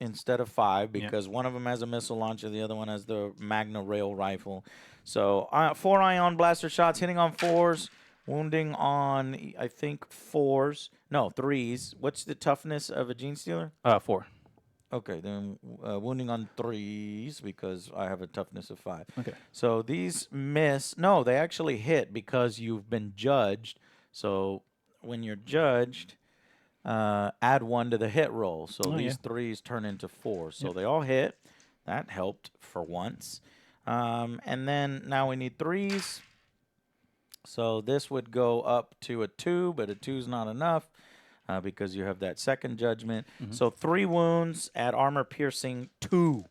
instead of 5 because one of them has a missile launcher, the other one has the Magna Rail Rifle. So 4 Ion Blaster shots hitting on 4s, wounding on, I think, 4s. No, 3s. What's the toughness of a Gene Stealer? 4. Okay, then wounding on 3s because I have a toughness of 5. Okay. So these miss. No, they actually hit because you've been judged. So when you're judged, add 1 to the hit roll. So these 3s turn into 4. So they all hit. That helped for once. And then now we need 3s. So this would go up to a 2, but a 2's not enough because you have that second judgment. So 3 wounds at armor piercing 2,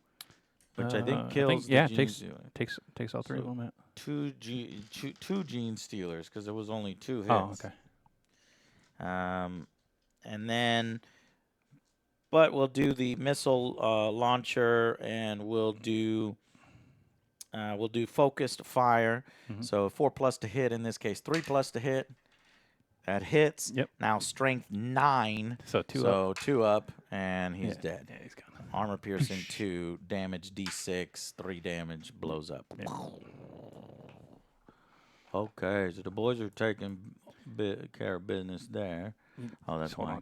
which I think kills. Takes all 3 of them out. 2 Gene Stealers because there was only 2 hits. Oh, okay. And then, but we'll do the missile launcher, and we'll do focused fire. So 4+ to hit in this case, 3+ to hit. That hits. Yep. Now strength 9. So 2 up. So 2 up, and he's dead. Yeah, he's gone. Armor piercing 2, damage D6, 3 damage, blows up. Yeah. Okay, so the boys are taking care of business there. Oh, that's why.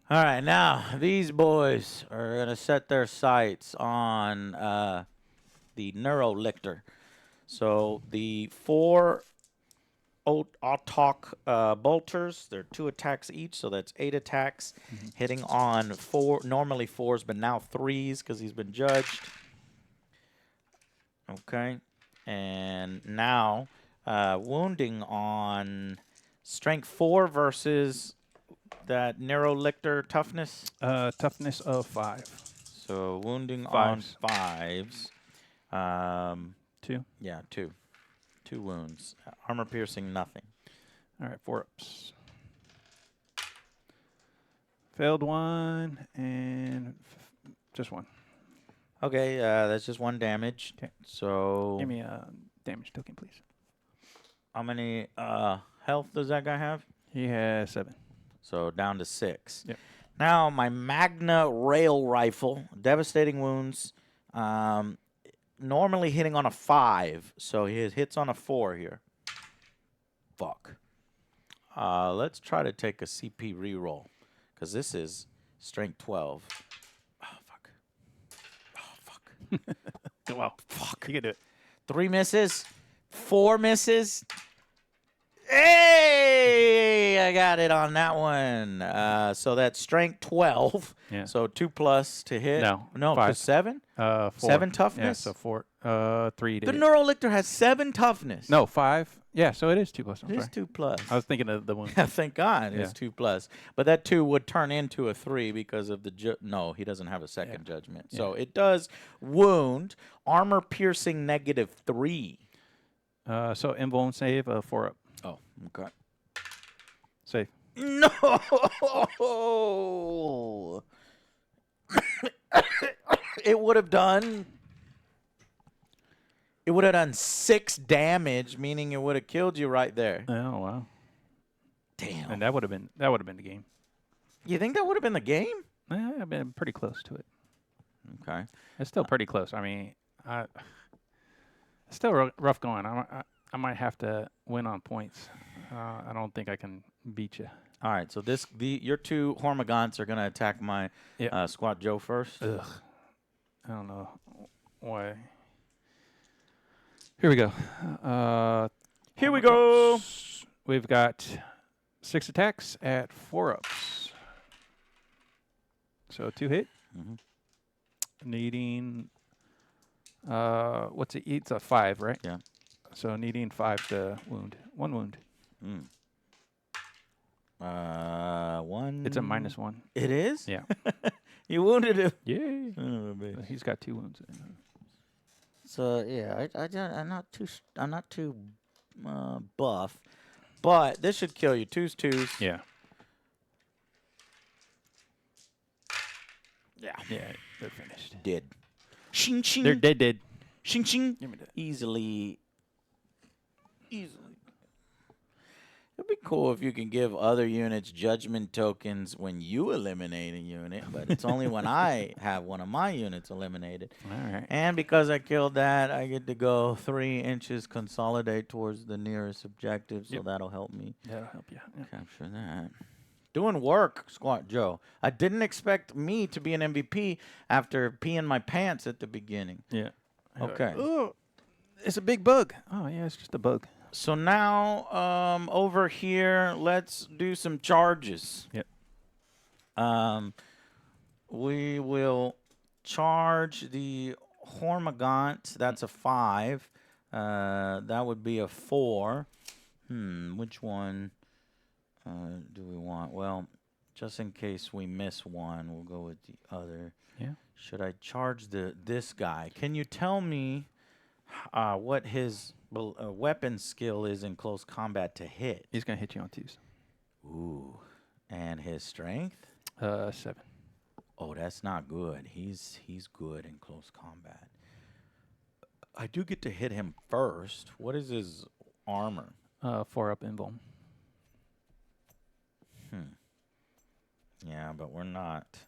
All right, now these boys are going to set their sights on the Neurolictor. So the 4 Autok bolters, they're 2 attacks each, so that's 8 attacks, hitting on 4, normally 4s, but now 3s because he's been judged. Okay, and now wounding on strength 4 versus that Neurolictor toughness. Toughness of 5. So wounding 5s. on 5s. 2. Yeah, 2. 2 wounds. Armor piercing, nothing. All right, 4 ups. Failed 1 and just 1. Okay, that's just 1 damage. Okay. So Give me a damage token, please. how many health does that guy have? He has 7. So down to 6. Yep. Now my Magna Rail Rifle, devastating wounds. Normally hitting on a 5, so he hits on a 4 here. Fuck. Let's try to take a CP reroll, because this is strength 12. Oh, fuck. Oh, fuck. Wow. Fuck. You can do it. 3 misses. 4 misses. Hey! I got it on that one. So that's strength 12. Yeah. So 2+ to hit. No, 5. 7? 4. 7 toughness? Yeah, so 4. 3 to The hit. Neurolictor has 7 toughness. No, 5. Yeah, so it is 2+. I'm It is sorry. 2+. I was thinking of the one. Thank God Yeah. it's 2+. But that 2 would turn into a 3 because of the no, he doesn't have a second judgment. So it does wound. Armor piercing -3. So invuln save 4 up. Oh, okay. Save. No. It would have done. It would have done 6 damage, meaning it would have killed you right there. Oh wow. Damn. And that would have been the game. You think that would have been the game? I've been pretty close to it. Okay. It's still pretty close. I mean, it's still rough going. I might have to win on points. I don't think I can beat you. All right. So your 2 Hormagaunts are gonna attack my Squat Joe first. Ugh. I don't know why. Here we go. Here we go. We've got 6 attacks at 4 ups. So 2 hit. Needing what's it? It's a 5, right? Yeah. So needing 5 to wound. 1 wound. 1. It's a -1. It is? Yeah. You wounded him. Yay. Oh, baby. He's got 2 wounds. So yeah, I'm not too buff, but this should kill you. 2's 2's. Yeah. Yeah. Yeah. They're finished. Dead. Shing shing. They're dead. Shing shing. Give me that. Easily. It'd be cool if you can give other units judgment tokens when you eliminate a unit, but it's only when I have one of my units eliminated. All right. And because I killed that, I get to go 3 inches consolidate towards the nearest objective, so that'll help me That'll help you. Yeah. capture that. Doing work, Squat Joe. I didn't expect me to be an MVP after peeing my pants at the beginning. Yeah. Okay. Oh, it's a big bug. Oh, yeah, it's just a bug. So now, over here, let's do some charges. Yep. We will charge the Hormagaunt. That's a 5. That would be a 4. Which one do we want? Well, just in case we miss one, we'll go with the other. Yeah. Should I charge this guy? Can you tell me what his weapon skill is in close combat to hit? He's going to hit you on 2s. Ooh. And his strength? 7. Oh, that's not good. He's good in close combat. I do get to hit him first. What is his armor? 4 up invuln. Yeah, but we're not.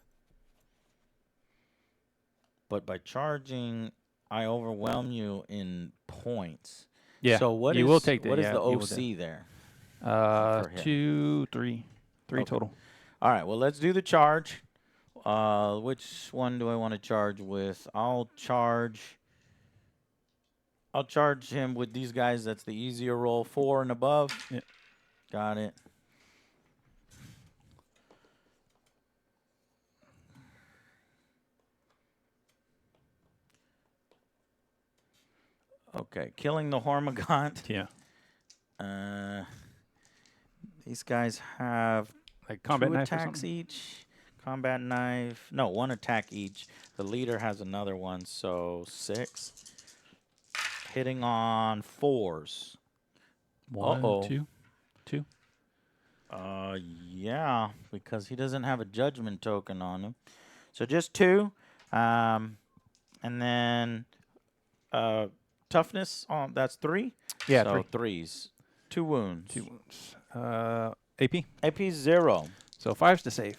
But by charging, I overwhelm you in points. Yeah. So what you is will take what is yeah, the you will OC there? do. for him? 2, 3. 3 Okay. total. All right. Well, let's do the charge. Which one do I want to charge with? I'll charge him with these guys. That's the easier roll. 4 and above. Yep. Got it. Okay, killing the Hormagaunt. Yeah. These guys have Like combat 2 knife or attacks something? each. Combat knife. No, 1 attack each. The leader has another one, so 6. Hitting on 4s. 1, Uh-oh. 2. 2. Yeah, because he doesn't have a judgment token on him. So just 2. And then toughness, that's 3. Yeah, so 3. 3s. 2 wounds. 2 wounds. AP. AP 0. So 5's to save.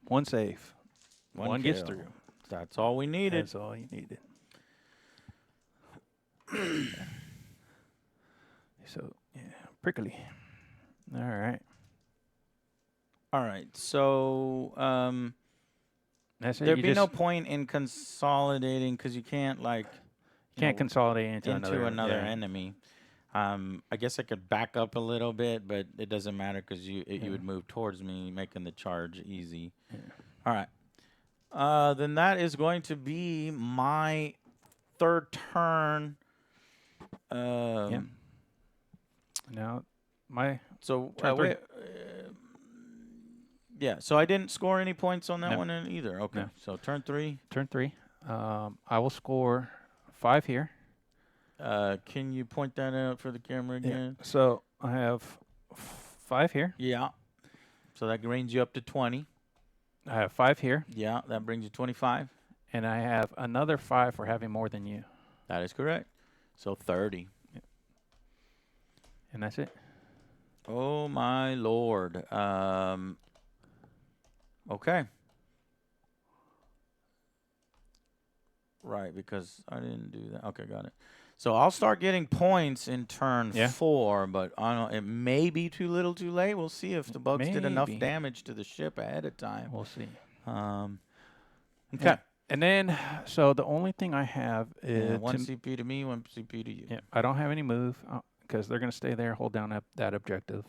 1 save. 1 gets kill. through. That's all we needed. That's all you needed. So, yeah, prickly. All right. All right. So That's it. there'd You be just no point in consolidating because you can't can't consolidate into another yeah. enemy. I guess I could back up a little bit, but it doesn't matter because you would move towards me, making the charge easy. Yeah. All right. Then that is going to be my 3rd turn. Yeah. Now, my So turn 3. wait, yeah. So I didn't score any points on that No. one either. Okay. No. So turn 3. Turn 3. I will score 5 here. Can you point that out for the camera again? Yeah. So I have 5 here. Yeah. So that brings you up to 20. I have 5 here. Yeah, that brings you 25. And I have another 5 for having more than you. That is correct. So 30. And that's it. Oh my lord. Okay. Right, because I didn't do that. Okay, got it. So I'll start getting points in turn 4, but I don't. It may be too little, too late. We'll see if the bugs did enough Maybe. damage to the ship ahead of time. We'll see. Okay. And then, so the only thing I have is one CP to me, one CP to you. Yeah, I don't have any move because they're going to stay there, hold down that objective.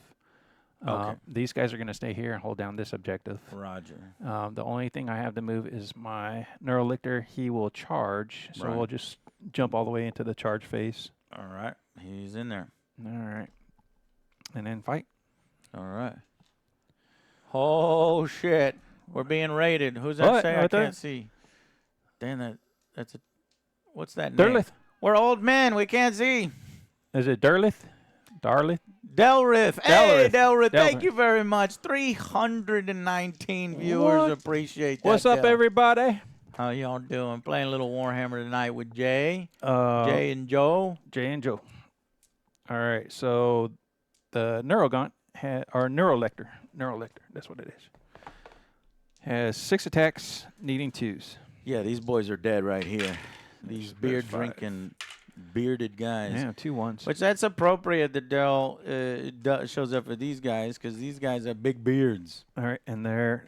Okay. These guys are going to stay here and hold down this objective. Roger. The only thing I have to move is my Neurolictor. He will charge, so we'll just jump all the way into the charge phase. All right. He's in there. All right. And then fight. All right. Oh, shit. We're being raided. Who's that say? I can't see. Damn, that's a... What's that name? Derlith. We're old men. We can't see. Is it Derlith? Darlith? Delrith. Hey, Delrith. Delrith. Thank you very much. 319 viewers. What? Appreciate that. What's up, Del. everybody? How y'all doing? Playing a little Warhammer tonight with Jay. Jay and Joe. Jay and Joe. All right. So the Neurogaunt or Neurolector, that's what it is, has 6 attacks, needing 2s. Yeah, these boys are dead right here. These beer-drinking, bearded guys. Yeah, 2 1s. Which that's appropriate that Del shows up for these guys because these guys have big beards. All right, and their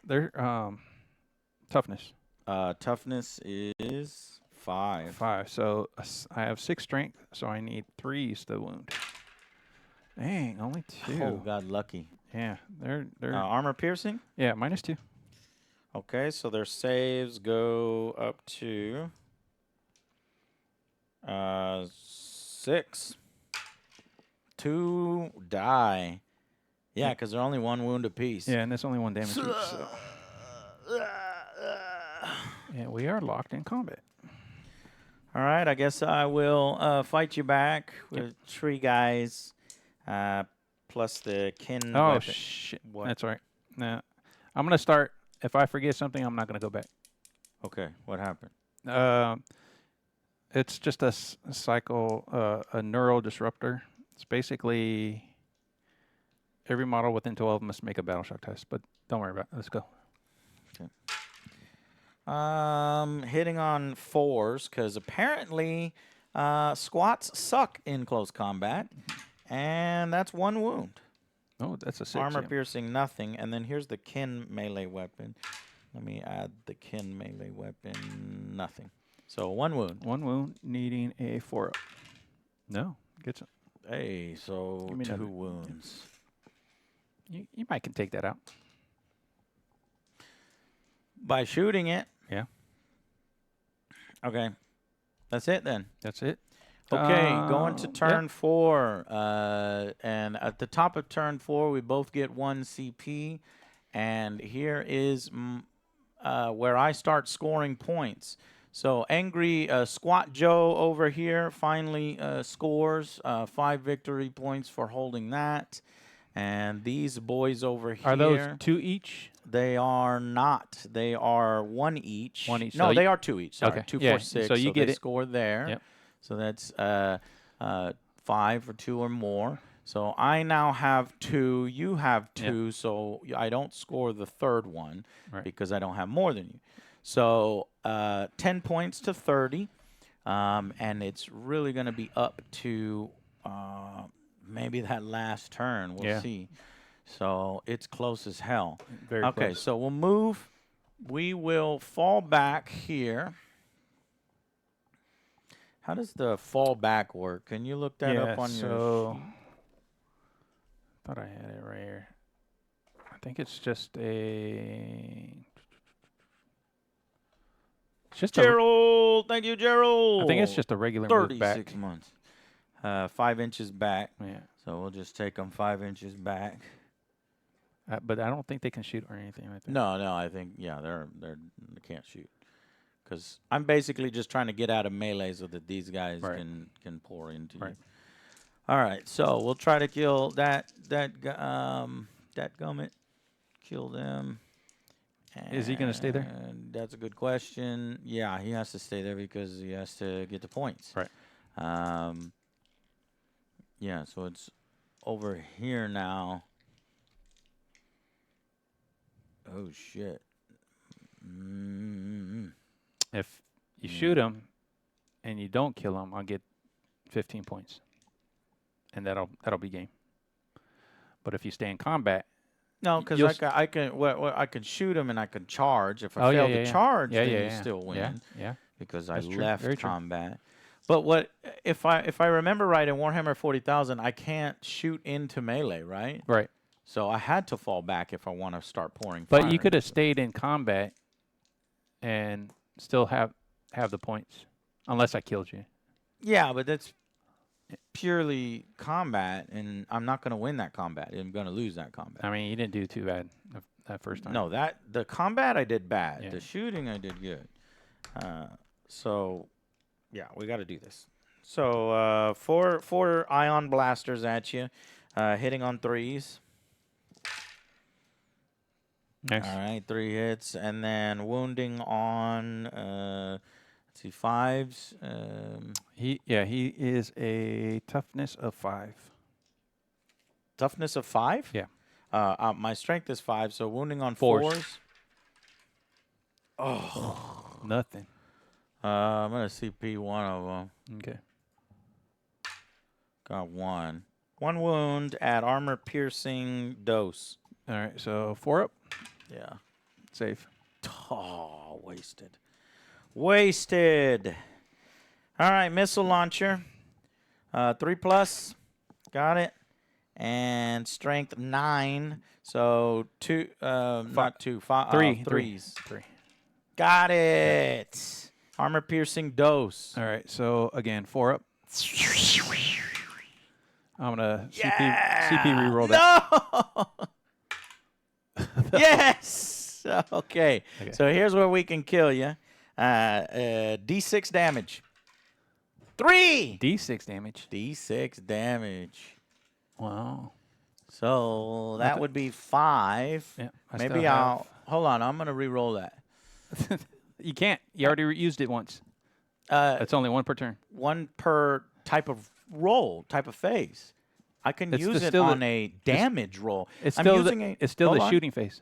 toughness. Toughness is 5. 5. So I have 6 strength, so I need 3s to wound. Dang, only 2. Oh God, lucky. Yeah, they're armor piercing. Yeah, -2. Okay, so their saves go up to 6. 2 die. Yeah, because they're only 1 wound apiece. Yeah, and that's only 1 damage. So. Yeah, we are locked in combat. All right, I guess I will fight you back with 3 guys, plus the kin. Oh, weapon. shit. What? That's all right. Now, I'm going to start. If I forget something, I'm not going to go back. Okay, what happened? It's just a cycle, a neural disruptor. It's basically every model within 12 must make a battle shock test, but don't worry about it. Let's go. Okay. Hitting on 4s because apparently squats suck in close combat, and that's 1 wound. Oh, that's a 6. Armor piercing, nothing. And then here's the kin melee weapon. Let me add the kin melee weapon. Nothing. So 1 wound. 1 wound, needing a 4-up. No, gets it. Hey, so Give me 2 another. wounds. You might can take that out. By shooting it. Yeah. Okay. That's it then. That's it. Okay, going to turn 4. And at the top of turn 4, we both get 1 CP. And here is where I start scoring points. So Angry Squat Joe over here finally scores 5 victory points for holding that. And these boys over here. Are those 2 each? They are not. They are 1 each. 1 each. No, So they are 2 each. Sorry. Okay. 2, Yeah, 4, 6. so you get they it. score there. Yep. So that's 5 or 2 or more. So I now have 2. You have 2. Yep. So I don't score the 3rd one because I don't have more than you. So 10 points to 30. And it's really going to be up to maybe that last turn. We'll see. So it's close as hell. Very okay, close. so we'll move. We will fall back here. How does the fall back work? Can you look that up on your sheet? I thought I had it right here. I think it's just a... It's just Gerald! Thank you, Gerald! I think it's just a regular move back. 36 months. 5 inches back. Yeah. So we'll just take them 5 inches back. But I don't think they can shoot or anything like that. No, I think they can't shoot. Because I'm basically just trying to get out of melee so that these guys Right. can pour into Right. you. All right, so we'll try to kill that gummit. Kill them. Is he gonna stay there? And that's a good question. Yeah, he has to stay there because he has to get the points. Right. Yeah, so it's over here now. Oh shit. If you shoot him and you don't kill him, I'll get 15 points, and that'll be game. But if you stay in combat, No, because I can shoot him and I can charge. If I fail to charge, then you still win. Yeah. Because That's I true. left Very true. combat. But what if I remember right in Warhammer 40,000, I can't shoot into melee, right? Right. So I had to fall back if I want to start pouring But fire you could have into it. stayed in combat and still have the points, unless I killed you. Yeah, but that's purely combat, and I'm not going to win that combat. I'm going to lose that combat. I mean, you didn't do too bad that first time. No, the combat I did bad. Yeah. The shooting I did good. So, yeah, we got to do this. So, four ion blasters at you, hitting on 3s. Nice. All right, 3 hits, and then wounding on let's see, 5s. He is a toughness of 5. Toughness of 5. Yeah. My strength is 5, so wounding on Force. 4s. Oh, Nothing. I'm gonna CP one of them. Okay. Got one. One wound at armor piercing dose. All right. So 4 up. Yeah. Safe. Oh, wasted. Wasted. All right, missile launcher. 3+. Got it. And strength 9. So 2. Not 2. 5. 3. 3s. 3. Got it. Armor piercing dose. All right. So again, 4 up. I'm gonna CP reroll that. No. Yes. Okay. So here's where we can kill you. D6 damage. 3. D6 damage. D6 damage. Wow. So that would be 5. Yeah. Maybe I'll hold on. I'm gonna re-roll that. You can't. You already used it once. It's only 1 per turn. 1 per type of roll, type of phase. I can use it on a damage roll. It's I'm still using the shooting phase.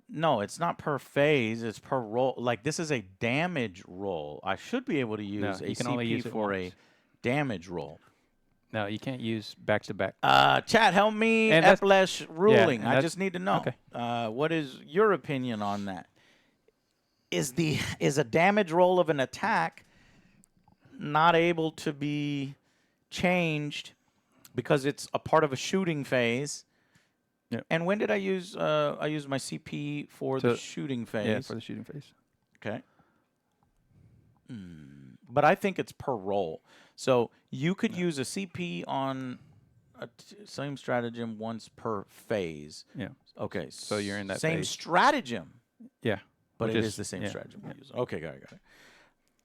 No, it's not per phase. It's per roll. Like, this is a damage roll. I should be able to use a you can only CP use it for a once. damage roll. No, you can't use back to back. Chat, help me. And that's- Eplesh ruling. and I that's- just need to know. okay. What is your opinion on that? Is a damage roll of an attack not able to be changed because it's a part of a shooting phase? Yep. And when did I use my CP for the shooting phase? Yeah, for the shooting phase. Okay. But I think it's per roll. So you could use a CP on a same stratagem once per phase. Yeah. Okay. So you're in that same phase. stratagem, Yeah. but Which it is- is the same yeah. stratagem we use. Okay, got it.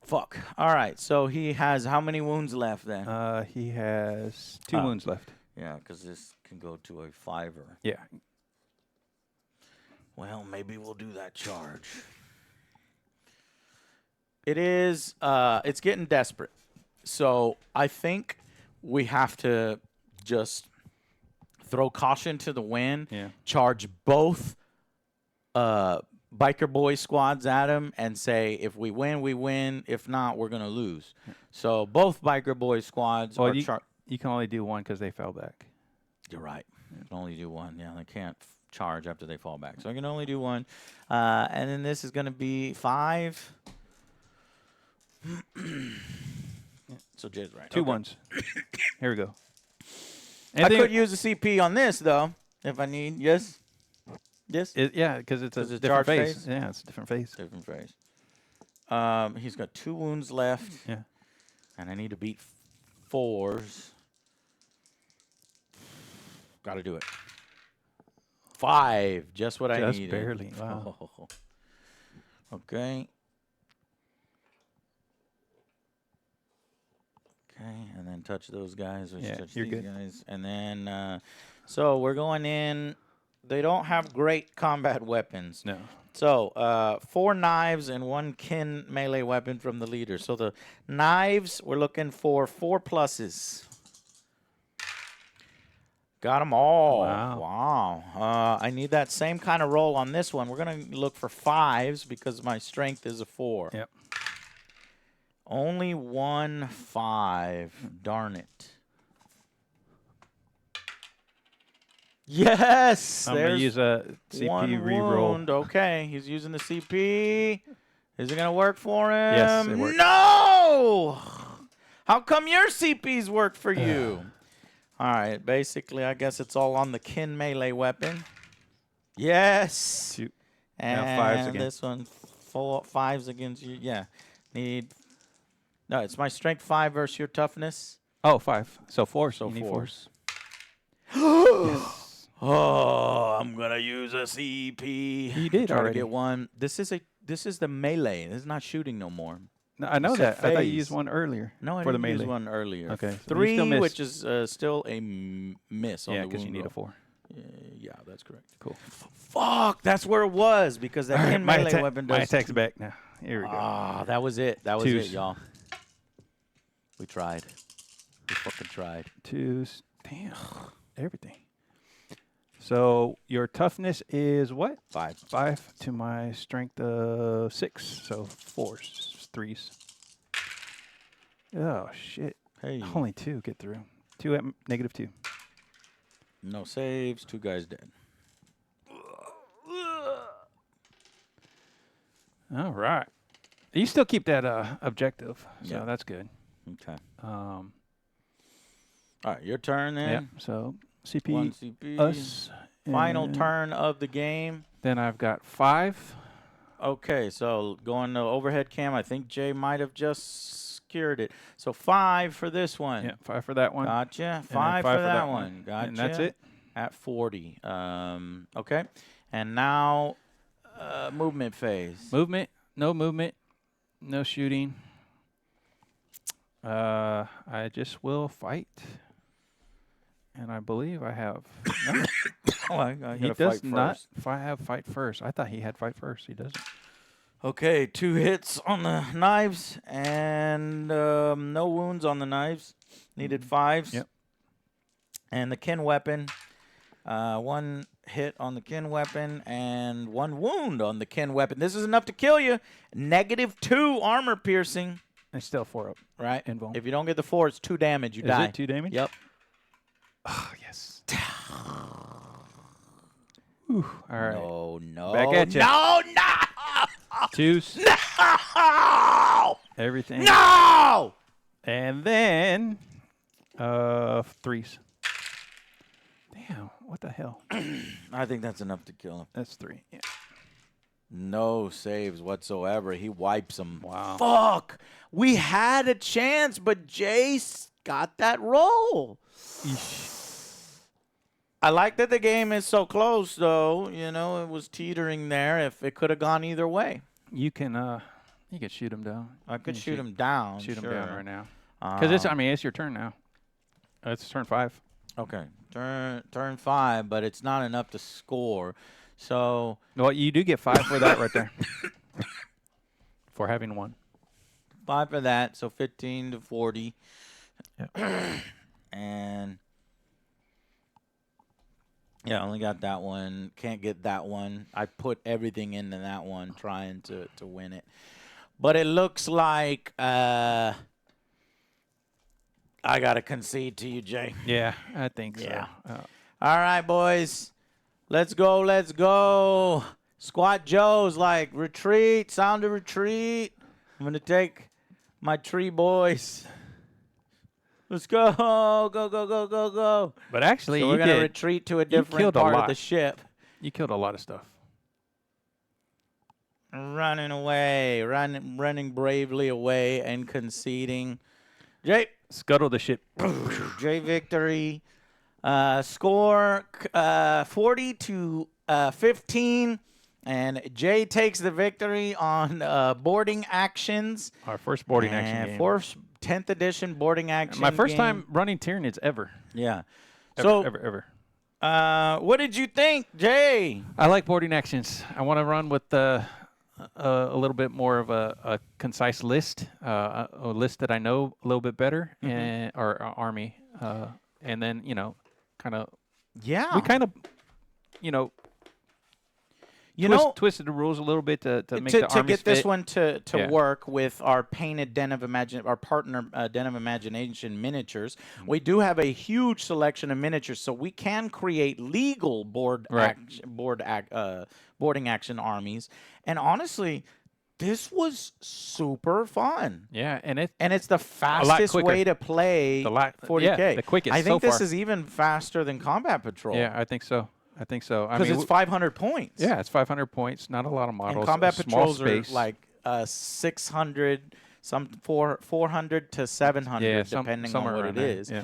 Fuck. All right. So he has how many wounds left then? He has 2 wounds left. Yeah, because this can go to a 5-er. Yeah. Well, maybe we'll do that charge. It is, it's getting desperate. So I think we have to just throw caution to the wind, Yeah. charge both biker boy squads at him and say, if we win, we win. If not, we're going to lose. So both biker boy squads Well, are you can only do 1 because they fell back. You're right. You can only do 1. Yeah, they can't charge after they fall back. So I can only do 1. And then this is going to be 5. So Jay's right. 2 Okay. ones. Here we go. I could use a CP on this, though, if I need. Yes? Yes? Yeah, because it's a 'Cause it's different charge phase. phase? Yeah, it's a different phase. Different phrase. He's got 2 wounds left. Yeah. And I need to beat 4s. Got to do it. 5. Just what I Just needed. barely. Wow. Okay. Okay, and then touch those guys. Let's touch you're these good. guys. And then, so we're going in. They don't have great combat weapons. No. So, 4 knives and 1 kin melee weapon from the leader. So the knives, we're looking for 4 pluses. Got them all. Wow. I need that same kind of roll on this one. We're going to look for 5s because my strength is a 4. Yep. Only 1 5. Darn it. Yes! I'm going to use a CP one reroll. wound. Okay, he's using the CP. Is it going to work for him? Yes, it worked. No! How come your CPs work for you? All right, basically, I guess it's all on the kin melee weapon. Yes! 2. And now 5s again. this one, 4 5s against you. Yeah. No, it's my strength 5 versus your toughness. Oh, 5. So 4. So you need 4s. 4s. Oh, I'm gonna use a CP. You did Try already. to get one. This is the melee. This is not shooting no more. No, I know It's a that. I thought you phase. used one earlier. No, I for the didn't use melee. one earlier. Okay, so you 3, still missed. which is still a miss. Yeah, on the because you wound need a roll. 4. Yeah, that's correct. Cool. Fuck, that's where it was because that kin melee weapon does. My attack's back now. Here we go. Ah, that was it. That was 2s. it, y'all. We tried. We fucking tried. 2s. Damn. Everything. So your toughness is what? 5. 5 to my strength of 6. So 4s, 3s. Oh shit! Hey. Only 2 get through. 2 at -2. No saves. 2 guys dead. All right. You still keep that objective, so Yeah. that's good. Okay. Um, All right, your turn then. yeah. So CP 1 CP. us. Final and turn of the game. Then I've got 5. Okay, so going to overhead cam. I think Jay might have just secured it. So 5 for this one. Yeah, 5 for that one. Gotcha. then 5 for that one. Gotcha. And that's it. At 40. Okay. And now movement phase. Movement, no shooting. I just will fight. And I believe I have. No, Oh, I he gotta does fight not first. have fight first. I thought he had fight first. He doesn't. Okay, 2 hits on the knives and no wounds on the knives. Needed 5s. Yep. And the kin weapon, 1 hit on the kin weapon and 1 wound on the kin weapon. This is enough to kill you. -2 armor piercing. And still 4 up. Right. Invuln. If you don't get the 4, it's 2 damage. You Is die. it 2 damage? Yep. Oh, yes. Whew. All right. No. Back at ya. No. 2s. No. Everything. No. And then 3s. Damn. What the hell? I think that's enough to kill him. That's 3. Yeah. No saves whatsoever. He wipes them. Wow. Fuck. We had a chance, but Jace got that roll. I like that the game is so close, though. You know, it was teetering there. If it could have gone either way, You can shoot him down. I could You shoot him down. Shoot him sure. down right now. Because it's your turn now. It's turn 5. Okay, turn 5, but it's not enough to score. So Well, you do get 5 for that right there. For having 1. 5 for that, so 15 to 40. Yeah. And yeah, I only got that one. Can't get that one. I put everything into that one trying to win it. But it looks like I got to concede to you, Jay. Yeah, I think Yeah. so. All right, boys. Let's go. Let's go. Squat Joe's like, retreat. Sound of retreat. I'm going to take my tree boys. Let's go. Go, go, go, go, go. But actually, So you we're going to did. retreat to a different killed a part of lot. the ship. You killed a lot of stuff. Running away. Running bravely away and conceding. Jay. Scuttle the ship. Jay victory. Score 40 to 15. And Jay takes the victory on boarding actions. Our first boarding action game. First 10th edition boarding action My first game. time running Tyranids ever. Yeah. Ever. What did you think, Jay? I like boarding actions. I want to run with a little bit more of a concise list, a list that I know a little bit better, and or army, and then kind of. Yeah. We kind of, twisted the rules a little bit to make the armies to get this fit. one to work with our painted our partner Den of Imagination miniatures. We do have a huge selection of miniatures, so we can create legal boarding action armies. And honestly, this was super fun. Yeah, and it's the fastest way to play 40K. Yeah, the quickest. I think so this far. is even faster than Combat Patrol. Yeah, I think so. Because it's 500 points. Yeah, it's 500 points. Not a lot of models. And Combat Patrols are space. like 600, 400 to 700, depending on what it is. Yeah.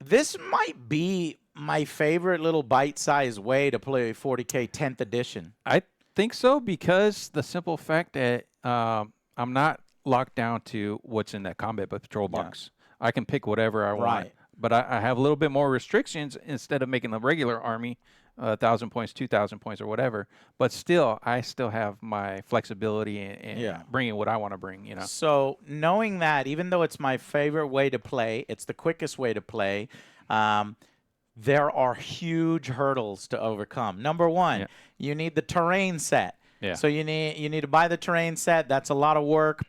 This might be my favorite little bite-sized way to play 40K 10th edition. I think so, because the simple fact that I'm not locked down to what's in that Combat Patrol box. I can pick whatever I want. But I have a little bit more restrictions instead of making the regular army 1,000 points, 2,000 points, or whatever. But still, I still have my flexibility and bringing what I want to bring. So knowing that, even though it's my favorite way to play, it's the quickest way to play. There are huge hurdles to overcome. Number one, you need the terrain set. Yeah. So you need to buy the terrain set. That's a lot of work.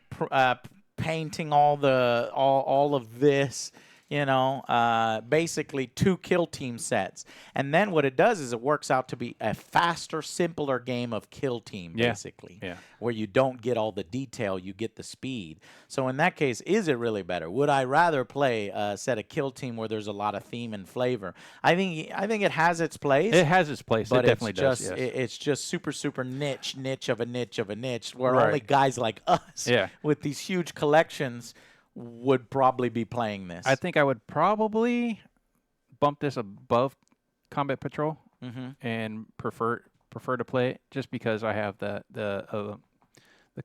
Painting all of this. Basically 2 kill team sets. And then what it does is it works out to be a faster, simpler game of kill team, basically, where you don't get all the detail, you get the speed. So in that case, is it really better? Would I rather play a set of kill team where there's a lot of theme and flavor? I think it has its place. It has its place. But it definitely does. Yes. It's just super niche of a niche, where only guys like us with these huge collections would probably be playing this. I think I would probably bump this above Combat Patrol and prefer to play it, just because I have the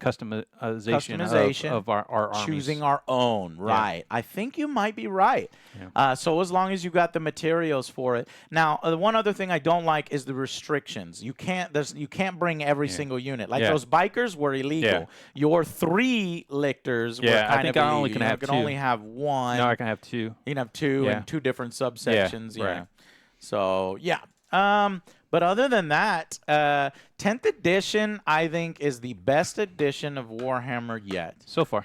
customization of our armies. Choosing our own, right. I think you might be right. Yeah. So as long as you got the materials for it. Now, the one other thing I don't like is the restrictions. You can't bring every single unit. Like those bikers were illegal. Yeah. Your 3 lictors were kind I think of I only illegal. can have You 2. can only have 1. No, I can have 2. You can have 2 and 2 different subsections. Yeah, right. So, but other than that, 10th edition, I think, is the best edition of Warhammer yet. So far.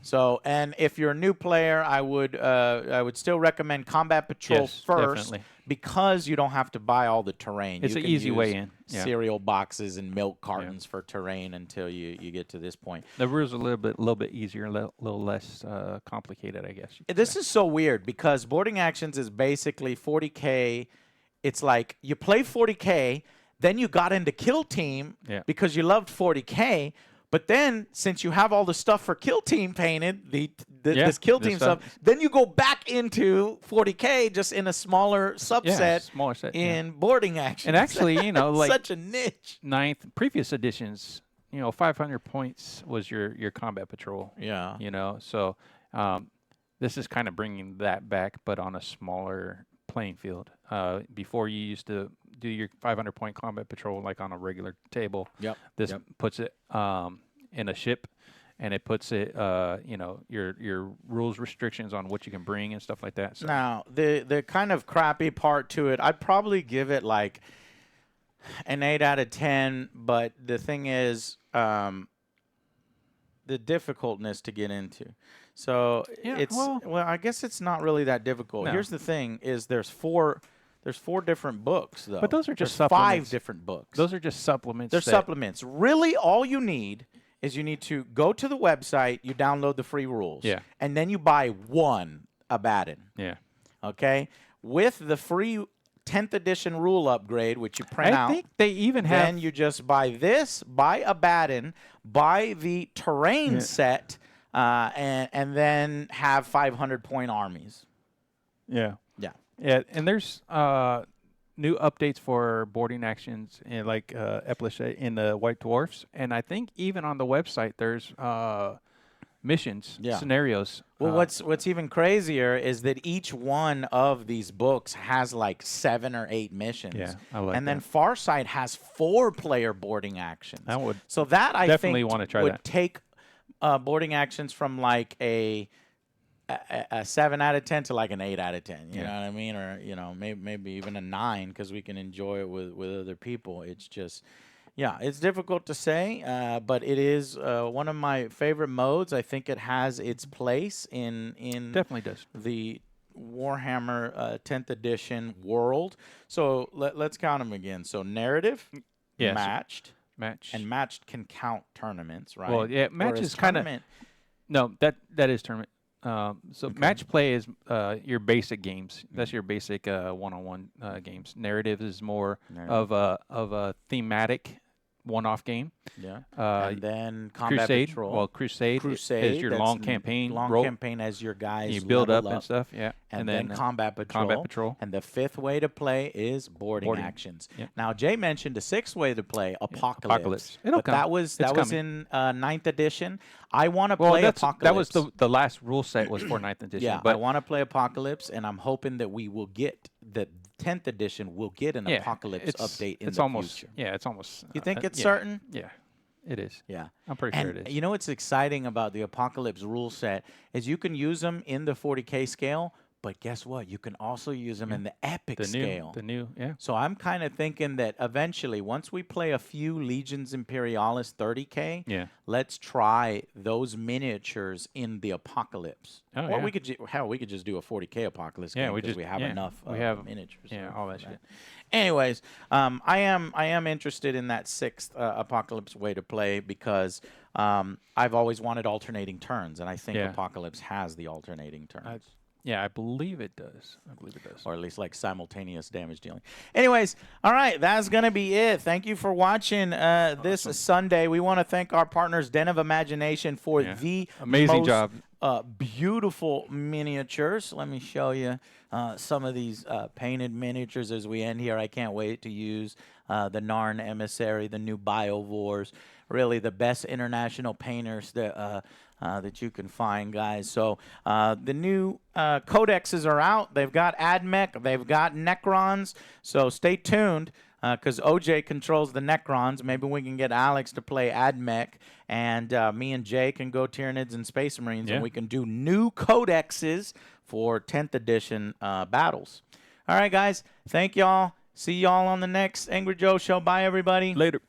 So, and if you're a new player, I would still recommend Combat Patrol first, definitely. because you don't have to buy all the terrain. It's an easy way in. Cereal boxes and milk cartons for terrain until you get to this point. The rules are a little bit easier, a little less complicated, I guess. This is so weird, because boarding actions is basically 40K. It's like you play 40K, then you got into Kill Team because you loved 40K. But then, since you have all the stuff for Kill Team painted, this Kill Team stuff, then you go back into 40K just in a smaller subset in boarding action. And actually, like such a niche. Previous editions, 500 points was your Combat Patrol. Yeah. So this is kind of bringing that back, but on a smaller playing field. Before, you used to do your 500-point Combat Patrol like on a regular table. This puts it in a ship, and it puts it your rules restrictions on what you can bring and stuff like that. So. Now, the kind of crappy part to it, I'd probably give it like an 8 out of 10, but the thing is the difficultness to get into. So I guess it's not really that difficult. No. Here's the thing: is there's 4 different books though. But those are just there's supplements. 5 different books. Those are just supplements. They're supplements. Really, all you need is you need to go to the website, you download the free rules, and then you buy 1 Abaddon. Yeah. Okay. With the free 10th edition rule upgrade, which you print out. I think they even have. Then you just buy this, buy Abaddon, buy the terrain set. And then have 500-point armies. Yeah. Yeah. Yeah, and there's new updates for boarding actions in like Eplichet in the White Dwarfs, and I think even on the website there's missions, Yeah. scenarios. Well, what's even crazier is that each one of these books has like 7 or 8 missions. Yeah, I like and then that. Farsight has 4-player boarding actions. I would So that I definitely think wanna try would that. take boarding actions from like a 7 out of 10 to like an 8 out of 10. You know what I mean? Or maybe even a 9 because we can enjoy it with other people. It's just. Yeah, it's difficult to say, but it is one of my favorite modes. I think it has its place in definitely does. the Warhammer 10th edition world. So let's count them again. So narrative, Yes. matched, and matched can count tournaments, right? Well, yeah, match Whereas is kind of tournament- no, that is tournament. So match play is your basic games. That's your basic one-on-one games. Narrative is more of a thematic one-off game. Yeah. And then combat Crusade. patrol. Well, Crusade is your that's long campaign. Long campaign as your guys You build level up and stuff. Yeah. And then combat patrol. And the 5th way to play is boarding actions. Yep. Now Jay mentioned a 6th way to play Apocalypse. It'll But come. that was coming. in 9th edition. I want to play Apocalypse. That was the last rule set was for 9th edition. Yeah, but I want to play Apocalypse, and I'm hoping that we will get the 10th edition. We'll get an Apocalypse update in the future. Yeah, it's almost. You think it's certain? Yeah, it is. Yeah. I'm pretty sure it is. You know what's exciting about the Apocalypse rule set is you can use them in the 40K scale, but guess what? You can also use them in the epic scale. Yeah. So I'm kind of thinking that eventually, once we play a few Legions Imperialis 30K, let's try those miniatures in the Apocalypse. Oh, or we could we could just do a 40K Apocalypse game because we have enough miniatures. Yeah, all that shit. Anyways, I am interested in that 6th Apocalypse way to play because I've always wanted alternating turns, and I think Apocalypse has the alternating turns. Yeah, I believe it does. Or at least like simultaneous damage dealing. Anyways, all right, that's going to be it. Thank you for watching this Sunday. We want to thank our partners, Den of Imagination, for the amazing job. Beautiful miniatures. Let me show you some of these painted miniatures as we end here. I can't wait to use the Narn Emissary, the new Biovores, really the best international painters that you can find, guys. So the new codexes are out. They've got AdMech. They've got Necrons. So stay tuned because OJ controls the Necrons. Maybe we can get Alex to play AdMech, and me and Jay can go Tyranids and Space Marines, and we can do new codexes for 10th edition battles. All right, guys. Thank y'all. See y'all on the next Angry Joe show. Bye, everybody. Later.